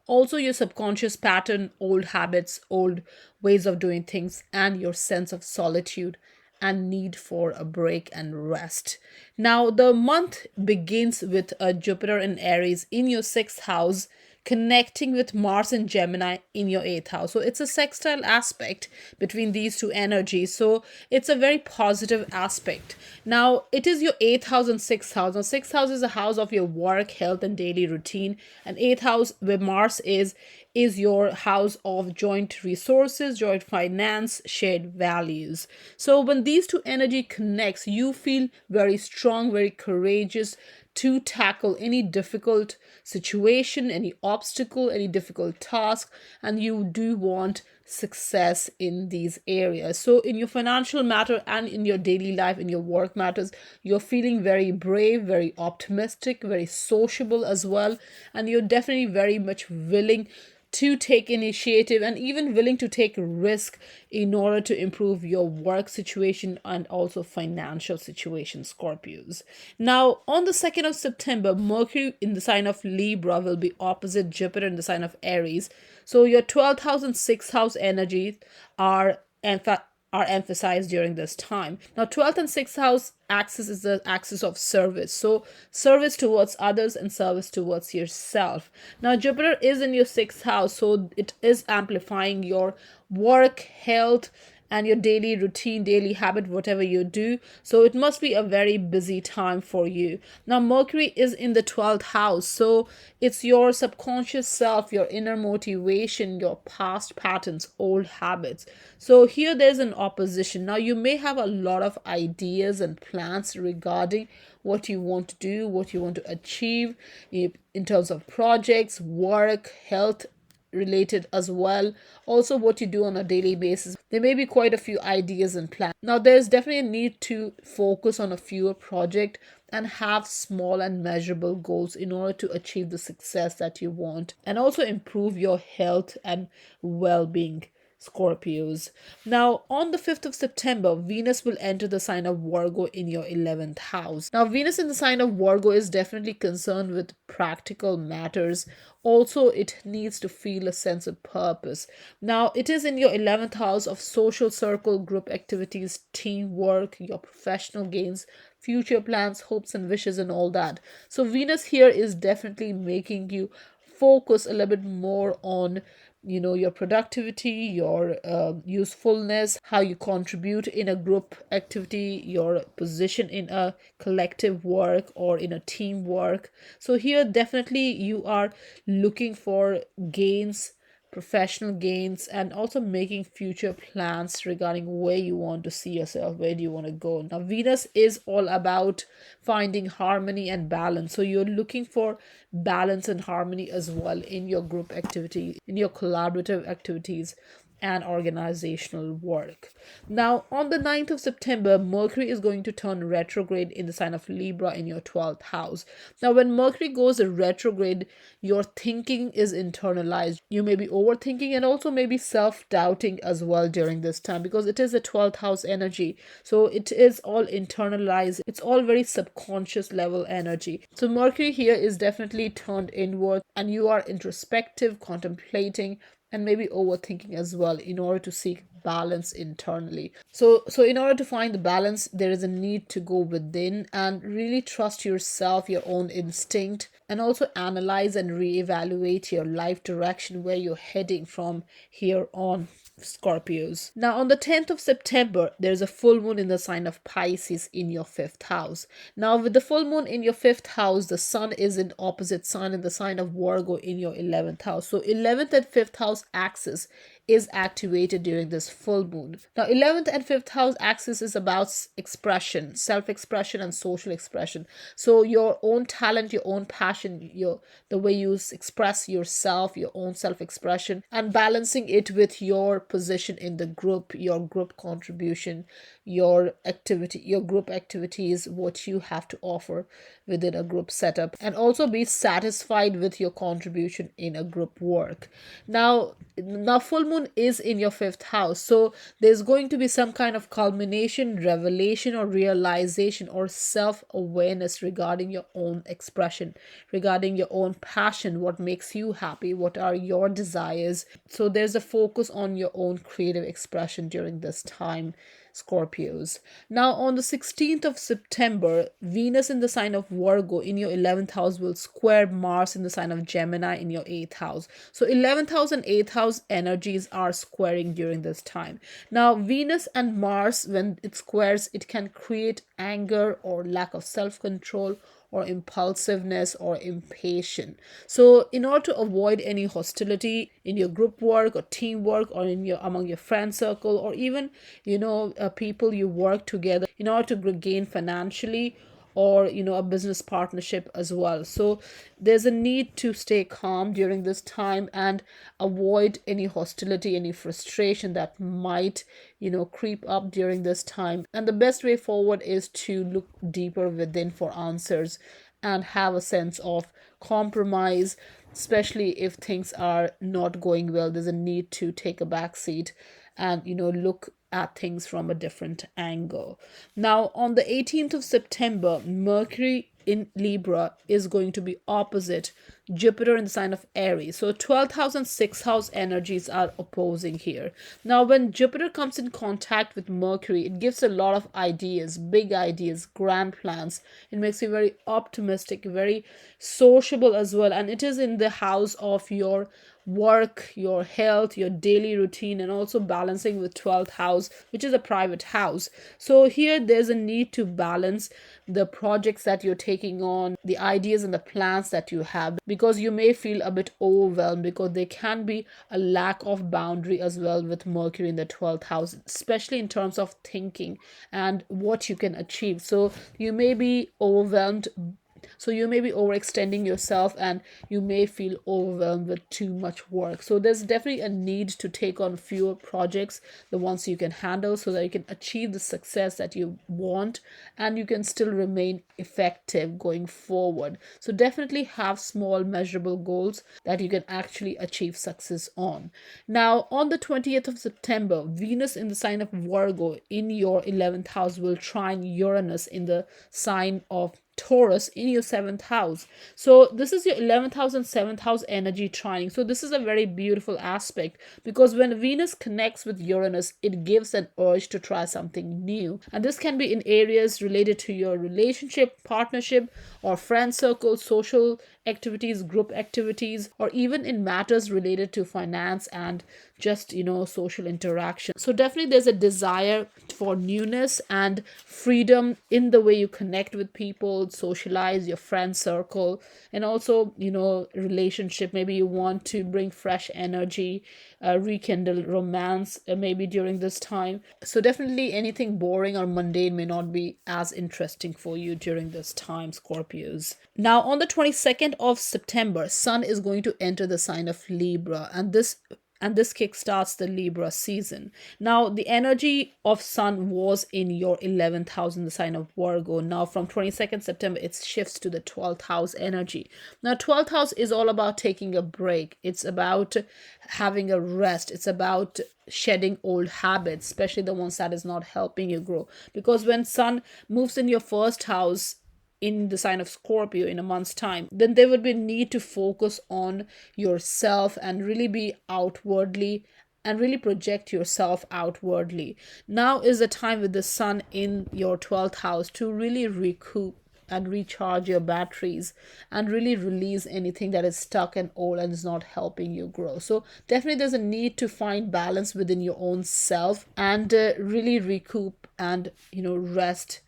also your subconscious pattern, old habits, old ways of doing things, and your sense of solitude and need for a break and rest. Now, the month begins with a Jupiter in Aries in your 6th house, connecting with Mars and Gemini in your 8th house. So it's a sextile aspect between these two energies. So it's a very positive aspect. Now, it is your 8th house and 6th house. Now, 6th house is a house of your work, health, and daily routine. And 8th house, where Mars is your house of joint resources, joint finance, shared values. So when these two energy connects, you feel very strong, very courageous to tackle any difficult situation, any obstacle, any difficult task, and you do want success in these areas. So in your financial matter and in your daily life, in your work matters, you're feeling very brave, very optimistic, very sociable as well, and you're definitely very much willing to take initiative and even willing to take risk in order to improve your work situation and also financial situation, Scorpios. Now, on the 2nd of September, Mercury in the sign of Libra will be opposite Jupiter in the sign of Aries. So your 12th house and 6th house energies are emphasized during this time. Now, 12th and 6th house axis is the axis of service. So, service towards others and service towards yourself. Now, Jupiter is in your 6th house, so it is amplifying your work, health, and your daily routine, daily habit, whatever you do. So it must be a very busy time for you. Now, Mercury is in the 12th house. So it's your subconscious self, your inner motivation, your past patterns, old habits. So here there's an opposition. Now, you may have a lot of ideas and plans regarding what you want to do, what you want to achieve in terms of projects, work, health, related as well, also what you do on a daily basis. There may be quite a few ideas and plans. Now, there's definitely a need to focus on a fewer project and have small and measurable goals in order to achieve the success that you want and also improve your health and well-being, Scorpios. Now, on the 5th of September, Venus will enter the sign of Virgo in your 11th house. Now, Venus in the sign of Virgo is definitely concerned with practical matters. Also, it needs to feel a sense of purpose. Now, it is in your 11th house of social circle, group activities, teamwork, your professional gains, future plans, hopes and wishes, and all that. So, Venus here is definitely making you focus a little bit more on your productivity, your usefulness, how you contribute in a group activity, your position in a collective work or in a team work. So here definitely you are looking for gains, professional gains, and also making future plans regarding where you want to see yourself, where do you want to go. Now Venus is all about finding harmony and balance, so you're looking for balance and harmony as well in your group activity, in your collaborative activities and organizational work. Now, on the 9th of September, Mercury is going to turn retrograde in the sign of Libra in your 12th house. Now, when Mercury goes retrograde, your thinking is internalized. You may be overthinking and also maybe self doubting as well during this time, because it is a 12th house energy. So it is all internalized, it's all very subconscious level energy. So, Mercury here is definitely turned inward, and you are introspective, contemplating, and maybe overthinking as well in order to seek balance internally. So in order to find the balance, there is a need to go within and really trust yourself, your own instinct, and also analyze and reevaluate your life direction, where you're heading from here on, Scorpios. Now, on the 10th of September, there's a full moon in the sign of Pisces in your fifth house. Now, with the full moon in your fifth house, the sun is in opposite sign in the sign of Virgo in your 11th house. So, 11th and 5th house axis is activated during this full moon. Now, 11th and 5th house axis is about expression, self-expression and social expression. So your own talent, your own passion, the way you express yourself, your own self-expression, and balancing it with your position in the group, your group contribution, your activity, your group activities, what you have to offer within a group setup, and also be satisfied with your contribution in a group work. Now full moon is in your fifth house, so there's going to be some kind of culmination, revelation, or realization or self-awareness regarding your own expression, regarding your own passion, what makes you happy, what are your desires. So there's a focus on your own creative expression during this time, Scorpios. Now, on the 16th of September, Venus in the sign of Virgo in your 11th house will square Mars in the sign of Gemini in your 8th house. So, 11th house and 8th house energies are squaring during this time. Now, Venus and Mars, when it squares, it can create anger or lack of self control or impulsiveness or impatient. So in order to avoid any hostility in your group work or teamwork or in your among your friend circle, or even people you work together, in order to gain financially, or a business partnership as well. So there's a need to stay calm during this time and avoid any hostility, any frustration that might creep up during this time. And the best way forward is to look deeper within for answers and have a sense of compromise, especially if things are not going well. There's a need to take a back seat and look at things from a different angle. Now, on the 18th of September, Mercury in Libra is going to be opposite Jupiter in the sign of Aries. So 12th house and 6th house energies are opposing here. Now, when Jupiter comes in contact with Mercury, it gives a lot of ideas, big ideas, grand plans. It makes you very optimistic, very sociable as well. And it is in the house of your work, your health, your daily routine, and also balancing with 12th house, which is a private house. So here there's a need to balance the projects that you're taking on, the ideas and the plans that you have, because you may feel a bit overwhelmed, because there can be a lack of boundary as well with Mercury in the 12th house, especially in terms of thinking and what you can achieve. So you may be overwhelmed, so you may be overextending yourself, and you may feel overwhelmed with too much work. So there's definitely a need to take on fewer projects, the ones you can handle, so that you can achieve the success that you want and you can still remain effective going forward. So definitely have small measurable goals that you can actually achieve success on. Now, on the 20th of September, Venus in the sign of Virgo in your 11th house will trine Uranus in the sign of Taurus in your seventh house. So this is your 11th house and seventh house energy trining. So this is a very beautiful aspect, because when Venus connects with Uranus, it gives an urge to try something new. And this can be in areas related to your relationship, partnership, or friend circle, social activities, group activities, or even in matters related to finance and just, social interaction. So definitely there's a desire for newness and freedom in the way you connect with people, socialize, your friend circle, and also, relationship. Maybe you want to bring fresh energy, rekindle romance, maybe during this time. So definitely anything boring or mundane may not be as interesting for you during this time, Scorpios. Now on the 22nd of September, Sun is going to enter the sign of Libra, and this kickstarts the Libra season. Now, the energy of Sun was in your 11th house in the sign of Virgo. Now, from 22nd September, it shifts to the 12th house energy. Now, 12th house is all about taking a break. It's about having a rest. It's about shedding old habits, especially the ones that is not helping you grow. Because when Sun moves in your first house, in the sign of Scorpio in a month's time, then there would be a need to focus on yourself and really be outwardly and really project yourself outwardly. Now is the time with the Sun in your 12th house to really recoup and recharge your batteries and really release anything that is stuck and old and is not helping you grow. So definitely there's a need to find balance within your own self and really recoup and rest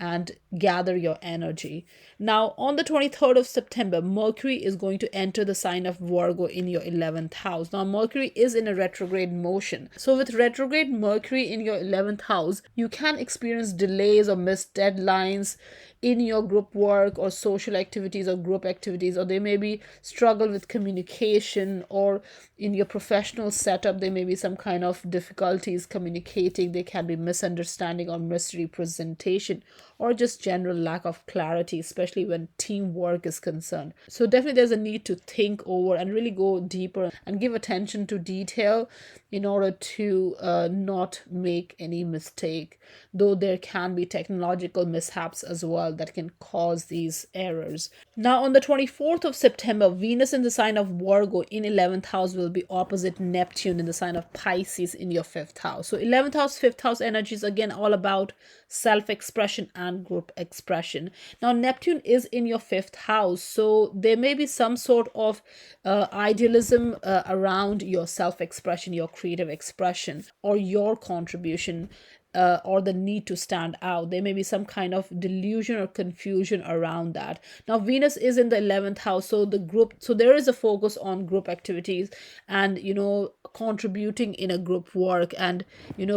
and gather your energy. Now, on the 23rd of September, Mercury is going to enter the sign of Virgo in your 11th house. Now, Mercury is in a retrograde motion. So, with retrograde Mercury in your 11th house, you can experience delays or missed deadlines in your group work or social activities or group activities, or they may be struggle with communication, or in your professional setup there may be some kind of difficulties communicating. There can be misunderstanding or misrepresentation, or just general lack of clarity, especially when teamwork is concerned. So definitely there's a need to think over and really go deeper and give attention to detail in order to not make any mistake, though there can be technological mishaps as well that can cause these errors. Now on the 24th of September, Venus in the sign of Virgo in 11th house will be opposite Neptune in the sign of Pisces in your 5th house. So 11th house, 5th house energy is again all about self-expression and group expression. Now Neptune is in your 5th house, so there may be some sort of idealism around your self-expression, your creative expression, or your contribution, or the need to stand out. There may be some kind of delusion or confusion around that. Now Venus is in the 11th house, so there is a focus on group activities and contributing in a group work and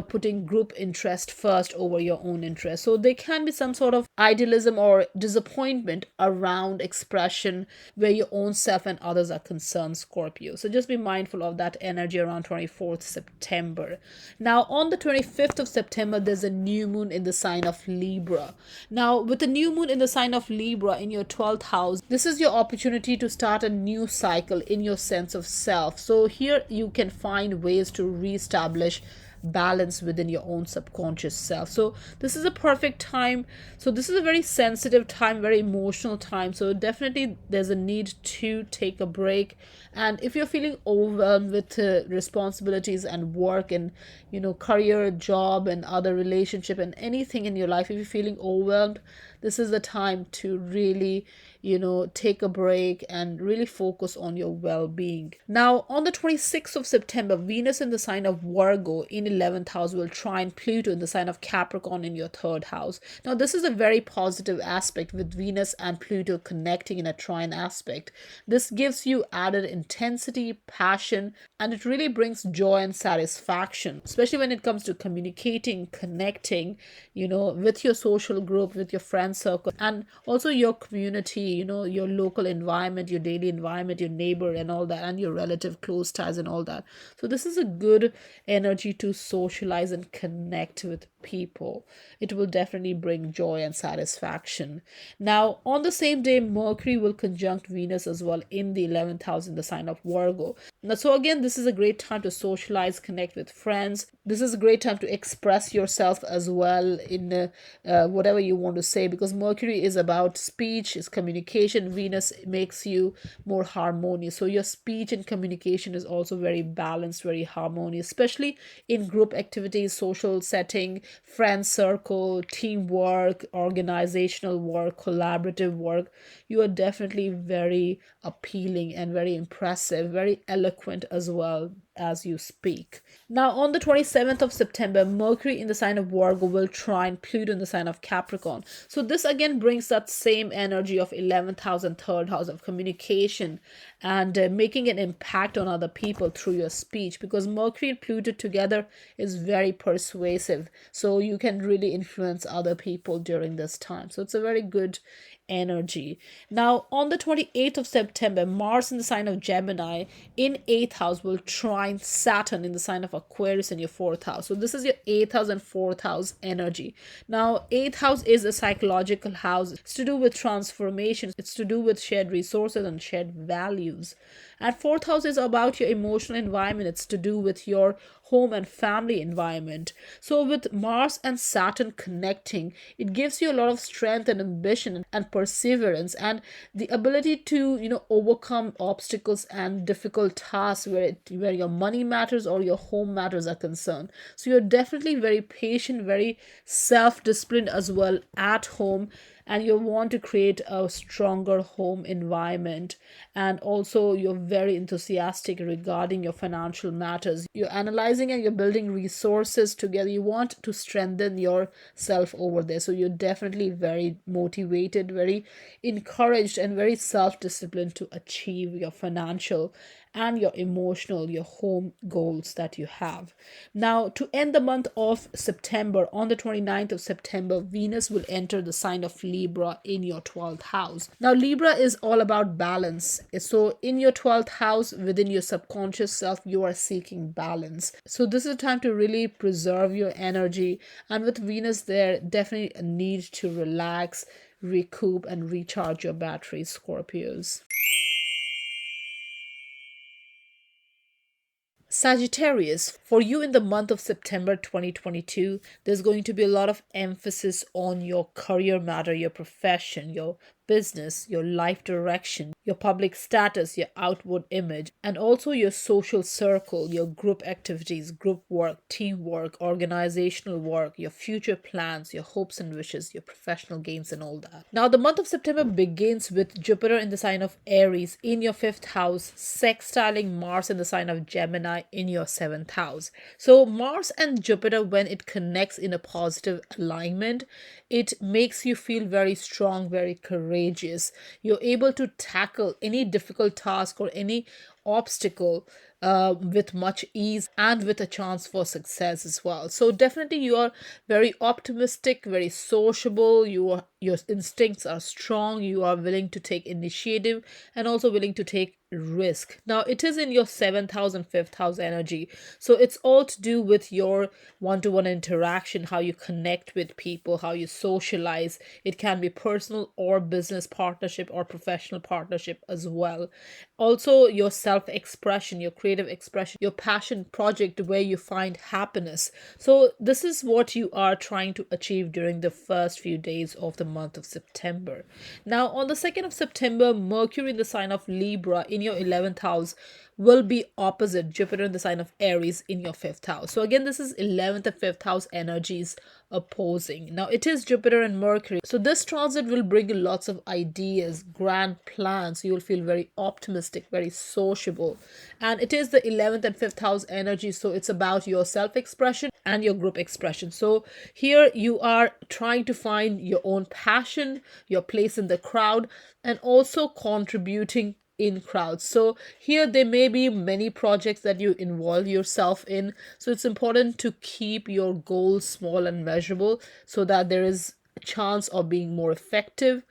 putting group interest first over your own interest. So there can be some sort of idealism or disappointment around expression where your own self and others are concerned, Scorpio. So just be mindful of that energy around 24th September. Now on the 25th of September, there's a new moon in the sign of Libra. Now with the new moon in the sign of Libra in your 12th house, this is your opportunity to start a new cycle in your sense of self. So here you can find ways to reestablish balance within your own subconscious self. So this is a perfect time. So this is a very sensitive time, very emotional time. So definitely there's a need to take a break. And if you're feeling overwhelmed with responsibilities and work and career, job, and other relationship and anything in your life, if you're feeling overwhelmed, this is the time to really take a break and really focus on your well-being. Now on the 26th of September, Venus in the sign of Virgo in 11th house will trine Pluto in the sign of Capricorn in your 3rd house. Now this is a very positive aspect with Venus and Pluto connecting in a trine aspect. This gives you added intensity, passion, and it really brings joy and satisfaction, especially when it comes to communicating, connecting with your social group, with your friend circle, and also your community, your local environment, your daily environment, your neighbor and all that, and your relative close ties and all that. So this is a good energy to socialize and connect with people. It will definitely bring joy and satisfaction. Now on the same day, Mercury will conjunct Venus as well in the 11th house in the sign of Virgo. Now, so again, this is a great time to socialize, connect with friends. This is a great time to express yourself as well in whatever you want to say, because because Mercury is about speech, is communication. Venus makes you more harmonious. So your speech and communication is also very balanced, very harmonious, especially in group activities, social setting, friend circle, teamwork, organizational work, collaborative work. You are definitely very appealing and very impressive, very eloquent as well as you speak. Now, on the 27th of September, Mercury in the sign of Virgo will trine Pluto in the sign of Capricorn. So, this again brings that same energy of 11th house and 3rd house of communication and making an impact on other people through your speech, because Mercury and Pluto together is very persuasive. So, you can really influence other people during this time. So, it's a very good energy. Now, on the 28th of September, Mars in the sign of Gemini in 8th house will trine Saturn in the sign of Aquarius in your 4th house. So, this is your 8th house and 4th house energy. Now, 8th house is a psychological house. It's to do with transformation, it's to do with shared resources and shared values. And 4th house is about your emotional environment, it's to do with your home and family environment. So, with Mars and Saturn connecting, it gives you a lot of strength and ambition and perseverance and the ability to, overcome obstacles and difficult tasks where your money matters or your home matters are concerned. So, you're definitely very patient, very self-disciplined as well at home, and you want to create a stronger home environment, and also you're very enthusiastic regarding your financial matters. You're analyzing and you're building resources together. You want to strengthen yourself over there, so you're definitely very motivated, very encouraged, and very self-disciplined to achieve your financial and your emotional, your home goals that you have. Now, to end the month of September, on the 29th of September, Venus will enter the sign of Libra in your 12th house. Now, Libra is all about balance. So, in your 12th house, within your subconscious self, you are seeking balance. So, this is a time to really preserve your energy. And with Venus there, definitely a need to relax, recoup, and recharge your batteries, Scorpios. Sagittarius, for you in the month of September 2022, there's going to be a lot of emphasis on your career matter, your profession, your business, your life direction, your public status, your outward image, and also your social circle, your group activities, group work, teamwork, organizational work, your future plans, your hopes and wishes, your professional gains, and all that. Now, the month of September begins with Jupiter in the sign of Aries in your 5th house, sextiling Mars in the sign of Gemini in your 7th house. So, Mars and Jupiter, when it connects in a positive alignment, it makes you feel very strong, very courageous. You're able to tackle any difficult task or any obstacle with much ease and with a chance for success as well. So definitely you are very optimistic, very sociable. Your instincts are strong. You are willing to take initiative and also willing to take risk. Now it is in your 7th house and 5th house energy, so it's all to do with your one-to-one interaction, how you connect with people, how you socialize. It can be personal or business partnership or professional partnership as well. Also your self-expression, your creative expression, your passion project where you find happiness. So this is what you are trying to achieve during the first few days of the month of September. Now on the 2nd of September, Mercury in the sign of Libra in your 11th house will be opposite Jupiter in the sign of Aries in your 5th house. So again, this is 11th and 5th house energies opposing. Now it is Jupiter and Mercury. So this transit will bring you lots of ideas, grand plans. You will feel very optimistic, very sociable. And it is the 11th and 5th house energy. So it's about your self-expression and your group expression. So here you are trying to find your own passion, your place in the crowd, and also contributing in crowds. So here there may be many projects that you involve yourself in. So it's important to keep your goals small and measurable so that there is a chance of being more effective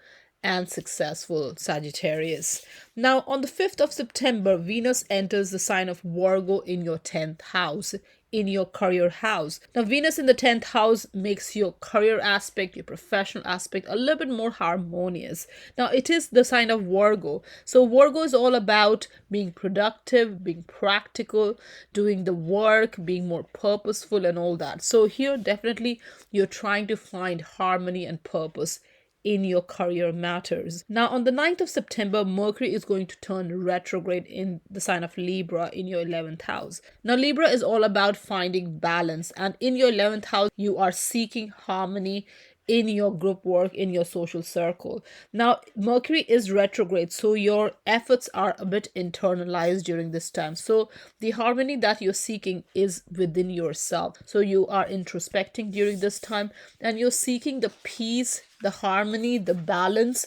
and successful, Sagittarius. Now on the 5th of September, Venus enters the sign of Virgo in your 10th house, in your career house. Now Venus in the 10th house makes your career aspect, your professional aspect a little bit more harmonious. Now it is the sign of Virgo. So Virgo is all about being productive, being practical, doing the work, being more purposeful and all that. So here definitely you're trying to find harmony and purpose in your career matters. Now, on the 9th of September, Mercury is going to turn retrograde in the sign of Libra in your 11th house. Now, Libra is all about finding balance, and in your 11th house, you are seeking harmony in your group work, in your social circle. Now, Mercury is retrograde, so your efforts are a bit internalized during this time. So, the harmony that you're seeking is within yourself. So, you are introspecting during this time and you're seeking the peace, the harmony, the balance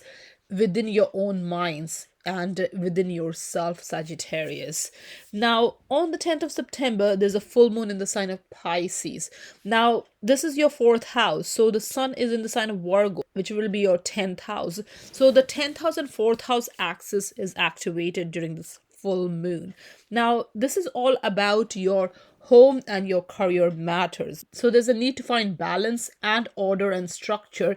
within your own minds and within yourself, Sagittarius. Now, on the 10th of September, there's a full moon in the sign of Pisces. Now, this is your fourth house. So, the sun is in the sign of Virgo, which will be your 10th house. So, the 10th house and fourth house axis is activated during this full moon. Now, this is all about your home and your career matters. So, there's a need to find balance and order and structure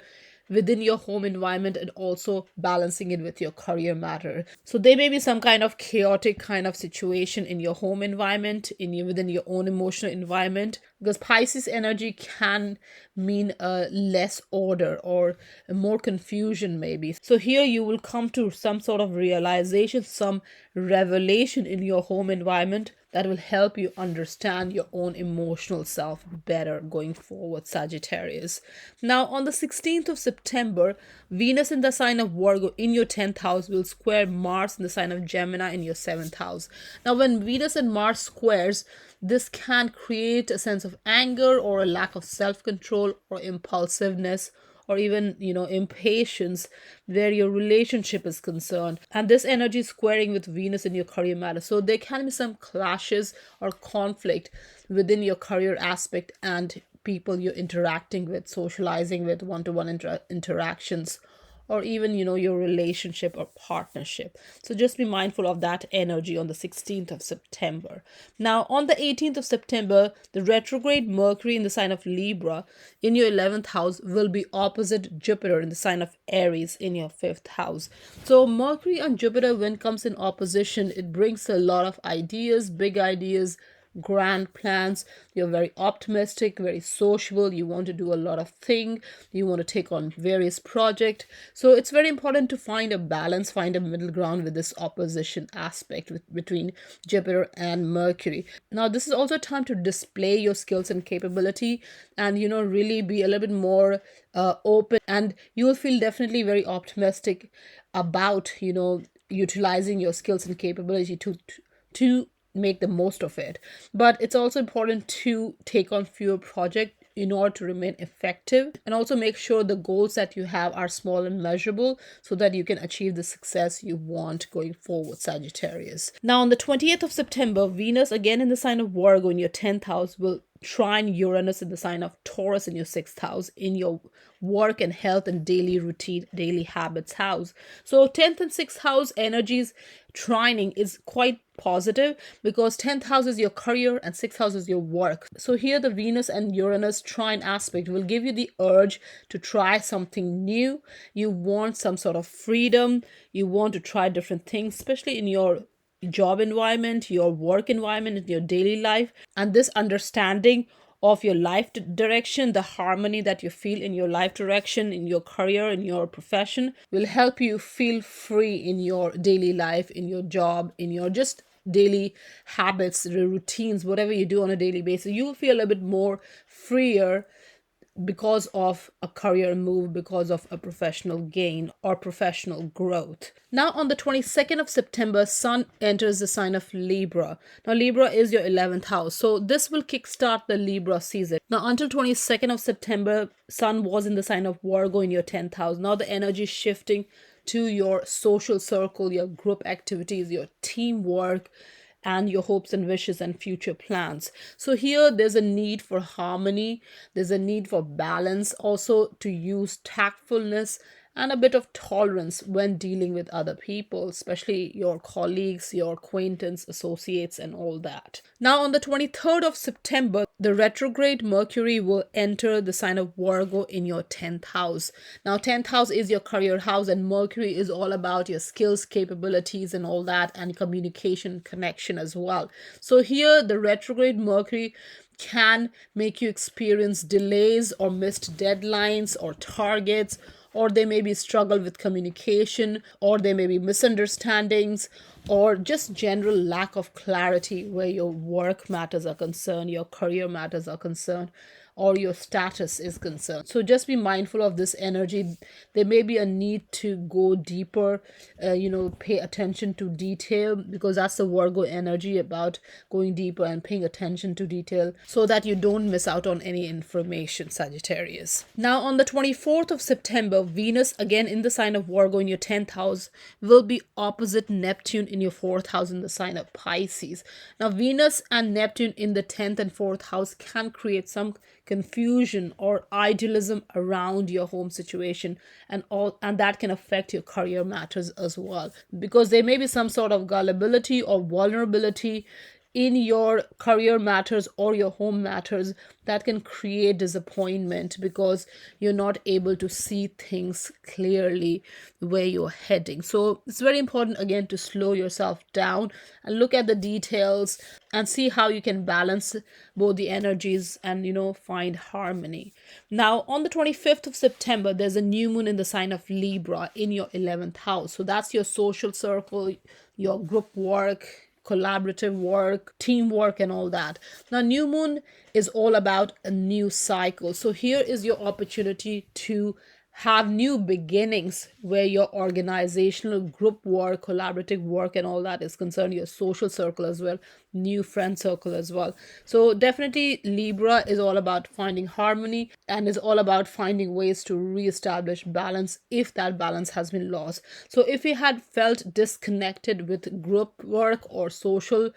within your home environment and also balancing it with your career matter. So there may be some kind of chaotic kind of situation in your home environment, within your own emotional environment, because Pisces energy can mean less order or more confusion maybe. So here you will come to some sort of realization, some revelation in your home environment that will help you understand your own emotional self better going forward, Sagittarius. Now, on the 16th of September, Venus in the sign of Virgo in your 10th house will square Mars in the sign of Gemini in your 7th house. Now, when Venus and Mars squares, this can create a sense of anger or a lack of self-control or impulsiveness or even, impatience where your relationship is concerned. And this energy is squaring with Venus in your career matter. So there can be some clashes or conflict within your career aspect and people you're interacting with, socializing with, one-to-one interactions, or even, your relationship or partnership. So just be mindful of that energy on the 16th of September. Now, on the 18th of September, the retrograde Mercury in the sign of Libra in your 11th house will be opposite Jupiter in the sign of Aries in your 5th house. So Mercury and Jupiter, when comes in opposition, it brings a lot of ideas, big ideas, grand plans. You're very optimistic, very sociable, you want to do a lot of things, you want to take on various projects. So it's very important to find a balance, find a middle ground with this opposition aspect between Jupiter and Mercury. Now, this is also a time to display your skills and capability and really be a little bit more open, and you will feel definitely very optimistic about utilizing your skills and capability to make the most of it. But it's also important to take on fewer projects in order to remain effective, and also make sure the goals that you have are small and measurable so that you can achieve the success you want going forward, Sagittarius. Now, on the 20th of September, Venus again in the sign of Virgo in your 10th house will trine Uranus in the sign of Taurus in your 6th house, in your work and health and daily routine, daily habits house. So 10th and 6th house energies trining is quite positive because 10th house is your career and 6th house is your work. So here the Venus and Uranus trine aspect will give you the urge to try something new. You want some sort of freedom. You want to try different things, especially in your job environment, your work environment, in your daily life. And this understanding of your life direction, the harmony that you feel in your life direction, in your career, in your profession, will help you feel free in your daily life, in your job, in your just daily habits, the routines, whatever you do on a daily basis. You will feel a little bit more freer because of a career move, because of a professional gain or professional growth. Now, on the 22nd of September, Sun enters the sign of Libra. Now, Libra is your 11th house. So this will kickstart the Libra season. Now, until 22nd of September, Sun was in the sign of Virgo in your 10th house. Now the energy is shifting to your social circle, your group activities, your teamwork, and your hopes and wishes and future plans. So here there's a need for harmony, there's a need for balance, also to use tactfulness and a bit of tolerance when dealing with other people, especially your colleagues, your acquaintance, associates, and all that. Now, on the 23rd of September, the retrograde Mercury will enter the sign of Virgo in your 10th house. Now, 10th house is your career house, and Mercury is all about your skills, capabilities, and all that, and communication, connection as well. So here, the retrograde Mercury can make you experience delays or missed deadlines or targets, or they may be struggle with communication, or there may be misunderstandings, or just general lack of clarity where your work matters are concerned, your career matters are concerned, or your status is concerned. So just be mindful of this energy. There may be a need to go deeper, pay attention to detail, because that's the Virgo energy, about going deeper and paying attention to detail so that you don't miss out on any information, Sagittarius. Now, on the 24th of September, Venus, again in the sign of Virgo in your 10th house, will be opposite Neptune in your 4th house in the sign of Pisces. Now, Venus and Neptune in the 10th and 4th house can create some confusion or idealism around your home situation, and that can affect your career matters as well, because there may be some sort of gullibility or vulnerability in your career matters or your home matters that can create disappointment because you're not able to see things clearly where you're heading. So it's very important again to slow yourself down and look at the details and see how you can balance both the energies and find harmony. Now, on the 25th of September, there's a new moon in the sign of Libra in your 11th house. So that's your social circle, your group work, collaborative work, teamwork, and all that. Now, new moon is all about a new cycle. So here is your opportunity to have new beginnings where your organizational group work, collaborative work, and all that is concerned, your social circle as well, new friend circle as well. So definitely Libra is all about finding harmony and is all about finding ways to reestablish balance if that balance has been lost. So if you had felt disconnected with group work or social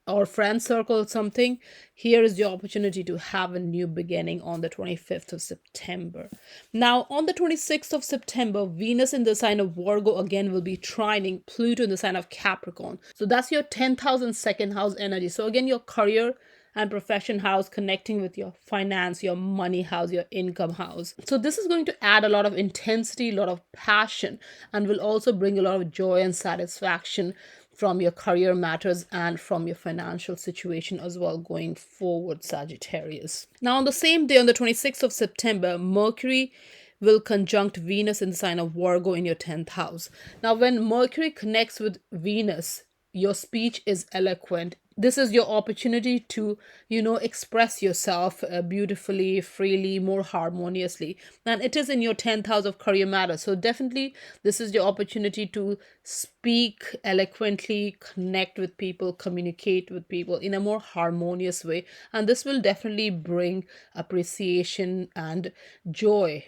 or friend circle something, here is your opportunity to have a new beginning on the 25th of September. Now, on the 26th of September, Venus in the sign of Virgo again will be trining Pluto in the sign of Capricorn. So that's your 10th house and second house energy. So again, your career and profession house connecting with your finance, your money house, your income house. So this is going to add a lot of intensity, a lot of passion, and will also bring a lot of joy and satisfaction from your career matters and from your financial situation as well going forward, Sagittarius. Now, on the same day, on the 26th of September, Mercury will conjunct Venus in the sign of Virgo in your 10th house. Now, when Mercury connects with Venus, your speech is eloquent. This is your opportunity to, express yourself beautifully, freely, more harmoniously. And it is in your 10th house of career matters. So definitely this is your opportunity to speak eloquently, connect with people, communicate with people in a more harmonious way. And this will definitely bring appreciation and joy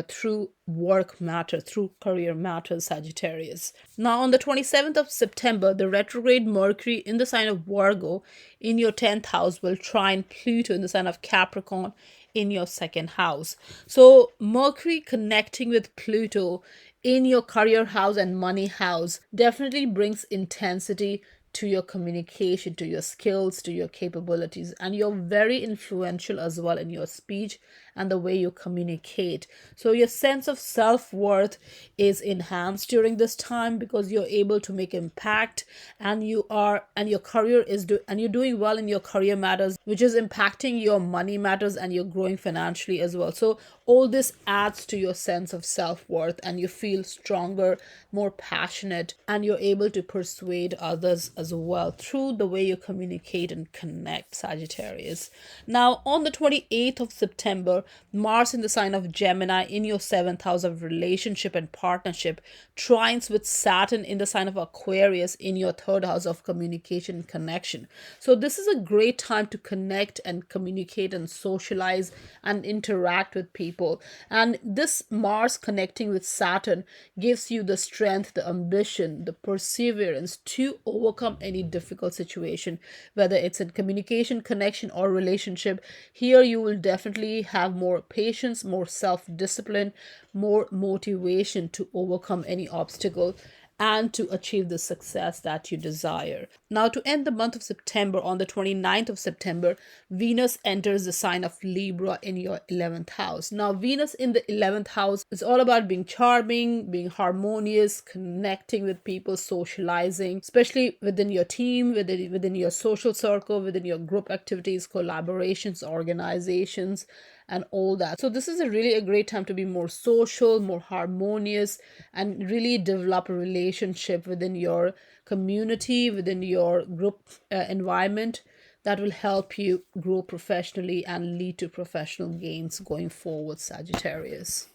through work matter, through career matters, Sagittarius. Now, on the 27th of September, the retrograde Mercury in the sign of Virgo in your 10th house will trine Pluto in the sign of Capricorn in your second house. So, Mercury connecting with Pluto in your career house and money house definitely brings intensity to your communication, to your skills, to your capabilities, and you're very influential as well in your speech and the way you communicate. So your sense of self-worth is enhanced during this time because you're able to make impact, and your career is and you're doing well in your career matters, which is impacting your money matters, and you're growing financially as well. So all this adds to your sense of self-worth, and you feel stronger, more passionate, and you're able to persuade others as well through the way you communicate and connect, Sagittarius. Now, on the 28th of September, Mars in the sign of Gemini in your 7th house of relationship and partnership trines with Saturn in the sign of Aquarius in your 3rd house of communication and connection. So this is a great time to connect and communicate and socialize and interact with people. And this Mars connecting with Saturn gives you the strength, the ambition, the perseverance to overcome any difficult situation, whether it's in communication, connection, or relationship. Here you will definitely have more patience, more self-discipline, more motivation to overcome any obstacle and to achieve the success that you desire. Now, to end the month of September, on the 29th of September, Venus enters the sign of Libra in your 11th house. Now, Venus in the 11th house is all about being charming, being harmonious, connecting with people, socializing, especially within your team, within your social circle, within your group activities, collaborations, organizations, and all that. So this is a really a great time to be more social, more harmonious, and really develop a relationship within your community, within your group environment that will help you grow professionally and lead to professional gains going forward, Sagittarius.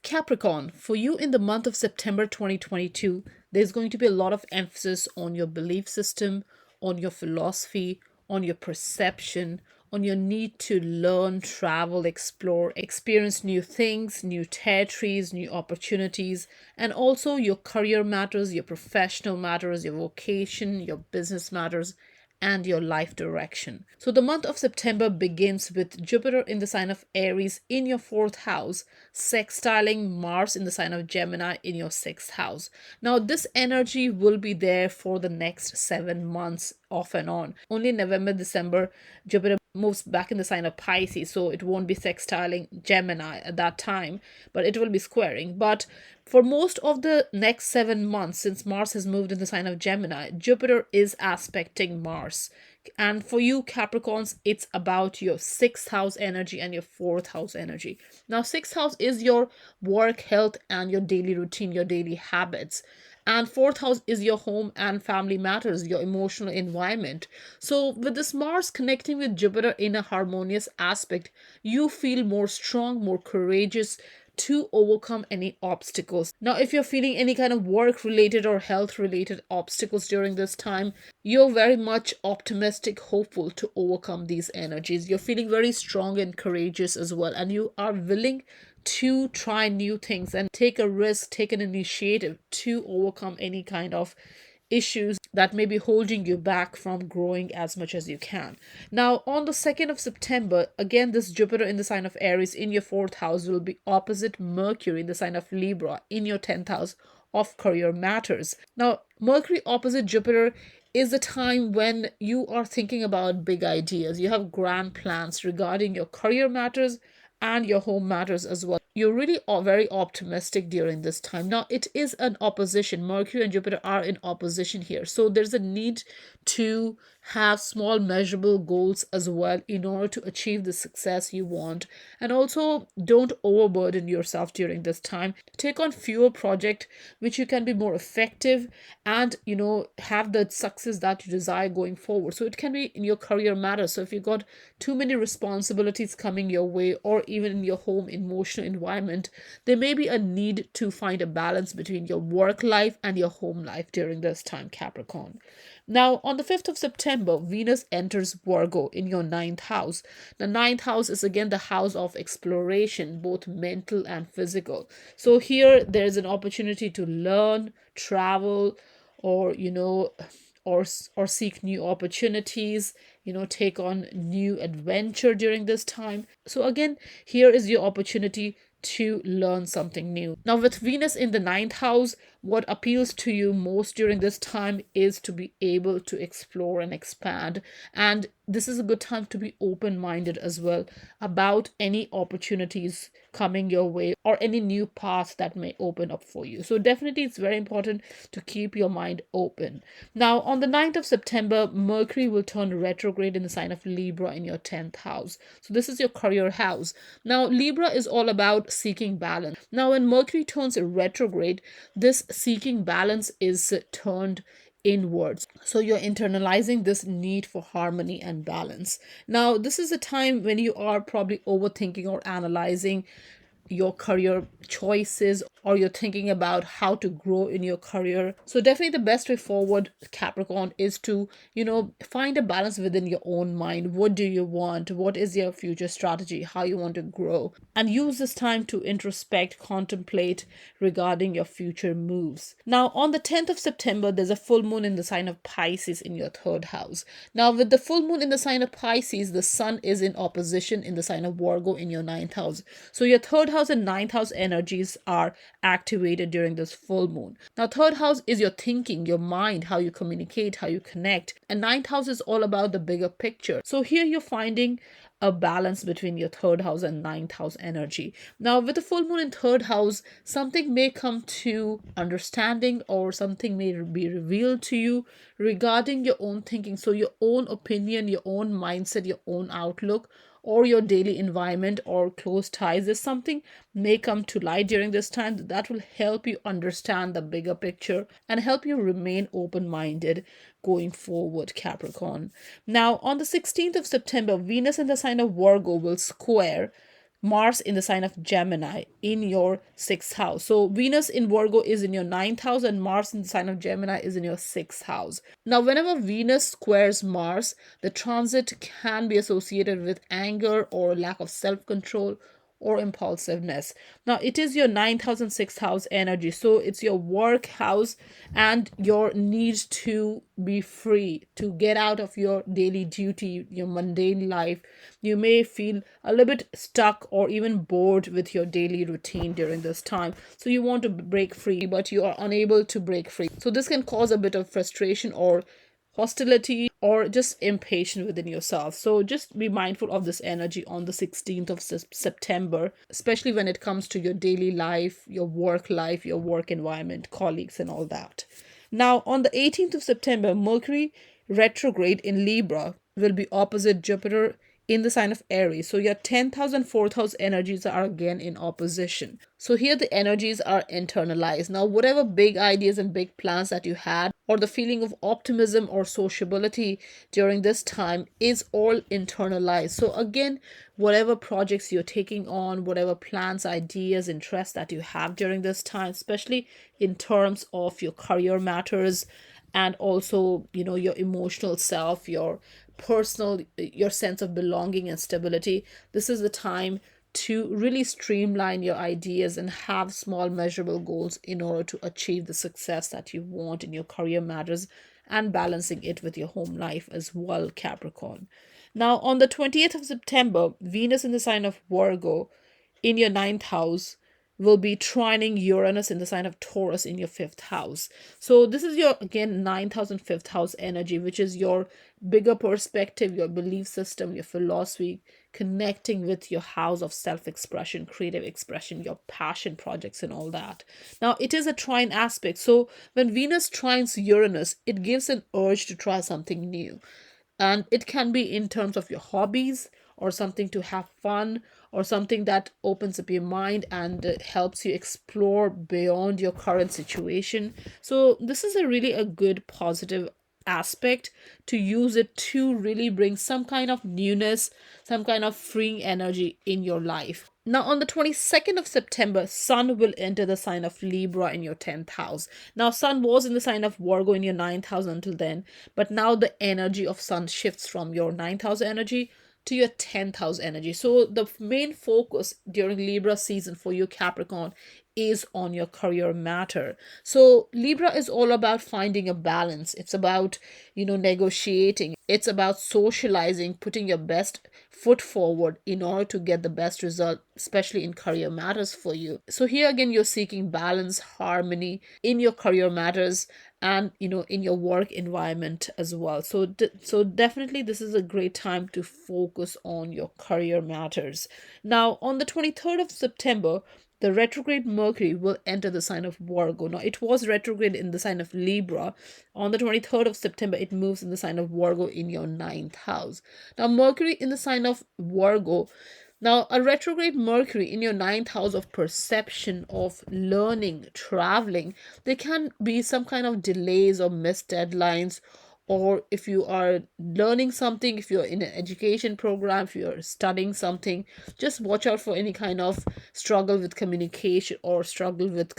Capricorn, for you in the month of September 2022, there's going to be a lot of emphasis on your belief system, on your philosophy, on your perception, on your need to learn, travel, explore, experience new things, new territories, new opportunities, and also your career matters, your professional matters, your vocation, your business matters, and your life direction. So the month of September begins with Jupiter in the sign of Aries in your fourth house, sextiling Mars in the sign of Gemini in your sixth house. Now, this energy will be there for the next 7 months off and on. Only in November, December, Jupiter moves back in the sign of Pisces, so it won't be sextiling Gemini at that time, but it will be squaring. But for most of the next 7 months, since Mars has moved in the sign of Gemini, Jupiter is aspecting Mars. And for you, Capricorns, it's about your sixth house energy and your fourth house energy. Now, sixth house is your work, health, and your daily routine, your daily habits. And fourth house is your home and family matters, your emotional environment. So, with this Mars connecting with Jupiter in a harmonious aspect, you feel more strong, more courageous to overcome any obstacles. Now, if you're feeling any kind of work related or health related obstacles during this time, you're very much optimistic, hopeful to overcome these energies. You're feeling very strong and courageous as well, and you are willing to try new things and take a risk, take an initiative to overcome any kind of issues that may be holding you back from growing as much as you can. Now, on the 2nd of September, again, this Jupiter in the sign of Aries in your fourth house will be opposite Mercury in the sign of Libra in your 10th house of career matters. Now, Mercury opposite Jupiter is the time when you are thinking about big ideas. You have grand plans regarding your career matters and your home matters as well. You're really very optimistic during this time. Now, it is an opposition. Mercury and Jupiter are in opposition here. So there's a need to have small measurable goals as well in order to achieve the success you want. And also, don't overburden yourself during this time. Take on fewer projects which you can be more effective and have the success that you desire going forward. So it can be in your career matters. So if you've got too many responsibilities coming your way, or even in your home emotional environment, there may be a need to find a balance between your work life and your home life during this time, Capricorn. Now, on the 5th of September, Venus enters Virgo in your ninth house. The ninth house is again the house of exploration, both mental and physical. So here there's an opportunity to learn, travel, or or seek new opportunities, take on new adventure during this time. So again, here is your opportunity to learn something new. Now, with Venus in the ninth house, what appeals to you most during this time is to be able to explore and expand. And this is a good time to be open minded as well about any opportunities coming your way or any new paths that may open up for you. So, definitely, it's very important to keep your mind open. Now, on the 9th of September, Mercury will turn retrograde in the sign of Libra in your 10th house. So, this is your career house. Now, Libra is all about seeking balance. Now, when Mercury turns retrograde, this seeking balance is turned inwards. So you're internalizing this need for harmony and balance. Now, this is a time when you are probably overthinking or analyzing your career choices, or you're thinking about how to grow in your career. So definitely the best way forward, Capricorn, is to find a balance within your own mind. What do you want? What is your future strategy? How you want to grow? And use this time to introspect, contemplate regarding your future moves. Now, on the 10th of September, there's a full moon in the sign of Pisces in your third house. Now, with the full moon in the sign of Pisces, the sun is in opposition in the sign of Virgo in your ninth house. So your third house and ninth house energies are activated during this full moon. Now, third house is your thinking, your mind, how you communicate, how you connect. And ninth house is all about the bigger picture. So here you're finding a balance between your third house and ninth house energy. Now, with the full moon in third house, something may come to understanding or something may be revealed to you regarding your own thinking. So, your own opinion, your own mindset, your own outlook, or your daily environment or close ties. There's something may come to light during this time that will help you understand the bigger picture and help you remain open minded going forward, Capricorn. Now, on the 16th of September, Venus in the sign of Virgo will square Mars in the sign of Gemini in your sixth house. So Venus in Virgo is in your ninth house and Mars in the sign of Gemini is in your sixth house. Now, whenever Venus squares Mars, the transit can be associated with anger or lack of self control or impulsiveness. Now, it is your ninth house and sixth house energy. So it's your work house and your need to be free, to get out of your daily duty, your mundane life. You may feel a little bit stuck or even bored with your daily routine during this time. So you want to break free, but you are unable to break free. So this can cause a bit of frustration or hostility or just impatient within yourself. So just be mindful of this energy on the 16th of September, especially when it comes to your daily life, your work environment, colleagues, and all that. Now, on the 18th of September, Mercury retrograde in Libra will be opposite Jupiter in the sign of Aries. So your 10th house and 4th house energies are again in opposition. So here the energies are internalized. Now, whatever big ideas and big plans that you had, or the feeling of optimism or sociability during this time is all internalized. So again, whatever projects you're taking on, whatever plans, ideas, interests that you have during this time, especially in terms of your career matters and also, your emotional self, your personal, your sense of belonging and stability, this is the time to really streamline your ideas and have small measurable goals in order to achieve the success that you want in your career matters and balancing it with your home life as well, Capricorn. Now, on the 20th of September, Venus in the sign of Virgo in your ninth house will be trining Uranus in the sign of Taurus in your fifth house. So this is your, again, ninth house and fifth house energy, which is your bigger perspective, your belief system, your philosophy, connecting with your house of self-expression, creative expression, your passion projects and all that. Now, it is a trine aspect. So when Venus trines Uranus, it gives an urge to try something new. And it can be in terms of your hobbies or something to have fun or something that opens up your mind and helps you explore beyond your current situation. So this is a good positive aspect to use it to really bring some kind of newness, some kind of freeing energy in your life. Now, on the 22nd of September, Sun will enter the sign of Libra in your 10th house. Now, Sun was in the sign of Virgo in your 9th house until then, but now the energy of Sun shifts from your 9th house energy to your 10th house energy. So the main focus during Libra season for you, Capricorn, is on your career matter. So Libra is all about finding a balance. It's about, negotiating. It's about socializing, putting your best foot forward in order to get the best result, especially in career matters for you. So here again, you're seeking balance, harmony in your career matters and in your work environment as well. So definitely this is a great time to focus on your career matters. Now, on the 23rd of September, the retrograde Mercury will enter the sign of Virgo. Now, it was retrograde in the sign of Libra. On the 23rd of September, it moves in the sign of Virgo in your ninth house. Now, Mercury in the sign of Virgo. Now, a retrograde Mercury in your ninth house of perception, of learning, traveling, there can be some kind of delays or missed deadlines, or if you are learning something, if you're in an education program, if you're studying something, just watch out for any kind of struggle with communication or struggle with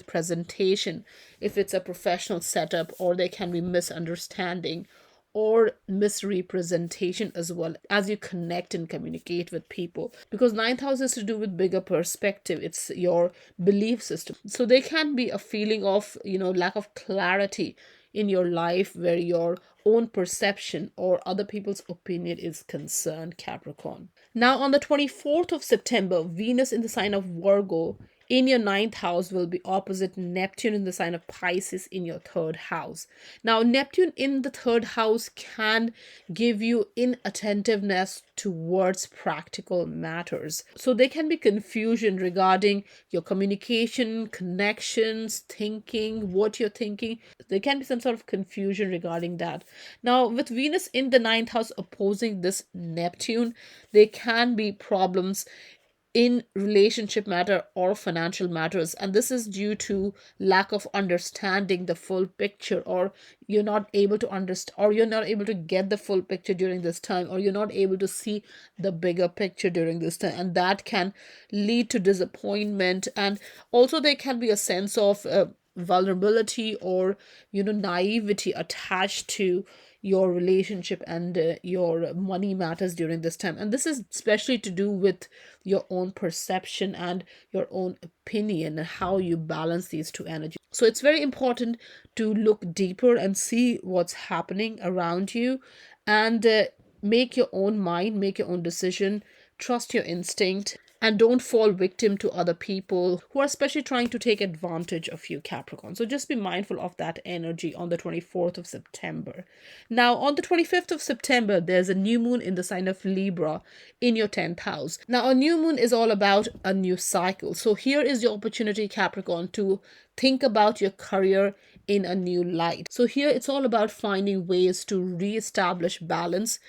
presentation if it's a professional setup, or there can be misunderstanding or misrepresentation as well as you connect and communicate with people, because ninth house is to do with bigger perspective. It's your belief system, so there can be a feeling of lack of clarity in your life where your own perception or other people's opinion is concerned, Capricorn. Now, on the 24th of September, Venus in the sign of Virgo in your ninth house will be opposite Neptune in the sign of Pisces in your third house. Now, Neptune in the third house can give you inattentiveness towards practical matters. So there can be confusion regarding your communication, connections, thinking, what you're thinking. There can be some sort of confusion regarding that. Now, with Venus in the ninth house opposing this Neptune, there can be problems in relationship matter or financial matters, and this is due to lack of understanding the full picture, or you're not able to understand, or you're not able to get the full picture during this time, or you're not able to see the bigger picture during this time, and that can lead to disappointment. And also there can be a sense of vulnerability or naivety attached to your relationship and your money matters during this time. And this is especially to do with your own perception and your own opinion and how you balance these two energies. So it's very important to look deeper and see what's happening around you, and make your own mind, make your own decision, trust your instinct, and don't fall victim to other people who are especially trying to take advantage of you, Capricorn. So just be mindful of that energy on the 24th of September. Now, on the 25th of September, there's a new moon in the sign of Libra in your 10th house. Now, a new moon is all about a new cycle. So here is your opportunity, Capricorn, to think about your career in a new light. So here it's all about finding ways to reestablish balance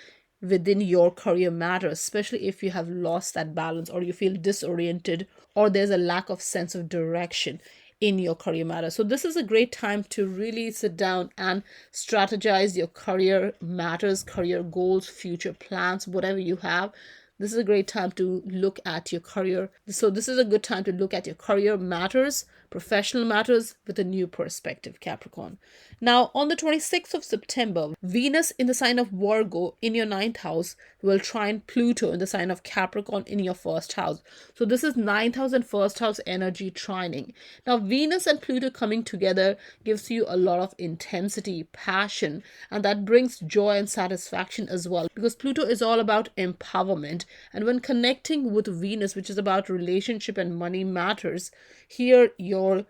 within your career matter, especially if you have lost that balance, or you feel disoriented, or there's a lack of sense of direction in your career matter. So this is a great time to really sit down and strategize your career matters, career goals, future plans, whatever you have. This is a great time to look at your career. So this is a good time to look at your career matters, professional matters with a new perspective, Capricorn. Now, on the 26th of September, Venus in the sign of Virgo in your ninth house will trine Pluto in the sign of Capricorn in your first house. So this is ninth house and first house energy trining. Now, Venus and Pluto coming together gives you a lot of intensity, passion, and that brings joy and satisfaction as well, because Pluto is all about empowerment. And when connecting with Venus, which is about relationship and money matters, here your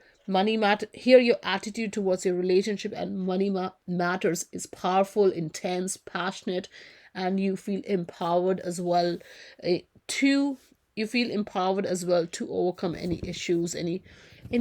attitude towards your relationship and money matters is powerful, intense, passionate, and you feel empowered as well to overcome any issues, any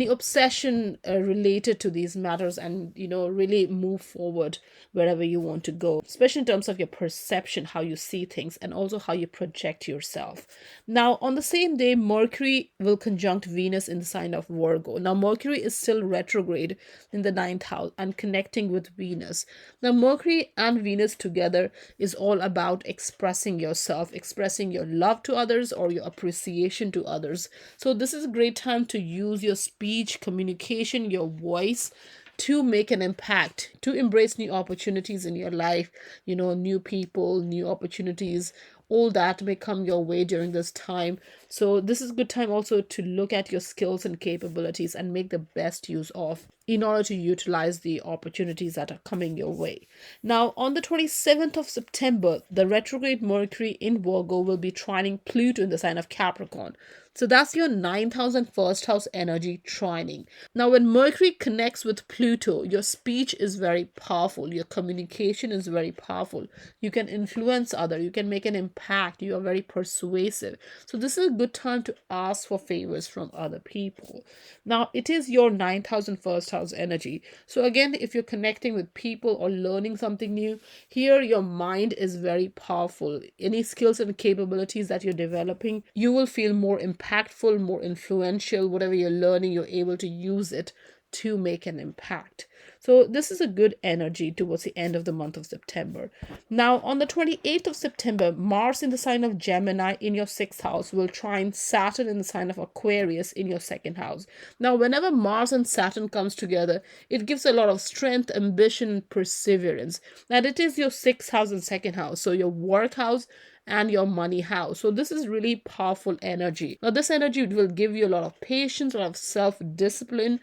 obsession related to these matters, and really move forward wherever you want to go, especially in terms of your perception, how you see things, and also how you project yourself. Now, on the same day, Mercury will conjunct Venus in the sign of Virgo. Now, Mercury is still retrograde in the ninth house and connecting with Venus. Now, Mercury and Venus together is all about expressing yourself, expressing your love to others or your appreciation to others. So this is a great time to use your speech, communication, your voice to make an impact, to embrace new opportunities in your life, new people, new opportunities, all that may come your way during this time. So this is a good time also to look at your skills and capabilities and make the best use of in order to utilize the opportunities that are coming your way. Now, on the 27th of September, the retrograde Mercury in Virgo will be trining Pluto in the sign of Capricorn. So that's your ninth house and first house energy trining. Now, when Mercury connects with Pluto, your speech is very powerful. Your communication is very powerful. You can influence others. You can make an impact. You are very persuasive. So this is a good time to ask for favors from other people. Now, it is your ninth house and first house energy. So again, if you're connecting with people or learning something new, here your mind is very powerful. Any skills and capabilities that you're developing, you will feel more impactful, more influential. Whatever you're learning, you're able to use it to make an impact. So this is a good energy towards the end of the month of September. Now, on the 28th of September, Mars in the sign of Gemini in your sixth house will trine Saturn in the sign of Aquarius in your second house. Now, whenever Mars and Saturn comes together, it gives a lot of strength, ambition, perseverance. And it is your sixth house and second house, so your work house and your money house. So this is really powerful energy. Now, this energy will give you a lot of patience, a lot of self-discipline,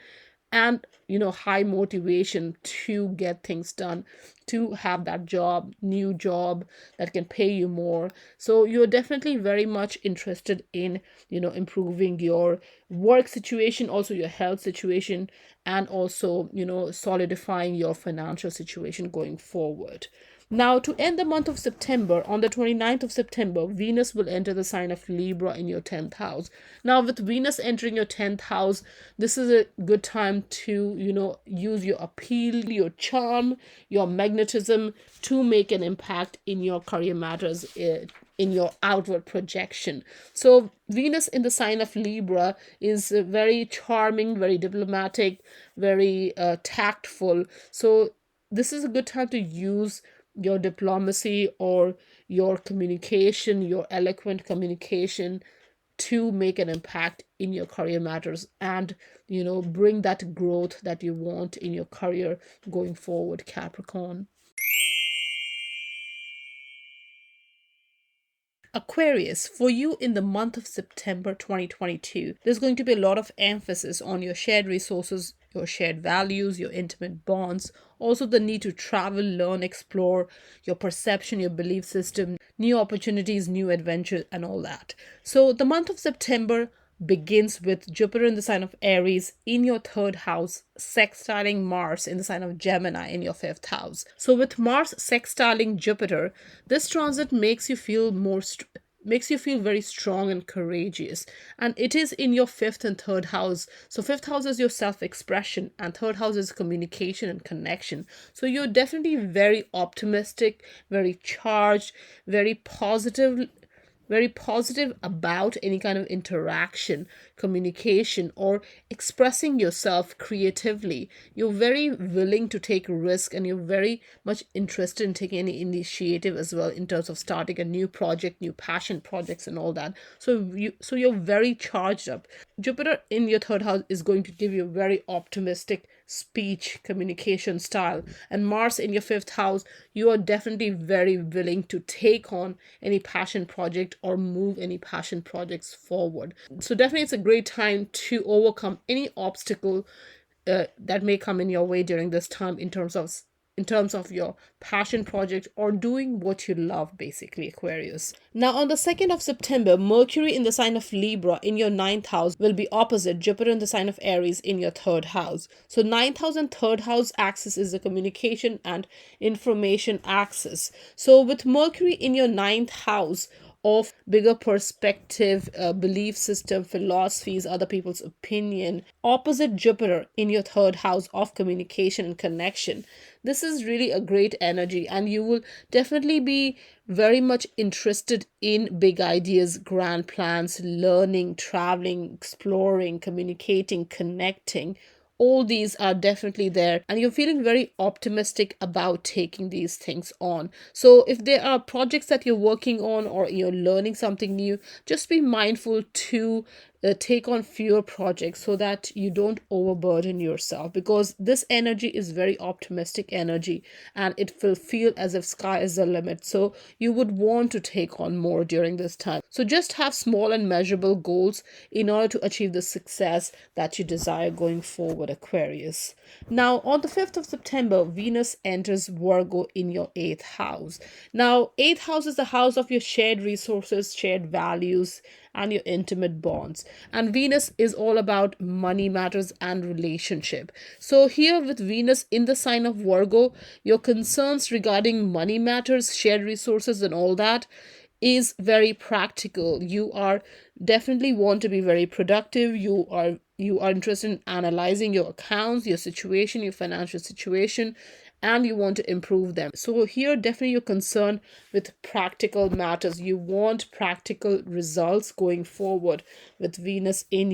and high motivation to get things done, to have that new job that can pay you more. So you're definitely very much interested in improving your work situation, also your health situation, and also solidifying your financial situation going forward. Now, to end the month of September, on the 29th of September, Venus will enter the sign of Libra in your 10th house. Now, with Venus entering your 10th house, this is a good time to, use your appeal, your charm, your magnetism to make an impact in your career matters, in your outward projection. So, Venus in the sign of Libra is very charming, very diplomatic, very tactful. So, this is a good time to use your diplomacy or your communication, your eloquent communication, to make an impact in your career matters and bring that growth that you want in your career going forward, Capricorn. Aquarius, for you in the month of September 2022, there's going to be a lot of emphasis on your shared resources, your shared values, your intimate bonds, also the need to travel, learn, explore your perception, your belief system, new opportunities, new adventures, and all that. So the month of September begins with Jupiter in the sign of Aries in your third house, sextiling Mars in the sign of Gemini in your fifth house. So, with Mars sextiling Jupiter, this transit makes you feel makes you feel very strong and courageous, and it is in your fifth and third house. So fifth house is your self-expression and third house is communication and connection. So you're definitely very optimistic, very charged, very positive about any kind of interaction, communication, or expressing yourself creatively. You're very willing to take risk and you're very much interested in taking any initiative as well in terms of starting a new project, new passion projects and all that. So you're very charged up. Jupiter in your third house is going to give you a very optimistic speech communication style, and Mars in your fifth house, you are definitely very willing to take on any passion project or move any passion projects forward. So definitely it's a great time to overcome any obstacle that may come in your way during this time in terms of your passion project or doing what you love, basically, Aquarius. Now, on the 2nd of September, Mercury in the sign of Libra in your ninth house will be opposite Jupiter in the sign of Aries in your third house. So, ninth house and third house axis is the communication and information axis. So, with Mercury in your ninth house, of bigger perspective, belief system, philosophies, other people's opinion, opposite Jupiter in your third house of communication and connection. This is really a great energy, and you will definitely be very much interested in big ideas, grand plans, learning, traveling, exploring, communicating, connecting. All these are definitely there, and you're feeling very optimistic about taking these things on. So if there are projects that you're working on or you're learning something new, just be mindful to take on fewer projects so that you don't overburden yourself, because this energy is very optimistic energy and it will feel as if sky is the limit. So you would want to take on more during this time. So just have small and measurable goals in order to achieve the success that you desire going forward, Aquarius. Now, on the 5th of September, Venus enters Virgo in your 8th house. Now, 8th house is the house of your shared resources, shared values, and your intimate bonds. And Venus is all about money matters and relationship. So here with Venus in the sign of Virgo, your concerns regarding money matters, shared resources and all that is very practical. You are definitely want to be very productive. You are interested in analyzing your accounts, your situation, your financial situation, and you want to improve them. So here definitely you're concerned with practical matters. You want practical results going forward with Venus in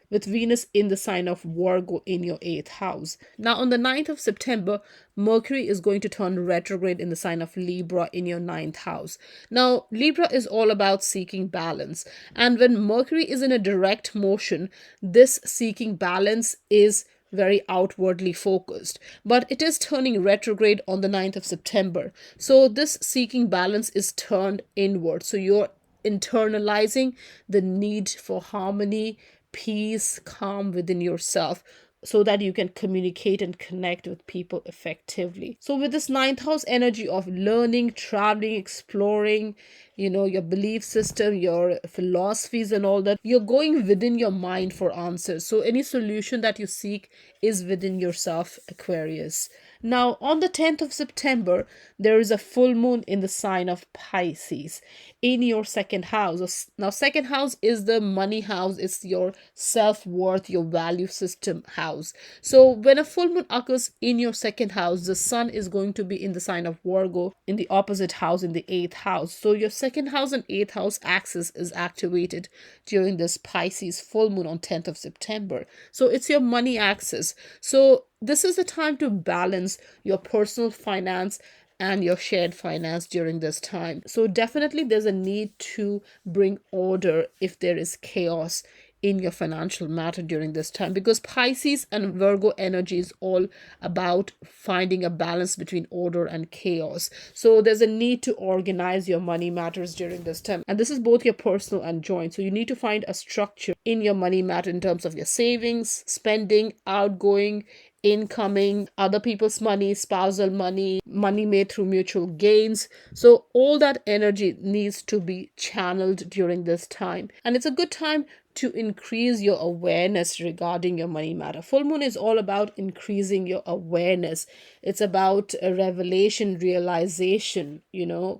the sign of Virgo in your 8th house. Now, on the 9th of September, Mercury is going to turn retrograde in the sign of Libra in your 9th house. Now, Libra is all about seeking balance. And when Mercury is in a direct motion, this seeking balance is very outwardly focused, but it is turning retrograde on the 9th of September. So this seeking balance is turned inward. So you're internalizing the need for harmony, peace, calm within yourself. so that you can communicate and connect with people effectively. So with this ninth house energy of learning, traveling, exploring, your belief system, your philosophies and all that, you're going within your mind for answers. So any solution that you seek is within yourself, Aquarius. Now, on the 10th of September, there is a full moon in the sign of Pisces in your second house. Now, second house is the money house, it's your self worth, your value system house. So, when a full moon occurs in your second house, the sun is going to be in the sign of Virgo in the opposite house, in the eighth house. So, your second house and eighth house axis is activated during this Pisces full moon on 10th of September. So, it's your money axis. So, this is the time to balance your personal finance and your shared finance during this time. So definitely there's a need to bring order if there is chaos in your financial matter during this time, because Pisces and Virgo energy is all about finding a balance between order and chaos. So there's a need to organize your money matters during this time, and this is both your personal and joint. So you need to find a structure in your money matter in terms of your savings, spending, outgoing, incoming, other people's money, spousal money, money made through mutual gains. So all that energy needs to be channeled during this time. And it's a good time to increase your awareness regarding your money matter. Full moon is all about increasing your awareness. It's about a revelation, realization,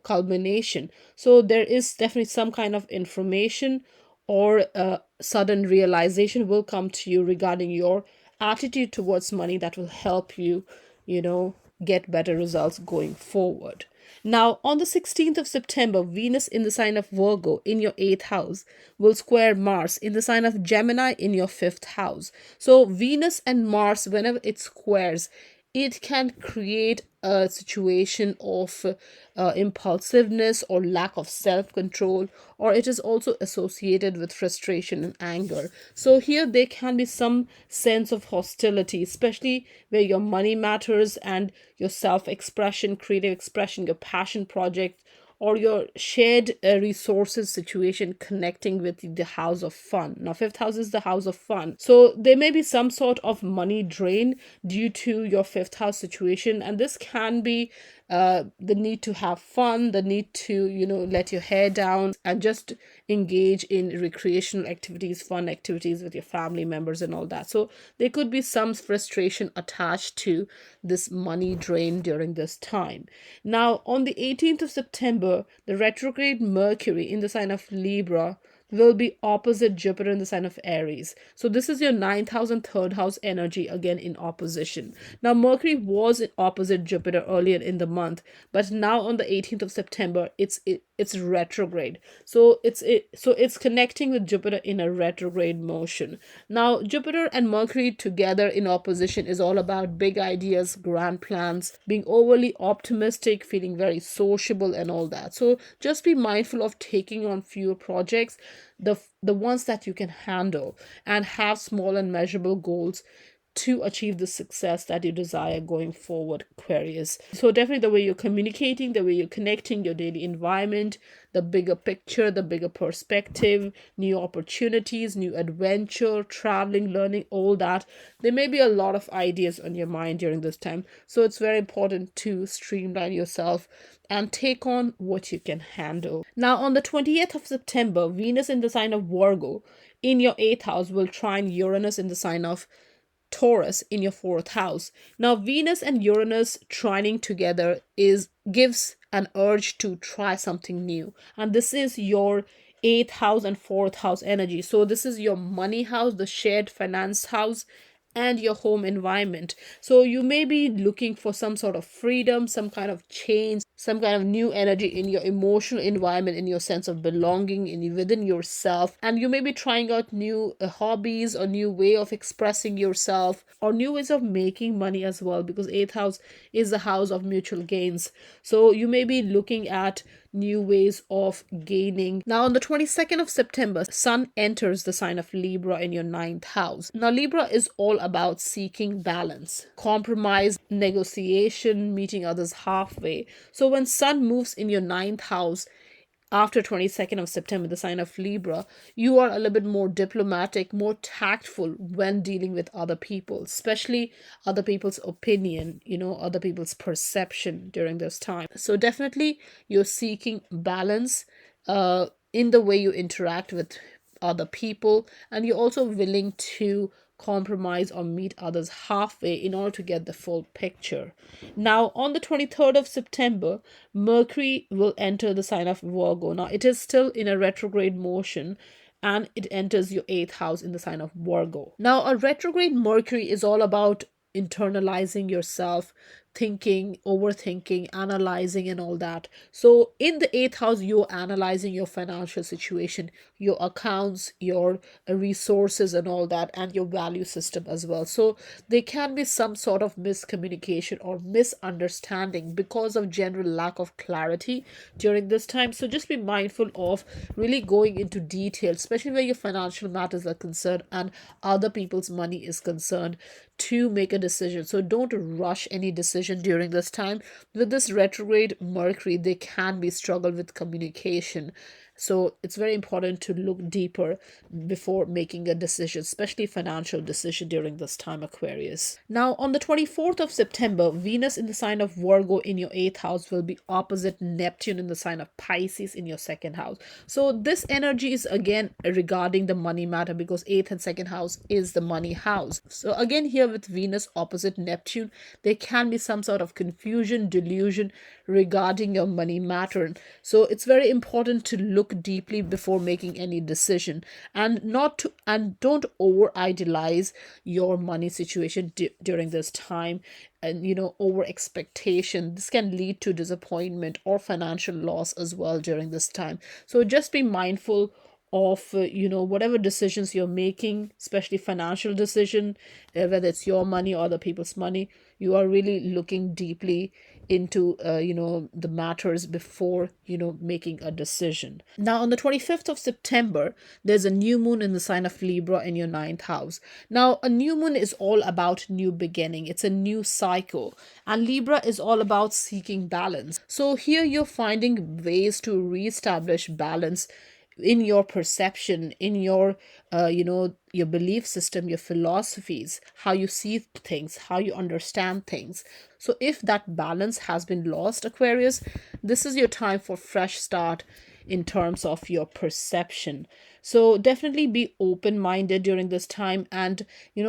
culmination. So there is definitely some kind of information or a sudden realization will come to you regarding your attitude towards money that will help you, get better results going forward. Now, on the 16th of September, Venus in the sign of Virgo in your 8th house will square Mars in the sign of Gemini in your 5th house. So, Venus and Mars, whenever it squares, it can create a situation of impulsiveness or lack of self control, or it is also associated with frustration and anger. So, here there can be some sense of hostility, especially where your money matters and your self expression, creative expression, your passion project, or your shared resources situation connecting with the house of fun. Now, fifth house is the house of fun. So there may be some sort of money drain due to your fifth house situation. And this can be the need to have fun, the need to, let your hair down and just engage in recreational activities, fun activities with your family members and all that. So there could be some frustration attached to this money drain during this time. Now, on the 18th of September, the retrograde Mercury in the sign of Libra will be opposite Jupiter in the sign of Aries. So this is your ninth house and third house energy again in opposition. Now Mercury was in opposite Jupiter earlier in the month, but now on the 18th of September it's retrograde. So it's connecting with Jupiter in a retrograde motion. Now Jupiter and Mercury together in opposition is all about big ideas, grand plans, being overly optimistic, feeling very sociable and all that. So just be mindful of taking on fewer projects, the ones that you can handle, and have small and measurable goals to achieve the success that you desire going forward, Aquarius. So definitely the way you're communicating, the way you're connecting, your daily environment, the bigger picture, the bigger perspective, new opportunities, new adventure, traveling, learning, all that. There may be a lot of ideas on your mind during this time. So it's very important to streamline yourself and take on what you can handle. Now on the 20th of September, Venus in the sign of Virgo in your 8th house will trine Uranus in the sign of Taurus in your 4th house. Now Venus and Uranus trining together gives an urge to try something new, and this is your 8th house and 4th house energy. So this is your money house, the shared finance house, and your home environment. So you may be looking for some sort of freedom, some kind of change, some kind of new energy in your emotional environment, in your sense of belonging within yourself. And you may be trying out new hobbies or new way of expressing yourself or new ways of making money as well, because 8th house is the house of mutual gains. So you may be looking at new ways of gaining. Now on the 22nd of September, Sun enters the sign of Libra in your 9th house. Now Libra is all about seeking balance, compromise, negotiation, meeting others halfway. So when Sun moves in your 9th house, after 22nd of September, the sign of Libra, you are a little bit more diplomatic, more tactful when dealing with other people, especially other people's opinion, other people's perception during this time. So definitely you're seeking balance in the way you interact with other people, and you're also willing to compromise or meet others halfway in order to get the full picture. Now, on the 23rd of September, Mercury will enter the sign of Virgo. Now, it is still in a retrograde motion, and it enters your eighth house in the sign of Virgo. Now, a retrograde Mercury is all about internalizing yourself, thinking, overthinking, analyzing, and all that. So, in the eighth house, you're analyzing your financial situation, your accounts, your resources, and all that, and your value system as well. So, there can be some sort of miscommunication or misunderstanding because of general lack of clarity during this time. So, just be mindful of really going into detail, especially where your financial matters are concerned and other people's money is concerned, to make a decision. So don't rush any decision during this time. With this retrograde Mercury, there can be struggle with communication. So it's very important to look deeper before making a decision, especially financial decision during this time, Aquarius. Now, on the 24th of September, Venus in the sign of Virgo in your 8th house will be opposite Neptune in the sign of Pisces in your 2nd house. So this energy is again regarding the money matter, because 8th and 2nd house is the money house. So again, here with Venus opposite Neptune, there can be some sort of confusion, delusion regarding your money matter. So it's very important to look deeply before making any decision, and don't over idealize your money situation during this time, and over expectation. This can lead to disappointment or financial loss as well during this time. So just be mindful of whatever decisions you're making, especially financial decision, whether it's your money or other people's money. You are really looking deeply into the matters before making a decision. Now, on the 25th of September, there's a new moon in the sign of Libra in your 9th house. Now, a new moon is all about new beginning. It's a new cycle, and Libra is all about seeking balance. So here you're finding ways to reestablish balance in your perception, in your your belief system, your philosophies, how you see things, how you understand things. So if that balance has been lost, Aquarius, this is your time for fresh start in terms of your perception. So definitely be open minded during this time, and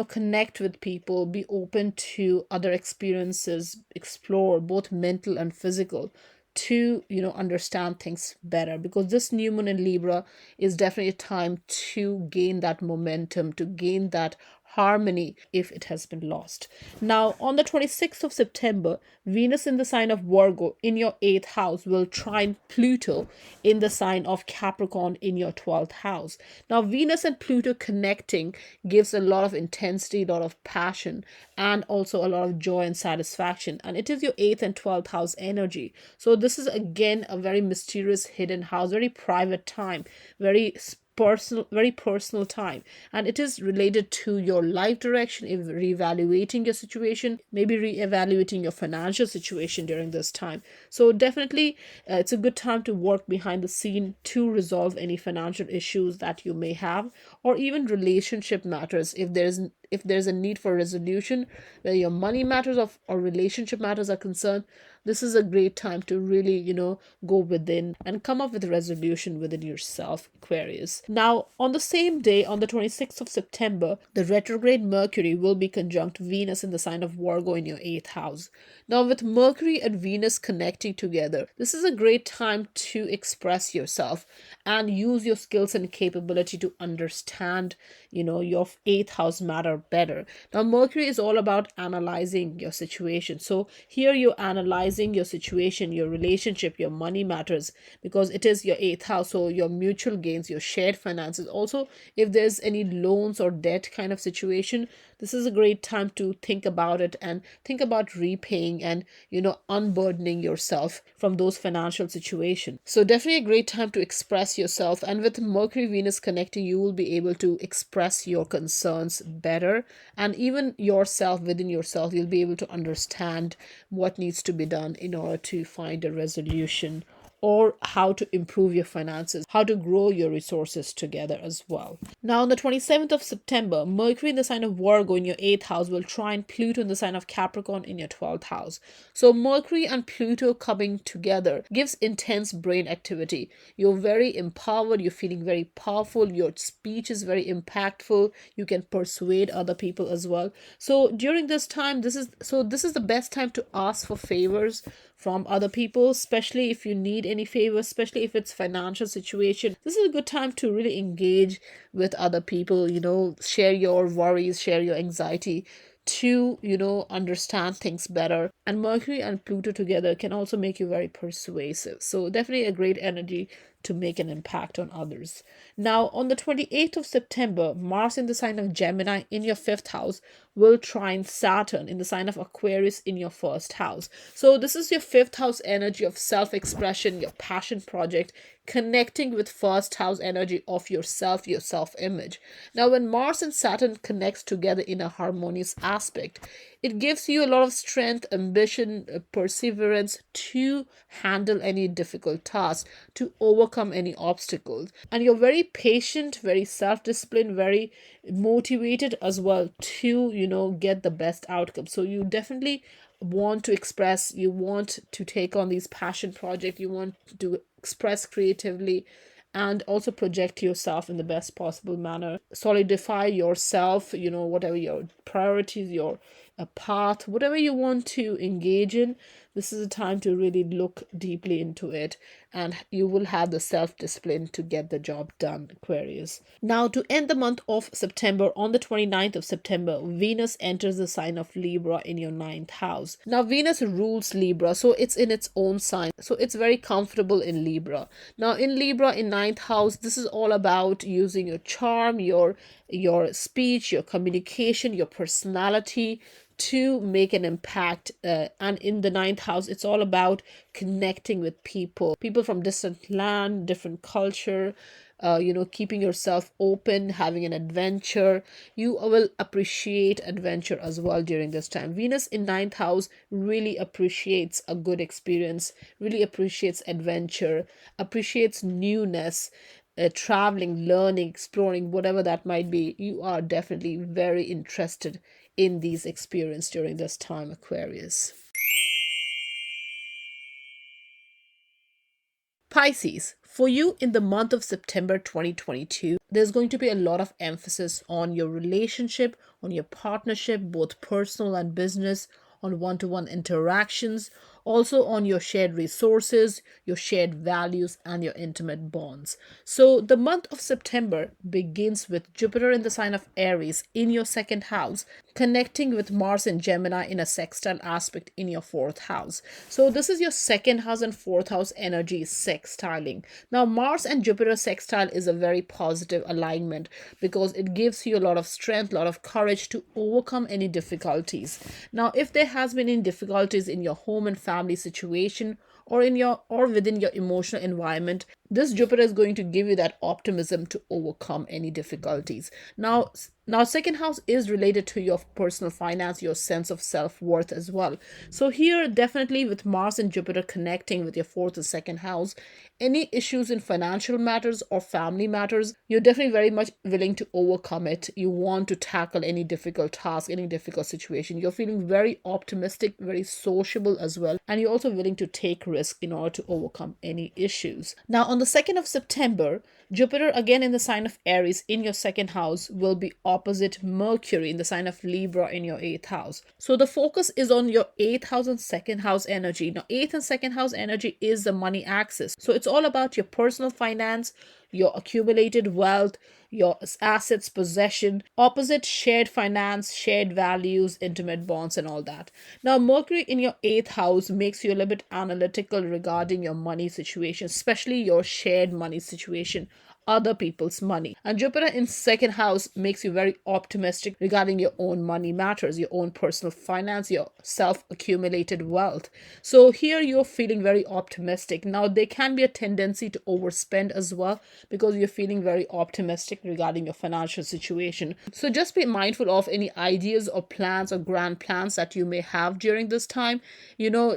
connect with people, be open to other experiences, explore both mental and physical, to understand things better, because this new moon in Libra is definitely a time to gain that momentum, to gain that harmony if it has been lost. Now, on the 26th of September, Venus in the sign of Virgo in your 8th house will trine Pluto in the sign of Capricorn in your 12th house. Now, Venus and Pluto connecting gives a lot of intensity, a lot of passion, and also a lot of joy and satisfaction. And it is your 8th and 12th house energy. So this is again a very mysterious hidden house, very private time, very personal time, and it is related to your life direction, if reevaluating your situation, maybe reevaluating your financial situation during this time. So definitely it's a good time to work behind the scene to resolve any financial issues that you may have, or even relationship matters. If there's a need for resolution where your money matters or relationship matters are concerned, this is a great time to really go within and come up with a resolution within yourself, Aquarius. Now, on the same day, on the 26th of September, the retrograde Mercury will be conjunct Venus in the sign of Virgo in your 8th house. Now, with Mercury and Venus connecting together, this is a great time to express yourself and use your skills and capability to understand your 8th house matter better. Now, Mercury is all about analyzing your situation. So here you're analyzing your situation, your relationship, your money matters, because it is your 8th house. So your mutual gains, your shared finances. Also, if there's any loans or debt kind of situation, this is a great time to think about it and think about repaying and unburdening yourself from those financial situations. So definitely a great time to express yourself, and with Mercury Venus connecting, you will be able to express your concerns better, and even yourself, within yourself, you'll be able to understand what needs to be done in order to find a resolution or how to improve your finances, how to grow your resources together as well. Now, on the 27th of September, Mercury in the sign of Virgo in your 8th house will trine Pluto in the sign of Capricorn in your 12th house. So, Mercury and Pluto coming together gives intense brain activity. You're very empowered, you're feeling very powerful, your speech is very impactful, you can persuade other people as well. So, during this time, this is the best time to ask for favors from other people, especially if you need any favors, especially if it's financial situation. This is a good time to really engage with other people, share your worries, share your anxiety, to understand things better. And Mercury and Pluto together can also make you very persuasive, so definitely a great energy to make an impact on others. Now, on the 28th of September, Mars in the sign of Gemini in your 5th house will trine Saturn in the sign of Aquarius in your 1st house. So this is your 5th house energy of self-expression, your passion project, connecting with 1st house energy of yourself, your self-image. Now, when Mars and Saturn connects together in a harmonious aspect, it gives you a lot of strength, ambition, perseverance to handle any difficult task, to overcome any obstacles. And you're very patient, very self-disciplined, very motivated as well to, get the best outcome. So you definitely want to express, you want to take on these passion projects, you want to express creatively and also project yourself in the best possible manner, solidify yourself, whatever your priorities, your path, whatever you want to engage in. This is a time to really look deeply into it, and you will have the self-discipline to get the job done, Aquarius. Now, to end the month of September, on the 29th of September, Venus enters the sign of Libra in your 9th house. Now, Venus rules Libra, so it's in its own sign, so it's very comfortable in Libra. Now, in Libra in 9th house, this is all about using your charm, your speech, your communication, your personality to make an impact. And in the 9th house, it's all about connecting with people from distant land, different culture, keeping yourself open, having an adventure. You will appreciate adventure as well during this time. Venus in 9th house really appreciates a good experience, really appreciates adventure, appreciates newness, traveling, learning, exploring, whatever that might be. You are definitely very interested in these experiences during this time, Aquarius. Pisces, for you in the month of September 2022, there's going to be a lot of emphasis on your relationship, on your partnership, both personal and business, on one-to-one interactions, also on your shared resources, your shared values, and your intimate bonds. So the month of September begins with Jupiter in the sign of Aries in your 2nd house, connecting with Mars and Gemini in a sextile aspect in your 4th house. So this is your 2nd house and 4th house energy sextiling. Now, Mars and Jupiter sextile is a very positive alignment because it gives you a lot of strength, a lot of courage to overcome any difficulties. Now, if there has been any difficulties in your home and family situation, or within your emotional environment, this Jupiter is going to give you that optimism to overcome any difficulties. Now, 2nd house is related to your personal finance, your sense of self-worth as well. So here, definitely with Mars and Jupiter connecting with your 4th and 2nd house, any issues in financial matters or family matters, you're definitely very much willing to overcome it. You want to tackle any difficult task, any difficult situation. You're feeling very optimistic, very sociable as well, and you're also willing to take risk in order to overcome any issues. Now, on the 2nd of September, Jupiter, again in the sign of Aries in your 2nd house, will be opposite Mercury in the sign of Libra in your 8th house. So the focus is on your 8th house and 2nd house energy. Now, 8th and 2nd house energy is the money axis. So it's all about your personal finance, your accumulated wealth, your assets, possession, opposite shared finance, shared values, intimate bonds, and all that. Now, Mercury in your 8th house makes you a little bit analytical regarding your money situation, especially your shared money situation, other people's money. And Jupiter in second house makes you very optimistic regarding your own money matters, your own personal finance, your self-accumulated wealth. So here you're feeling very optimistic. Now there can be a tendency to overspend as well because you're feeling very optimistic regarding your financial situation. So just be mindful of any ideas or plans or grand plans that you may have during this time,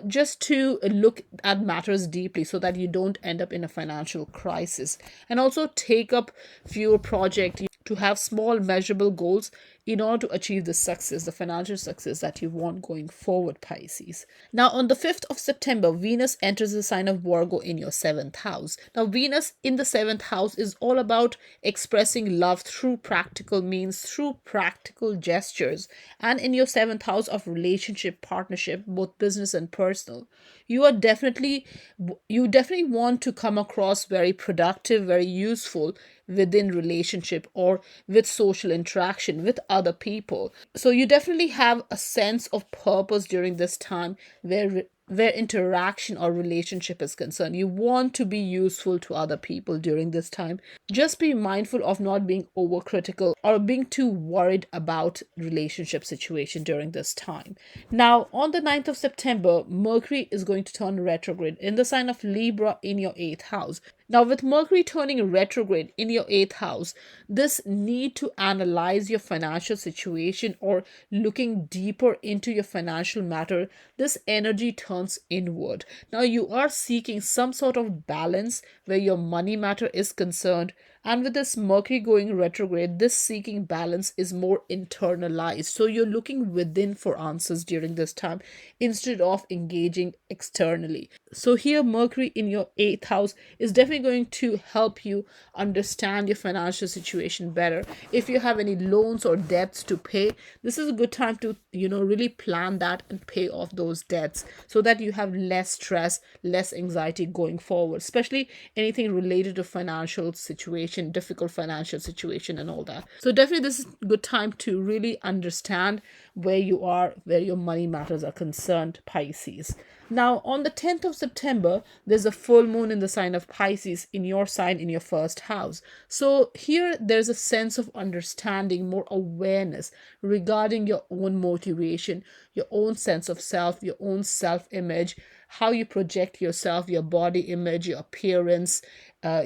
just to look at matters deeply so that you don't end up in a financial crisis. And also take up fewer projects to have small measurable goals in order to achieve the success, the financial success that you want going forward, Pisces. Now, on the 5th of September, Venus enters the sign of Virgo in your 7th house. Now, Venus in the 7th house is all about expressing love through practical means, through practical gestures. And in your 7th house of relationship, partnership, both business and personal, you definitely want to come across very productive, very useful within relationship or with social interaction with other people. So you definitely have a sense of purpose during this time where interaction or relationship is concerned. You want to be useful to other people during this time. Just be mindful of not being overcritical or being too worried about relationship situation during this time. Now, on the 9th of September, Mercury is going to turn retrograde in the sign of Libra in your 8th house. Now, with Mercury turning retrograde in your 8th house, this need to analyze your financial situation or looking deeper into your financial matter, this energy turns inward. Now, you are seeking some sort of balance where your money matter is concerned. And with this Mercury going retrograde, this seeking balance is more internalized. So you're looking within for answers during this time instead of engaging externally. So here, Mercury in your 8th house is definitely going to help you understand your financial situation better. If you have any loans or debts to pay, this is a good time to, really plan that and pay off those debts so that you have less stress, less anxiety going forward, especially anything related to financial situation, difficult financial situation and all that. So definitely this is a good time to really understand where you are, where your money matters are concerned, Pisces. Now, on the 10th of September, there's a full moon in the sign of Pisces in your sign in your first house. So here there's a sense of understanding, more awareness regarding your own motivation, your own sense of self, your own self-image, how you project yourself, your body image, your appearance,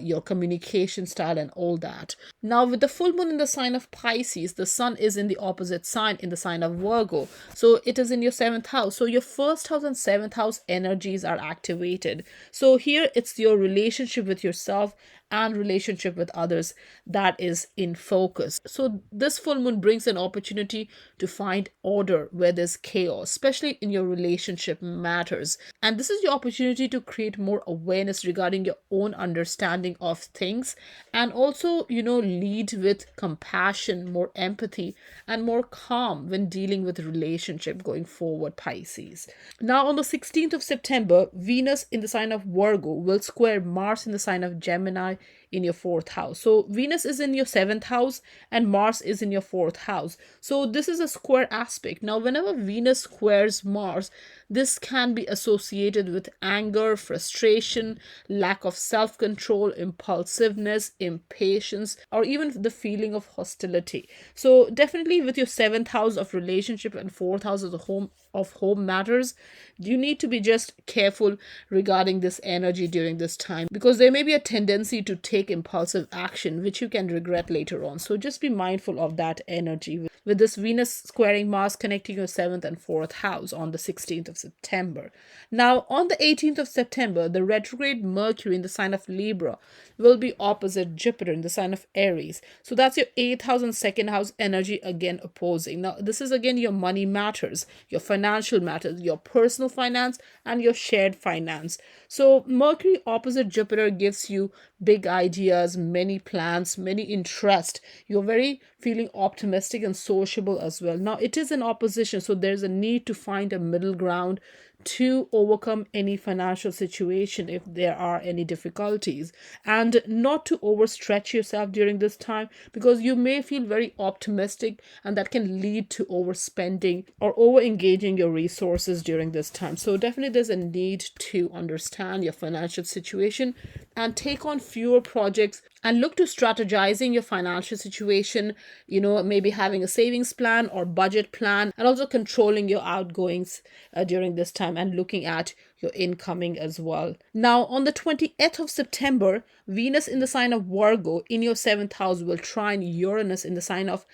your communication style and all that. Now, with the full moon in the sign of Pisces, the sun is in the opposite sign, in the sign of Virgo. So it is in your 7th house. So your 1st house and 7th house energies are activated. So here it's your relationship with yourself and relationship with others that is in focus. So this full moon brings an opportunity to find order where there's chaos, especially in your relationship matters. And this is your opportunity to create more awareness regarding your own understanding of things and also, lead with compassion, more empathy, and more calm when dealing with relationship going forward, Pisces. Now, on the 16th of September, Venus in the sign of Virgo will square Mars in the sign of Gemini in your 4th house. So Venus is in your 7th house and Mars is in your 4th house. So this is a square aspect. Now, whenever Venus squares Mars, this can be associated with anger, frustration, lack of self-control, impulsiveness, impatience, or even the feeling of hostility. So definitely with your 7th house of relationship and 4th house of the home matters, you need to be just careful regarding this energy during this time because there may be a tendency to take impulsive action which you can regret later on. So just be mindful of that energy with this Venus squaring Mars connecting your 7th and 4th house on the 16th of September. Now, on the 18th of September, the retrograde Mercury in the sign of Libra will be opposite Jupiter in the sign of Aries. So that's your 8th house and 2nd house energy again opposing. Now, this is again your money matters, your financial matters, your personal finance, and your shared finance. So Mercury opposite Jupiter gives you big ideas, many plans, many interest. You're very feeling optimistic and sociable as well. Now, it is in opposition, so there's a need to find a middle ground to overcome any financial situation if there are any difficulties, and not to overstretch yourself during this time because you may feel very optimistic and that can lead to overspending or over engaging your resources during this time. So definitely there's a need to understand your financial situation and take on fewer projects and look to strategizing your financial situation, maybe having a savings plan or budget plan, and also controlling your outgoings during this time, and looking at your incoming as well. Now, on the 28th of September, Venus in the sign of Virgo in your seventh house will trine Uranus in the sign of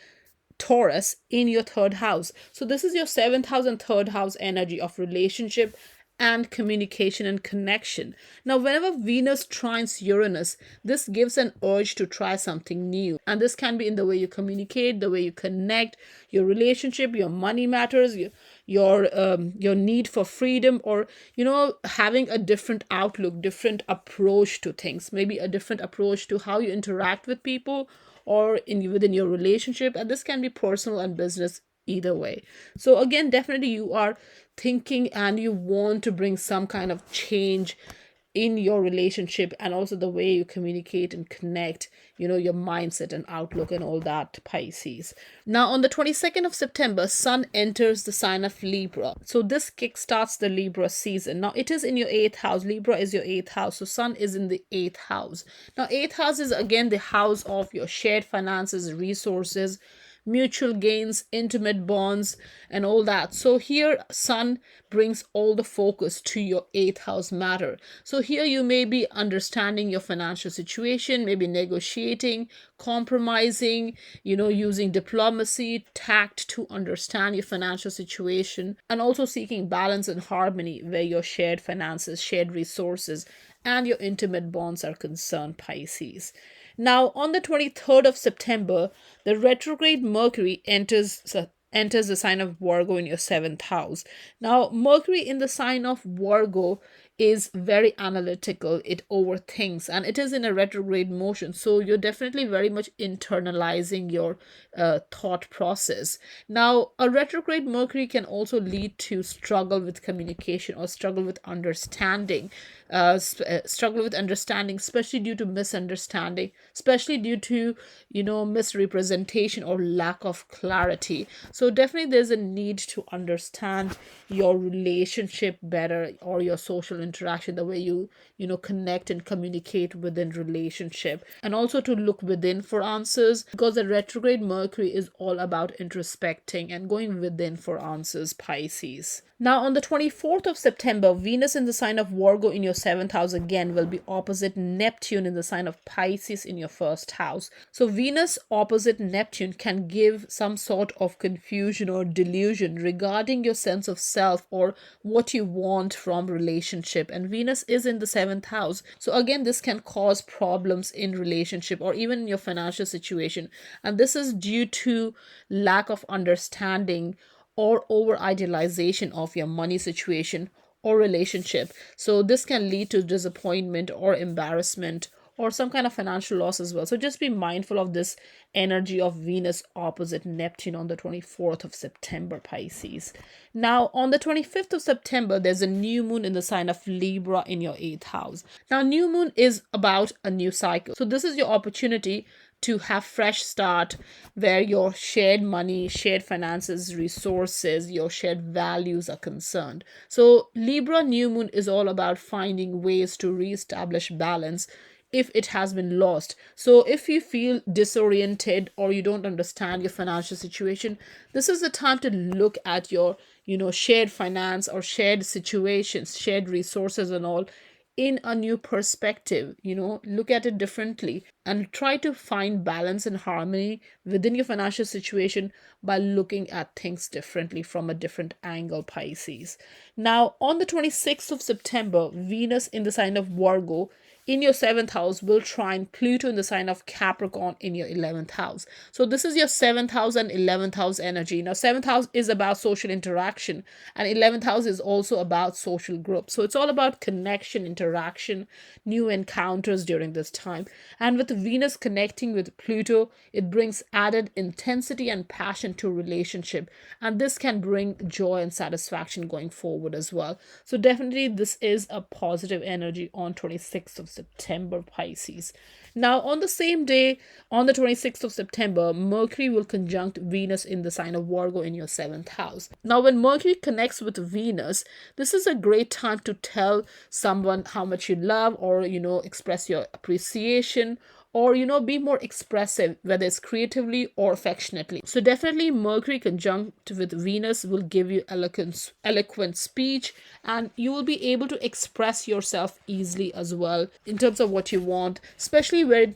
Taurus in your third house. So this is your seventh house and third house energy of relationship and communication and connection. Now, whenever Venus trines Uranus, this gives an urge to try something new. And this can be in the way you communicate, the way you connect, your relationship, your money matters, your need for freedom, or having a different outlook, different approach to things, maybe a different approach to how you interact with people or within your relationship. And this can be personal and business either way. So again, definitely you are thinking and you want to bring some kind of change in your relationship, and also the way you communicate and connect, your mindset and outlook and all that, Pisces. Now, on the 22nd of September, Sun enters the sign of Libra. So this kickstarts the Libra season. Now, it is in your 8th house. Libra is your 8th house. So Sun is in the 8th house. Now, 8th house is again the house of your shared finances, resources, mutual gains, intimate bonds, and all that. So here Sun brings all the focus to your 8th house matter. So here you may be understanding your financial situation, maybe negotiating, compromising, using diplomacy, tact to understand your financial situation, and also seeking balance and harmony where your shared finances, shared resources, and your intimate bonds are concerned, Pisces. Now, on the 23rd of September, the retrograde Mercury enters the sign of Virgo in your 7th house. Now, Mercury in the sign of Virgo is very analytical. It overthinks, and it is in a retrograde motion. So you're definitely very much internalizing your thought process. Now, a retrograde Mercury can also lead to struggle with communication or struggle with understanding. Struggle with understanding, especially due to misunderstanding, especially due to misrepresentation or lack of clarity. So definitely there's a need to understand your relationship better, or your social interaction, the way you connect and communicate within relationship, and also to look within for answers, because the retrograde Mercury is all about introspecting and going within for answers, Pisces. Now, on the 24th of September, Venus in the sign of Virgo in your 7th house again will be opposite Neptune in the sign of Pisces in your 1st house. So Venus opposite Neptune can give some sort of confusion or delusion regarding your sense of self or what you want from relationship. And Venus is in the 7th house. So again, this can cause problems in relationship or even in your financial situation. And this is due to lack of understanding or over idealization of your money situation or relationship. So this can lead to disappointment or embarrassment or some kind of financial loss as well. So just be mindful of this energy of Venus opposite Neptune on the 24th of September, Pisces. Now, on the 25th of September, there's a new moon in the sign of Libra in your 8th house. Now, new moon is about a new cycle. So this is your opportunity to have fresh start where your shared money, shared finances, resources, your shared values are concerned. So Libra new moon is all about finding ways to reestablish balance if it has been lost. So if you feel disoriented or you don't understand your financial situation, this is the time to look at your shared finance or shared situations, shared resources and all in a new perspective. Look at it differently and try to find balance and harmony within your financial situation by looking at things differently from a different angle, Pisces. Now, on the 26th of September, Venus in the sign of Virgo in your 7th house will trine Pluto in the sign of Capricorn in your 11th house. So this is your 7th house and 11th house energy. Now, 7th house is about social interaction and 11th house is also about social groups. So it's all about connection, interaction, new encounters during this time. And with Venus connecting with Pluto, it brings added intensity and passion to relationship. And this can bring joy and satisfaction going forward as well. So definitely this is a positive energy on 26th of September, Pisces. Now, on the same day, on the 26th of September, Mercury will conjunct Venus in the sign of Virgo in your 7th house. Now, when Mercury connects with Venus, this is a great time to tell someone how much you love or, express your appreciation or be more expressive, whether it's creatively or affectionately. So definitely Mercury conjunct with Venus will give you eloquent speech, and you will be able to express yourself easily as well in terms of what you want, especially when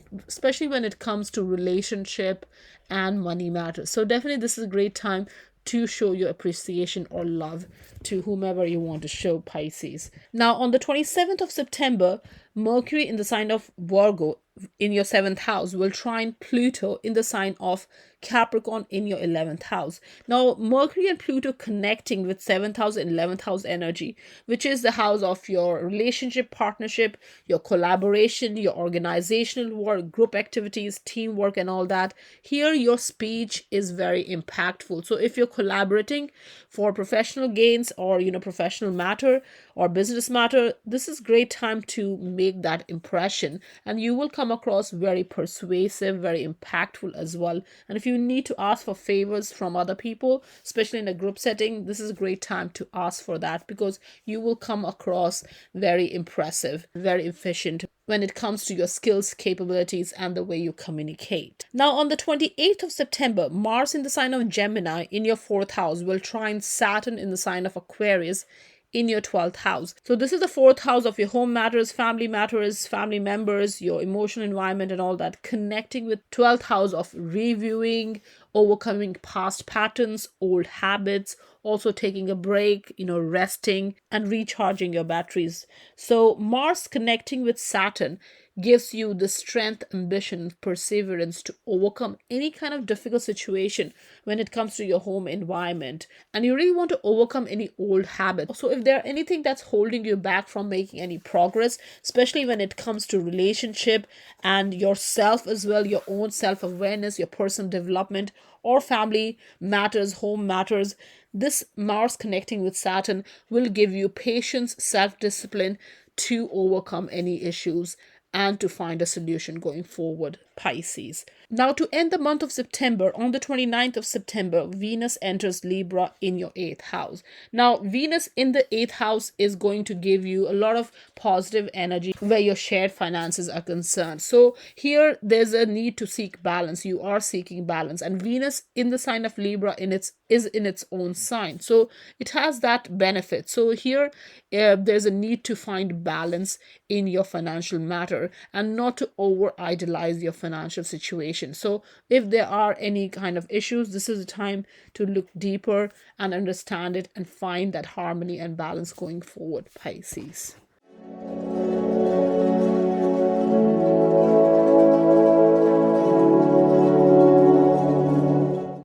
it comes to relationship and money matters. So definitely this is a great time to show your appreciation or love to whomever you want to show, Pisces. Now, on the 27th of September, Mercury in the sign of Virgo in your 7th house will trine Pluto in the sign of Capricorn in your 11th house. Now, Mercury and Pluto connecting with 7th house and 11th house energy, which is the house of your relationship, partnership, your collaboration, your organizational work, group activities, teamwork, and all that. Here, your speech is very impactful. So, if you're collaborating for professional gains or professional matter or business matter, this is great time to make that impression, and you will come across very persuasive, very impactful as well. And if you need to ask for favors from other people, especially in a group setting, this is a great time to ask for that, because you will come across very impressive, very efficient when it comes to your skills, capabilities, and the way you communicate. Now, on the 28th of September, Mars in the sign of Gemini in your 4th house will trine Saturn in the sign of Aquarius in your 12th house. So this is the 4th house of your home matters, family members, your emotional environment, and all that, connecting with 12th house of reviewing, overcoming past patterns, old habits, also taking a break, resting and recharging your batteries. So Mars connecting with Saturn gives you the strength, ambition, perseverance to overcome any kind of difficult situation when it comes to your home environment. And you really want to overcome any old habit. So if there are anything that's holding you back from making any progress, especially when it comes to relationship and yourself as well, your own self-awareness, your personal development, or family matters, home matters, this Mars connecting with Saturn will give you patience, self-discipline to overcome any issues and to find a solution going forward, Pisces. Now, to end the month of September, on the 29th of September, Venus enters Libra in your 8th house. Now, Venus in the 8th house is going to give you a lot of positive energy where your shared finances are concerned. So here, there's a need to seek balance. You are seeking balance. And Venus in the sign of Libra is in its own sign. So it has that benefit. So here, there's a need to find balance in your financial matter and not to over idolize your financial situation. So if there are any kind of issues, this is a time to look deeper and understand it and find that harmony and balance going forward, Pisces.